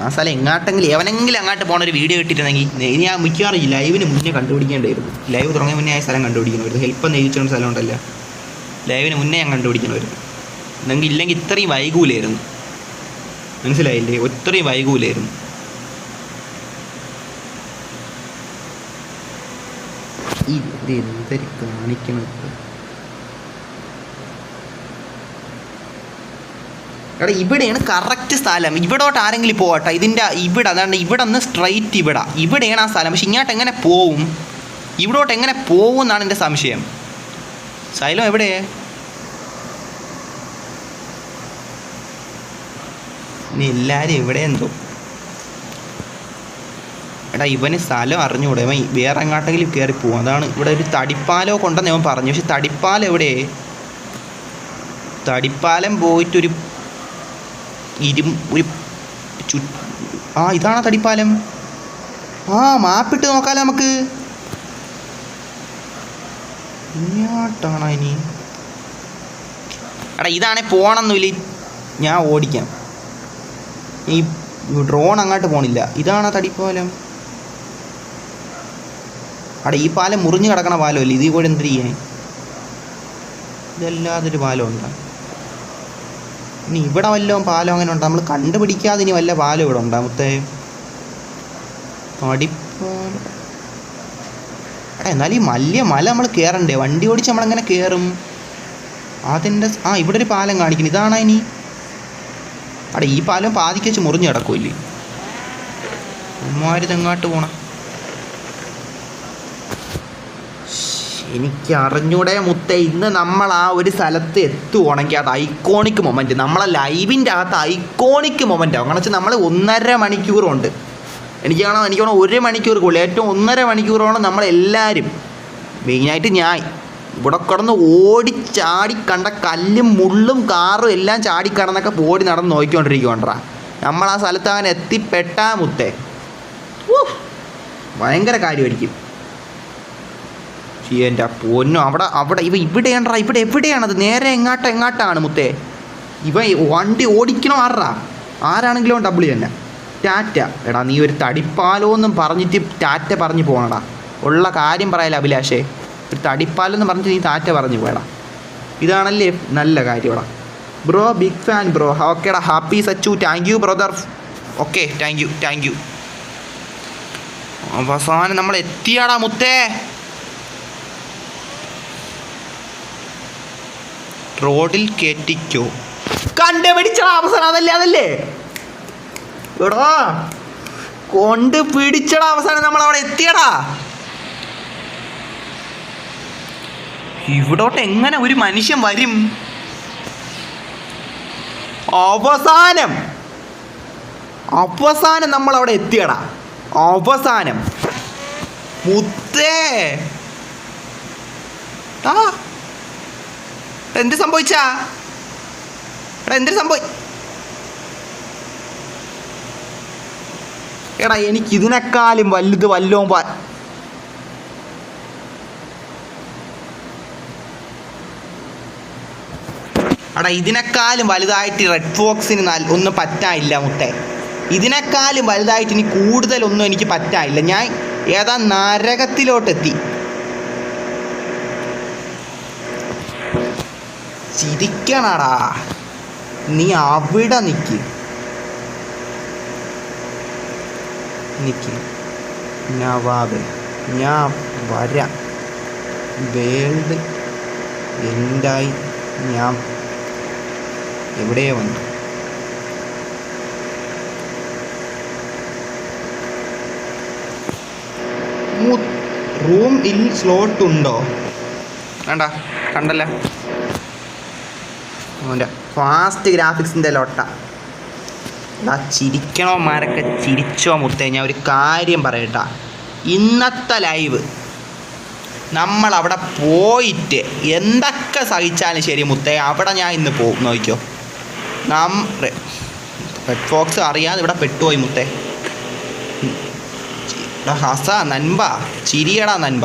ആ സ്ഥലം എങ്ങാട്ടെങ്കിലും എവനെങ്കിലും അങ്ങോട്ട് പോകണ ഒരു വീഡിയോ കിട്ടിയിട്ടുണ്ടെങ്കിൽ ഇനി ആ മിക്കവാറും ലൈവിന് മുന്നേ കണ്ടുപിടിക്കേണ്ടായിരുന്നു. ലൈവ് തുടങ്ങിയ മുന്നേ ആ സ്ഥലം കണ്ടുപിടിക്കണമായിരുന്നു. ഹെൽപ്പ് എന്ന് എഴുതിച്ചോണ്ട സ്ഥലം ഉണ്ടല്ലോ, ലൈവിന് മുന്നേ ഞാൻ കണ്ടുപിടിക്കണമായിരുന്നു. ഇല്ലെങ്കിൽ ഇത്രയും വൈകൂലായിരുന്നു. മനസ്സിലായില്ലേ? ഒത്തിരി വൈകൂലായിരുന്നു. ഇത് എന്തൊരു കാണിക്കണത്? എടാ ഇവിടെയാണ് കറക്റ്റ് സ്ഥലം. ഇവിടോട്ട് ആരെങ്കിലും പോകട്ടെ. ഇതിൻ്റെ ഇവിടെ അതാണ്ട് ഇവിടെ നിന്ന് സ്ട്രൈറ്റ് ഇവിടെയാണ് ആ സ്ഥലം. പക്ഷെ ഇങ്ങോട്ട് എങ്ങനെ പോവും? ഇവിടോട്ട് എങ്ങനെ പോവും എന്നാണ് എൻ്റെ സംശയം. സൈലം എവിടെ? ഇനി എല്ലാവരും എവിടെ എന്തോ. എടാ ഇവന് സ്ഥലം അറിഞ്ഞുകൂടെ? ഇവൻ വേറെ എങ്ങോട്ടെങ്കിലും കയറി പോവും. അതാണ് ഇവിടെ ഒരു തടിപ്പാലോ കൊണ്ടെന്ന് അവൻ പറഞ്ഞു. പക്ഷെ തടിപ്പാലം എവിടെ? തടിപ്പാലം പോയിട്ടൊരു ഇതാണോ തടിപ്പാലം? മാപ്പിട്ട് നോക്കാലോ നമുക്ക്. ഇങ്ങോട്ടാണോ ഇനി? എടാ ഇതാണെ പോകണമെന്നില്ല. ഞാൻ ഓടിക്കാം. ഈ ഡ്രോൺ അങ്ങോട്ട് പോണില്ല. ഇതാണോ തടിപ്പാലം? അവിടെ ഈ പാലം മുറിഞ്ഞു കിടക്കണ പാലമല്ലേ? ഇതിൽ കൂടെ എന്ത് ചെയ്യാൻ? ഇതല്ലാതൊരു പാലം ഉണ്ടോ? ഇനി ഇവിടെ വല്ലതും പാലം അങ്ങനെ ഉണ്ടോ? നമ്മൾ കണ്ടുപിടിക്കാതെ ഇനി വല്ല പാലം ഇവിടെ ഉണ്ടോ മുത്തേ? തടിപ്പാലം. എടാ എന്നാലും ഈ വലിയ മല നമ്മൾ കയറണ്ടേ? വണ്ടി ഓടിച്ച് നമ്മളെങ്ങനെ കയറും? അതിൻ്റെ ഇവിടെ ഒരു പാലം കാണിക്കുന്നു. ഇതാണോ ഇനി? അവിടെ ഈ പാലം പാതിക്ക് വെച്ച് മുറിഞ്ഞ് കിടക്കുമല്ലേ? ഉമ്മാരിതെങ്ങോട്ട് പോണം? എനിക്ക് അറിഞ്ഞൂടെ മുത്തേ. ഇന്ന് നമ്മൾ ആ ഒരു സ്ഥലത്ത് എത്തുവാണെങ്കിൽ അത് ഐക്കോണിക് മൊമെൻറ്റ്. നമ്മളെ ലൈവിൻ്റെ അകത്ത് ഐക്കോണിക് മൊമെൻ്റ് ആവും. കാരണം വെച്ചാൽ നമ്മൾ 1.5 മണിക്കൂറുണ്ട്. എനിക്ക് 1 മണിക്കൂർ കൂടുതൽ, ഏറ്റവും 1.5 മണിക്കൂറോളം നമ്മളെല്ലാവരും, മെയിനായിട്ട് ഞാൻ ഇവിടെ കിടന്ന് ഓടിച്ചാടി കണ്ട കല്ലും മുള്ളും കാറും എല്ലാം ചാടിക്കടന്നൊക്കെ ഓടി നടന്ന് നോക്കിക്കൊണ്ടിരിക്കുവാണ്ടാ. നമ്മൾ ആ സ്ഥലത്ത് അങ്ങനെ എത്തിപ്പെട്ടാ മുത്തേ ഭയങ്കര കാര്യമായിരിക്കും. എൻ്റെ പൊന്നോ, അവിടെ അവിടെ ഇവിടെയാണ്ടാ, ഇവിടെ എവിടെയാണത്? നേരെ എങ്ങാട്ടാണ് മുത്തേ? ഇവ വണ്ടി ഓടിക്കണോ? ആരാണെങ്കിലും ഡബിൾ തന്നെ. ടാറ്റ. എടാ നീ ഒരു തടിപ്പാലോന്നും പറഞ്ഞിട്ട് ടാറ്റ പറഞ്ഞു പോകണടാ. ഉള്ള കാര്യം പറയല അഭിലാഷേ, ഒരു തടിപ്പാലെന്ന് പറഞ്ഞിട്ട് നീ ടാറ്റ പറഞ്ഞു പോയടാ. ഇതാണല്ലേ നല്ല കാര്യമാടാ. Bro big fan bro. ഓക്കേടാ, happy Sachu. Thank you brother. Okay, thank you. അവസാനം നമ്മൾ എത്തിയാടാ മുത്തേ. റോഡിൽ കയറ്റിക്കോ. കണ്ടുപിടിച്ചടാ അവസാനം. അതല്ലേ എടാ, കൊണ്ട് പിടിച്ചടാ അവസാനം നമ്മൾ അവിടെ എത്തിയടാ. ഇവിടോട്ട് എങ്ങനെ ഒരു മനുഷ്യൻ വരും? അവസാനം നമ്മൾ അവിടെ എത്തിയടാ. അവസാനം മുത്തേ. എന്ത് സംഭവിച്ചാ? എടാ എനിക്ക് ഇതിനേക്കാളും വലുത് വല്ലോം എടാ ഇതിനേക്കാളും വലുതായിട്ട് റെഡ് ഫോക്സിന് ഒന്നും പറ്റാനില്ല മുത്തേ. ഇതിനേക്കാളും വലുതായിട്ട് ഇനി കൂടുതലൊന്നും എനിക്ക് പറ്റാനില്ല. ഞാൻ ഏതാ നരകത്തിലോട്ടെത്തി. ചിരിക്കണടാ നീ. അവിടെ നിക്ക് നവാബ്, ഞാൻ വരാം. വേൾഡ് എന്തായി? ഞാൻ എവിടെ വന്നു? റൂമിൽ സ്ലോട്ട് ഉണ്ടോ? വേണ്ട, കണ്ടല്ലേ അവൻ്റെ ഫാസ്റ്റ് ഗ്രാഫിക്സിൻ്റെ ലൊട്ട. ചിരിക്കണോമാരൊക്കെ ചിരിച്ചോ മുത്തേ. ഞാൻ ഒരു കാര്യം പറയട്ടാ, ഇന്നത്തെ ലൈവ് നമ്മളവിടെ പോയിട്ട് എന്തൊക്കെ സഹിച്ചാലും ശരി മുത്തേ, അവിടെ ഞാൻ ഇന്ന് പോകും. നോക്കിക്കോ, റെഡ് ഫോക്സ് അറിയാതെ ഇവിടെ പെട്ടുപോയി മുത്തേ. ഹസ നൻപ, ചിരിയടാ നൻപ.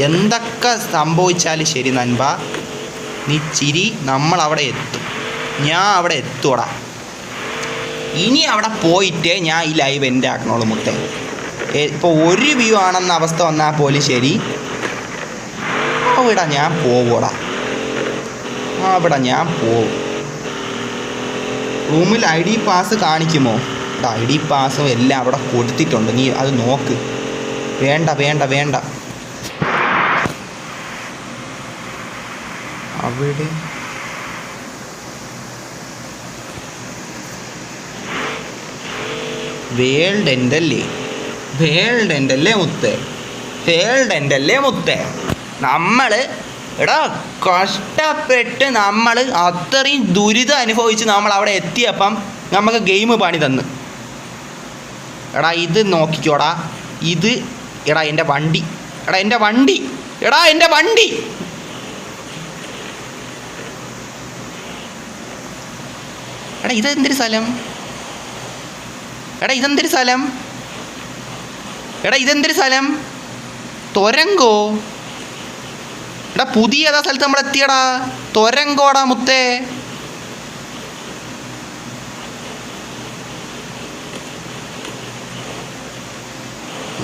എന്തൊക്കെ സംഭവിച്ചാലും ശരി നൻപ, നീ ചിരി. നമ്മളവിടെ എത്തും. ഞാൻ അവിടെ എത്തുവടാ. ഇനി അവിടെ പോയിട്ട് ഞാൻ ഈ ലൈവ് എൻ്റെ ആക്കണോളൂ മുത്തേ. ഇപ്പോൾ ഒരു വ്യൂ ആണെന്ന അവസ്ഥ വന്നാൽ പോലും ശരി, അവിടെ ഞാൻ പോവൂടാ. ഞാൻ പോവും. റൂമിൽ ID പാസ് കാണിക്കുമോ? ID പാസും എല്ലാം അവിടെ കൊടുത്തിട്ടുണ്ട്, നീ അത് നോക്ക്. വേണ്ട അവിടെ വേൾഡ് എൻ്റല്ലേ മുത്തേ. നമ്മൾ എടാ കഷ്ടപ്പെട്ട് നമ്മൾ അത്രയും ദുരിതം അനുഭവിച്ച് നമ്മൾ അവിടെ എത്തിയപ്പം നമുക്ക് ഗെയിം പണി തന്നു. എടാ ഇത് നോക്കിക്കോടാ. ഇത് എടാ എൻ്റെ വണ്ടി. എടാ ഇതെന്തൊരു സ്ഥലം? ഇതെന്തൊരു സ്ഥലം? തൊരങ്കോ? എടാ പുതിയ ഏതാ സ്ഥലത്ത് നമ്മൾ എത്തിയടാ? തൊരങ്കോടാ മുത്തേ.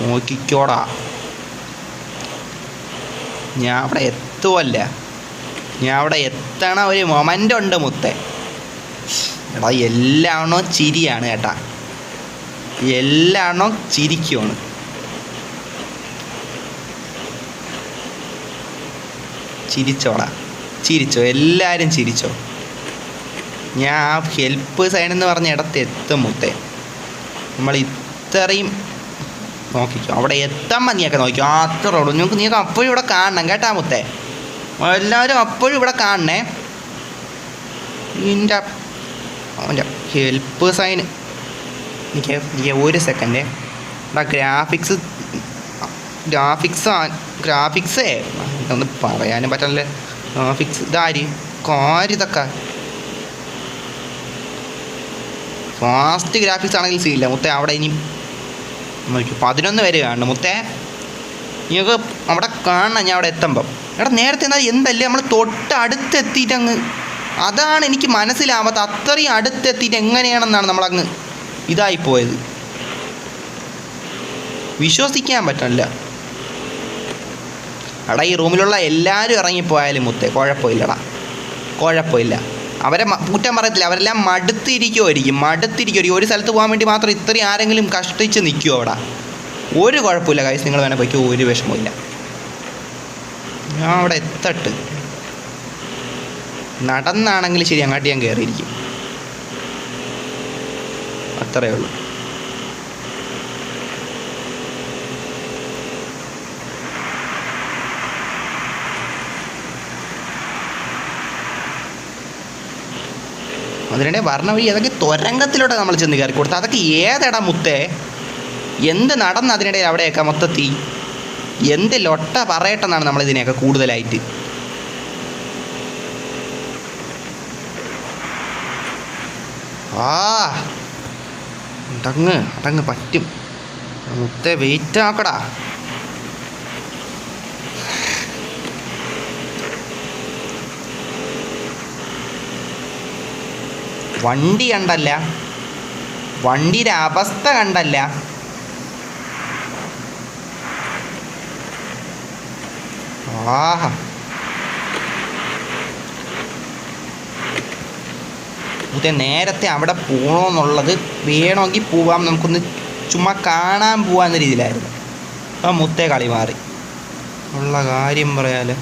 നോക്കിക്കോടാ, ഞാൻ അവിടെ എത്തുമല്ല. ഞാൻ അവിടെ എത്തണ ഒരു മൊമെൻ്റ് ഉണ്ട് മുത്തേ. എടാ എല്ലാണോ ചിരിയാണ് കേട്ടാ, എല്ലാണോ ചിരിക്കുവാണ്. ചിരിച്ചോ, എല്ലാവരും ചിരിച്ചോ. ഞാൻ ആ ഹെൽപ്പ് സൈൻ എന്ന് പറഞ്ഞ ഇടത്ത് എത്തും മുത്തേ. നമ്മൾ ഇത്രയും നോക്കിക്കോ, അവിടെ എത്താൻ നീയൊക്കെ നോക്കിക്കോ. അത്രേ ഉള്ളൂ. നീക്ക് അപ്പോഴും ഇവിടെ കാണണം കേട്ടാ മുത്തേ. എല്ലാവരും അപ്പോഴും ഇവിടെ കാണണേ. അവൻ്റെ ഹെൽപ്പ് സൈൻ എനിക്ക് ഒരു സെക്കൻഡ്. ഗ്രാഫിക്സേ ഇതൊന്നും പറയാനും പറ്റില്ല. ഗ്രാഫിക്സ് ഇതാര് കാര്യതൊക്കെ ഫാസ്റ്റ് ഗ്രാഫിക്സ് ആണെങ്കിൽ സീനില്ല മുത്തേ. അവിടെ ഇനി 11 വരെ കാണണം മുത്തേ. നിങ്ങൾക്ക് അവിടെ കാണണം ഞാൻ അവിടെ എത്തുമ്പം. എടാ നേരത്തെ എന്നാൽ എന്തല്ലേ നമ്മൾ തൊട്ടടുത്തെത്തിയിട്ടങ്ങ്, അതാണ് എനിക്ക് മനസ്സിലാവാത്ത. അത്രയും അടുത്തെത്തിയിട്ട് എങ്ങനെയാണെന്നാണ് നമ്മളങ്ങ് ഇതായിപ്പോയത്. വിശ്വസിക്കാൻ പറ്റില്ല. എടാ ഈ റൂമിലുള്ള എല്ലാവരും ഇറങ്ങിപ്പോയാലും മുത്തേ കുഴപ്പമില്ലടാ, കുഴപ്പമില്ല. അവരെ കുറ്റം പറയത്തില്ല, അവരെല്ലാം മടുത്തിരിക്കുമായിരിക്കും. ഒരു സ്ഥലത്ത് പോകാൻ വേണ്ടി മാത്രം ഇത്രയും ആരെങ്കിലും കഷ്ടിച്ച് നിൽക്കുമോ അവിടെ? ഒരു കുഴപ്പമില്ല ഗൈസ്, നിങ്ങൾ വേണേൽ പോയിക്കോ, ഒരു വിഷമമില്ല. ഞാൻ അവിടെ എത്തട്ട് നടന്നാണെങ്കിൽ ശരി, അങ്ങോട്ട് ഞാൻ കയറിയിരിക്കും, അത്രയേ ഉള്ളൂ. അതിനിടെ വരണ വഴി അതൊക്കെ തുരങ്കത്തിലോട്ട് നമ്മൾ ചെന്ന് കയറി കൊടുത്തത്. അതൊക്കെ ഏതെടാ മുത്തേ? എന്ത് നടന്ന് അതിനിടയിൽ അവിടെയൊക്കെ മൊത്തത്തിൽ എന്ത് ലൊട്ട പറയട്ടെന്നാണ് നമ്മളിതിനെയൊക്കെ കൂടുതലായിട്ട്. അതങ്ങ് പറ്റും മുത്തേ, വെയിറ്റ് ആക്കടാ. വണ്ടി കണ്ടല്ല, വണ്ടിയുടെ അവസ്ഥ കണ്ടല്ല. മുത്തേ നേരത്തെ അവിടെ പോകണമെന്നുള്ളത് വേണമെങ്കിൽ പോവാം, നമുക്കൊന്ന് ചുമ്മാ കാണാൻ പോവാന്ന രീതിയിലായിരുന്നു. അപ്പം മുത്തേ കളി മാറി, ഉള്ള കാര്യം പറയാലോ.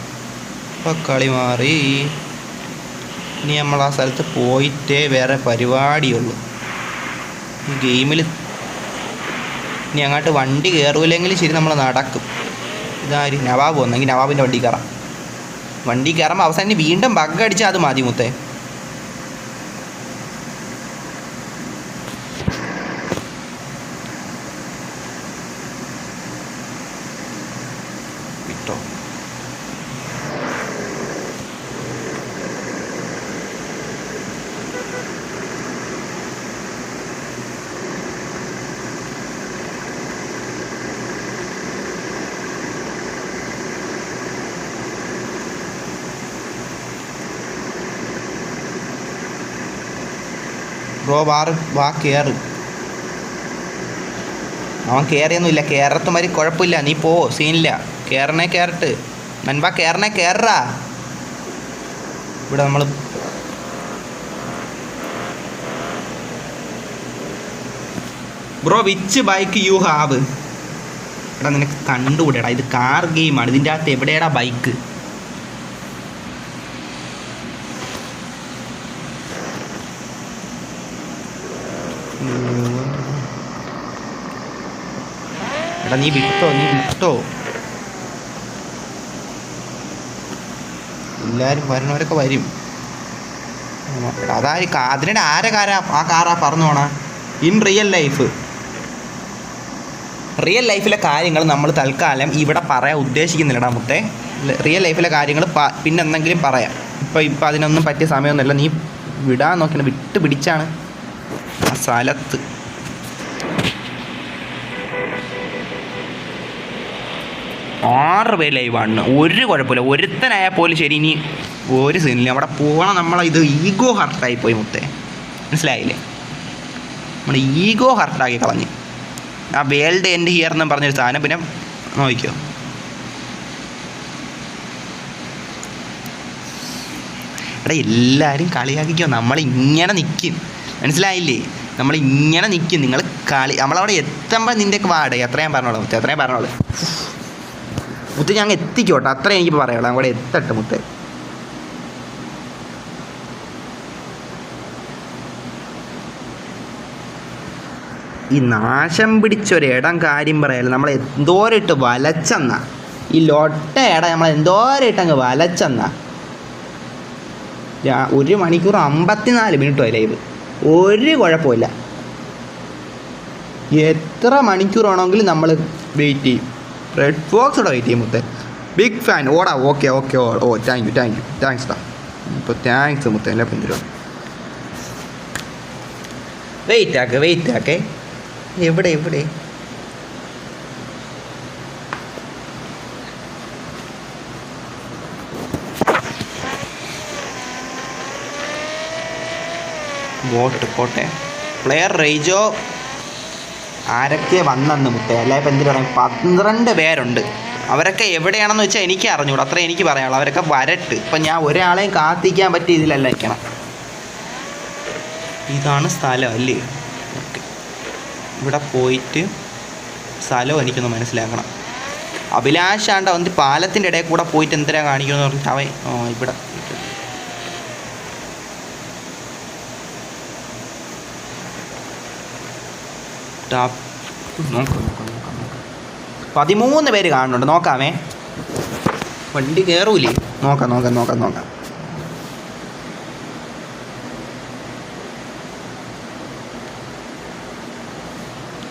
അപ്പം കളി മാറി. ഇനി നമ്മൾ ആ സ്ഥലത്ത് പോയിട്ടേ വേറെ പരിപാടിയുള്ളൂ ഈ ഗെയിമിൽ. ഇനി അങ്ങോട്ട് വണ്ടി കയറൂല്ലെങ്കിൽ ശരി, നമ്മൾ നടക്കും. ഇതാര് നവാബ് വന്നെങ്കിൽ നവാബിൻ്റെ വണ്ടി കയറാം. വണ്ടി കയറുമ്പോൾ അവസാനം വീണ്ടും ബഗ് അടിച്ചാൽ അത് മതി മുത്തേ. വിട്ടോ ബ്രോ വാ കയറ്. അവൻ കയറിയൊന്നുമില്ല, കയറത്തുമാതിരി കുഴപ്പമില്ല, നീ പോ, സീനില്ല. കയറട്ടെ നൻപാ, കയറാ. ഇവിടെ നമ്മൾ bro which bike you have? എടാ നിനക്ക് കണ്ടുകൂടെടാ, ഇത് കാർ ഗെയിമാണ്, ഇതിൻ്റെ അകത്ത് എവിടെയാടാ ബൈക്ക്? എടാ നീ വിട്ടോ. എല്ലാവരും വരുന്നവരൊക്കെ വരും. അതിനിടെ ആ കാറാ പറഞ്ഞു പോണ? ഇൻ റിയൽ ലൈഫിലെ കാര്യങ്ങൾ നമ്മൾ തൽക്കാലം ഇവിടെ പറയാൻ ഉദ്ദേശിക്കുന്നില്ലടാ മുത്തേ. റിയൽ ലൈഫിലെ കാര്യങ്ങൾ പിന്നെ എന്തെങ്കിലും പറയാം. ഇപ്പം അതിനൊന്നും പറ്റിയ സമയമൊന്നുമില്ല. നീ വിടാൻ നോക്കണം, വിട്ട് പിടിച്ചാണ് ആ സ്ഥലത്ത്. ആറ് പേര് ലൈവാണ്, ഒരു കുഴപ്പമില്ല. ഒരുത്തനായാൽ പോലും ശരി, ഇനി ഒരു സീനില്ല. അവിടെ പോകണം. ഇത് ഈഗോ ഹർട്ടായി പോയി മുത്തേ, മനസ്സിലായില്ലേ? നമ്മൾ ഈഗോ ഹർട്ടാക്കി കളഞ്ഞ്. ആ വേൾഡ് എൻഡ് ഹിയർ എന്നും പറഞ്ഞൊരു സാധനം. പിന്നെ നോക്കിക്കോ, എടാ എല്ലാവരും കളിയാക്കിക്കോ. നമ്മളിങ്ങനെ നിൽക്കും, മനസ്സിലായില്ലേ? നമ്മളിങ്ങനെ നിൽക്കും. നിങ്ങൾ നമ്മളവിടെ എത്തുമ്പോൾ നിൻ്റെയൊക്കെ വാടക എത്രയും പറഞ്ഞോളൂ മുത്ത്. ഞാൻ എത്തിക്കോട്ടെ, അത്രയും എനിക്ക് പറയാനുള്ളൂ. അവിടെ എത്തട്ടെ മുത്ത്. ഈ നാശം പിടിച്ചൊരിടം കാര്യം പറയാലോ. നമ്മൾ എന്തോരിട്ട് വലച്ചെന്നാ ഈ ലൊട്ട ഇടം, നമ്മൾ എന്തോരിട്ടങ്ങ് വലച്ചെന്നാ. 1 മണിക്കൂർ 54 മിനിറ്റുമായി ലൈവ്. ഒരു കുഴപ്പമില്ല. എത്ര മണിക്കൂർ ആണെങ്കിലും നമ്മൾ വെയിറ്റ് ചെയ്യും. റെഡ് ഫോക്സോടെ വെയിറ്റ് ചെയ്യും മുത്തേ. Big fan. ഓടാ. ഓക്കെ ഓ താങ്ക്സ് ഡാ. ഇപ്പോൾ താങ്ക്സ് മുത്തേ. എല്ലാ പിന്തുടരും. വെയിറ്റ് ആക്കേ. എവിടെ വോട്ട് പോട്ടെ. പ്ലെയർ റേജോ ആരൊക്കെ വന്നെന്ന് മുത്തേ, അല്ല ഇപ്പം എന്തിനു പറയും, 12 പേരുണ്ട്. അവരൊക്കെ എവിടെയാണെന്ന് വെച്ചാൽ എനിക്ക് അറിഞ്ഞൂടാ, അത്രേ എനിക്ക് പറയാനുള്ളൂ. അവരൊക്കെ വരട്ട്. ഇപ്പം ഞാൻ ഒരാളെയും കാത്തിക്കാൻ പറ്റിയ ഇതിലല്ല നിൽക്കണം. ഇതാണ് സ്ഥലം അല്ലേ? ഓക്കെ, ഇവിടെ പോയിട്ട് സ്ഥലം എനിക്കൊന്ന് മനസ്സിലാക്കണം. അഭിലാഷാണ്ട വന്നിട്ട് പാലത്തിൻ്റെ ഇടയിൽ കൂടെ പോയിട്ട് എന്തിനാ കാണിക്കുമെന്ന് പറഞ്ഞിട്ട് അവൻ ഇവിടെ നോക്കാം 13 പേര് കാണുന്നുണ്ട്. നോക്കാമേ, വണ്ടി കയറൂലേ? നോക്കാം.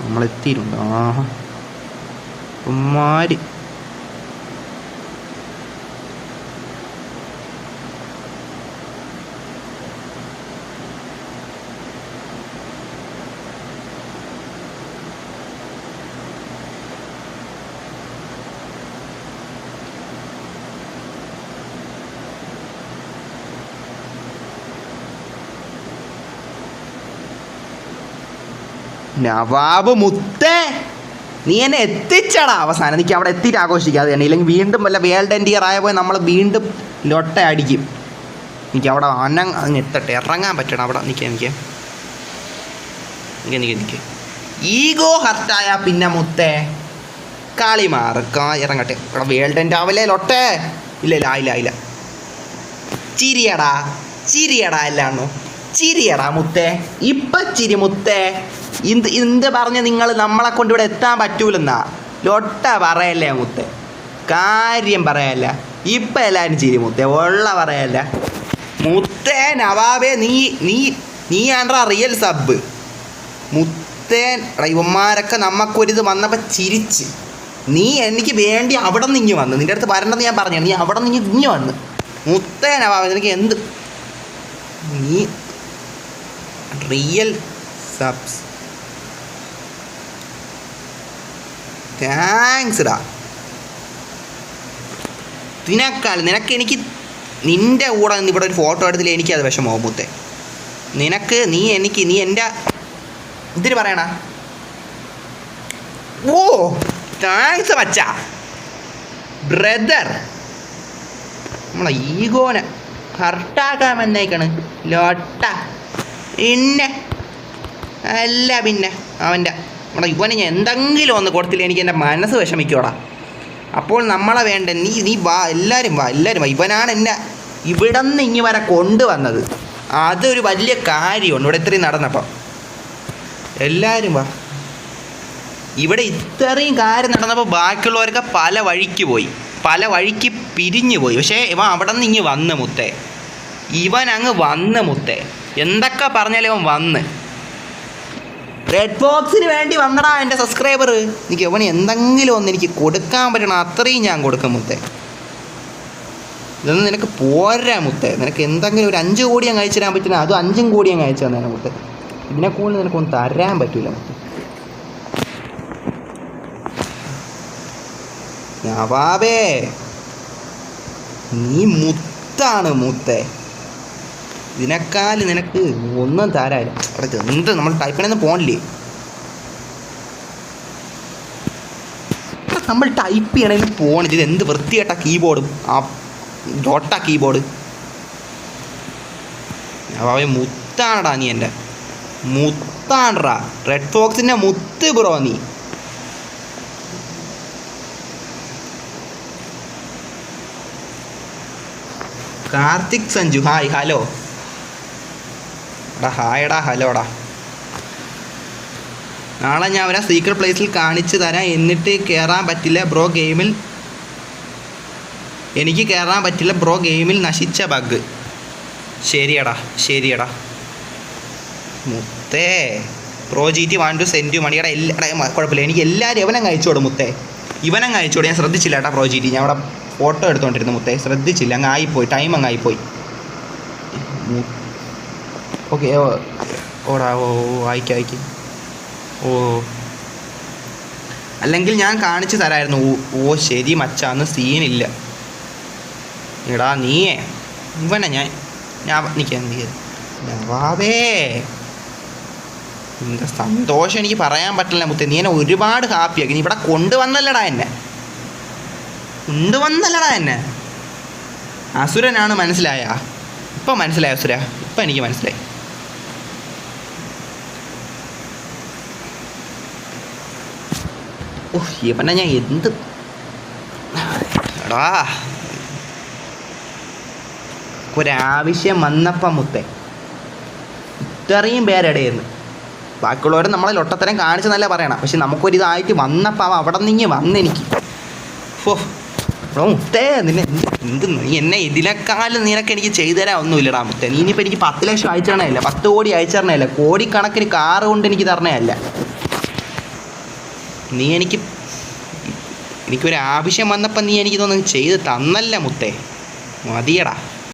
നമ്മളെത്തിയിട്ടുണ്ട്. ഉമ്മാരി നവാബ് മുത്തേ, നീ എന്നെ എത്തിച്ചടാ അവസാനം. എനിക്ക് അവിടെ എത്തിയിട്ട് ആഘോഷിക്കാതെ തന്നെ, ഇല്ലെങ്കിൽ വീണ്ടും വല്ല വേൾഡ് എൻഡ് ഇയർ ആയ പോയി നമ്മൾ വീണ്ടും ലൊട്ട അടിക്കും. എനിക്ക് അവിടെ അങ്ങ് എത്തട്ടെ, ഇറങ്ങാൻ പറ്റണം അവിടെ. നിൽക്കുക ഈഗോ ഹർട്ടായ പിന്നെ മുത്തേ കളി മാറുക, ഇറങ്ങട്ടെ. ഇവിടെ വേൾഡ് എൻഡ് ആവല്ലേ ലൊട്ടേ? ഇല്ല. ചിരിയടാ എല്ലാണോ? ചിരിയടാ മുത്തേ, ഇപ്പം ചിരി മുത്തേ. എന്ത് പറഞ്ഞ് നിങ്ങൾ നമ്മളെ കൊണ്ട് ഇവിടെ എത്താൻ പറ്റൂലെന്നാ ലൊട്ട പറയല്ലേ മുത്തേ? കാര്യം പറയല്ല. ഇപ്പം എല്ലാവരും ചിരി മുത്തേ, ഉള്ള പറയല്ല മുത്തേ. നവാബേ, നീ ആണ്ട്രാ റിയൽ സബ് മുത്തേ. ഇവന്മാരൊക്കെ നമുക്കൊരിത് വന്നപ്പോൾ ചിരിച്ച്, നീ എനിക്ക് വേണ്ടി അവിടെ നിന്ന് ഇങ്ങ് വന്ന്. നിൻ്റെ അടുത്ത് വരണ്ടെന്ന് ഞാൻ പറഞ്ഞു, നീ അവിടെ നിന്ന് ഇങ്ങ് വന്ന് മുത്തേ. നവാബേ, നിനക്ക് എന്ത്, നീ റിയൽ സബ്സ്, താങ്ക്സ് ഡാ. നിനക്ക് എനിക്ക് നിൻ്റെ കൂടെ നിന്ന് ഇവിടെ ഒരു ഫോട്ടോ എടുത്തില്ല, എനിക്കത് വിഷമമാവും മുത്തേ. നീ എൻ്റെ ഇതിന് പറയണ. ഓ താങ്ക്സ് മച്ചാ ബ്രദർ. നമ്മളെ ഈഗോനെ ഹർട്ടാക്കാൻ വന്നേക്കാണ് ലോട്ട. പിന്നെ അവൻ്റെ ഇവനെ ഞാൻ എന്തെങ്കിലും ഒന്ന് കൊടുത്തില്ല, എനിക്ക് എൻ്റെ മനസ്സ് വിഷമിക്കോടാ. അപ്പോൾ നമ്മളെ വേണ്ട, നീ വാ, എല്ലാവരും വാ. ഇവനാണ് എന്നെ ഇവിടെ നിന്ന് ഇങ്ങ് വരെ കൊണ്ടുവന്നത്. അതൊരു വലിയ കാര്യമുണ്ട് ഇവിടെ ഇത്രയും നടന്നപ്പം. എല്ലാവരും വാ. ഇവിടെ ഇത്രയും കാര്യം നടന്നപ്പോൾ ബാക്കിയുള്ളവരൊക്കെ പല വഴിക്ക് പിരിഞ്ഞു പോയി. പക്ഷേ ഇവൻ അവിടെ നിന്ന് ഇങ്ങ് വന്ന് മുത്തേ, ഇവൻ അങ്ങ് വന്ന് മുത്തേ. എന്തൊക്കെ പറഞ്ഞാലും ഇവൻ വന്ന്. റെഡ് ബോക്സിന് വേണ്ടി വന്നടാ എൻ്റെ സബ്സ്ക്രൈബർ. എനിക്ക് അവന് എന്തെങ്കിലും ഒന്ന് എനിക്ക് കൊടുക്കാൻ പറ്റണം, അത്രയും ഞാൻ കൊടുക്കും മുത്തേ. ഇതൊന്നും നിനക്ക് പോരാ മുത്തേ. നിനക്ക് എന്തെങ്കിലും ഒരു 5 കോടി ഞാൻ അയച്ചു തരാൻ പറ്റുന്ന, അതും 5 കോടി ഞാൻ അയച്ചു തന്നെ മുത്തേ. ഇതിനെ കൂടുതൽ നിനക്കൊന്നും തരാൻ പറ്റൂല മുത്തേ. നവാബേ, നീ മുത്താണ് മുത്തേ. ഇതിനേക്കാൾ നിനക്ക് ഒന്നും തരാനില്ല. അവിടെ എന്ത് നമ്മൾ ടൈപ്പിനൊന്നും പോകണില്ലേ? നമ്മൾ ടൈപ്പ് ചെയ്യണമെങ്കിൽ പോകണില്ല. ഇത് എന്ത് വൃത്തികെട്ട കീബോർഡും ആ ഡോട്ട കീബോർഡ്. അവൻ മുത്താണടാ, നീ എൻ്റെ മുത്താണടാ. റെഡ് ഫോക്സിൻ്റെ മുത്ത് ബ്രോ നീ. കാർത്തിക് സഞ്ജു ഹായ്. ഹലോ എടാ, ഹായടാ, ഹലോടാ. നാളെ ഞാൻ അവരെ സീക്രട്ട് പ്ലേസിൽ കാണിച്ചു തരാം. എന്നിട്ട് കയറാൻ പറ്റില്ല ബ്രോ ഗെയിമിൽ, എനിക്ക് കയറാൻ പറ്റില്ല ബ്രോ ഗെയിമിൽ നശിച്ച ബഗ്. ശരിയടാ മുത്തേ. പ്രോ GT 1 സെൻറ്റ് മണിയുടെ കുഴപ്പമില്ല. എനിക്ക് എല്ലാവരും ഇവനങ്ങ് അയച്ചോടും മുത്തേ, ഇവനങ്ങ് അയച്ചോടും. ഞാൻ ശ്രദ്ധിച്ചില്ല കേട്ടോ പ്രോ GT. ഞാൻ അവിടെ ഫോട്ടോ എടുത്തുകൊണ്ടിരുന്നു മുത്തേ, ശ്രദ്ധിച്ചില്ല. അങ്ങ് ആയിപ്പോയി, ടൈം അങ്ങ് ആയിപ്പോയി. ഓക്കെ ഓടാ. അയക്കും. അല്ലെങ്കിൽ ഞാൻ കാണിച്ചു തരായിരുന്നു. ശരി മച്ചാന്ന്, സീനില്ല. എടാ നീയേ ഇവനെ ഞാൻ നിൽക്കാം. നവാബേ, എൻ്റെ സന്തോഷം എനിക്ക് പറയാൻ പറ്റില്ല മുത്തേ. നീ എന്നെ ഒരുപാട് ഹാപ്പിയാക്കി. നീ ഇവിടെ കൊണ്ടുവന്നല്ലടാ എന്നെ. അസുരനാണ്, മനസ്സിലായ? ഇപ്പം മനസ്സിലായ അസുര? ഇപ്പം എനിക്ക് മനസ്സിലായി. ഓഹ് ഇവനെ ഞാൻ എന്ത് എടാ, ഒരാവശ്യം വന്നപ്പം മുത്തേ ഇത്രയും പേരെടയെന്ന്. ബാക്കിയുള്ളവർ നമ്മളെ ലൊട്ടത്തരം കാണിച്ചെന്നല്ല പറയണം, പക്ഷെ നമുക്കൊരിതായിട്ട് വന്നപ്പോൾ അവൻ അവിടെ നിന്ന് വന്നെനിക്ക്. ഓ മുത്തേ, നിന്നെ നീ എന്നെ ഇതിനേക്കാളും നിനക്ക് എനിക്ക് ചെയ്തു തരാൻ ഒന്നുമില്ലടാ മുത്തേ. നീ ഇനിയിപ്പോൾ എനിക്ക് 10 ലക്ഷം അയച്ചു തരണമല്ല, 10 കോടി അയച്ചു തരണമല്ല, കോടിക്കണക്കിന് കാറ് കൊണ്ട് എനിക്ക് തരണമല്ല. നീ എനിക്കൊരാവശ്യം വന്നപ്പോൾ നീ എനിക്കിതൊന്നും ചെയ്ത് തന്നല്ല മുത്തേ. മതിയടാ.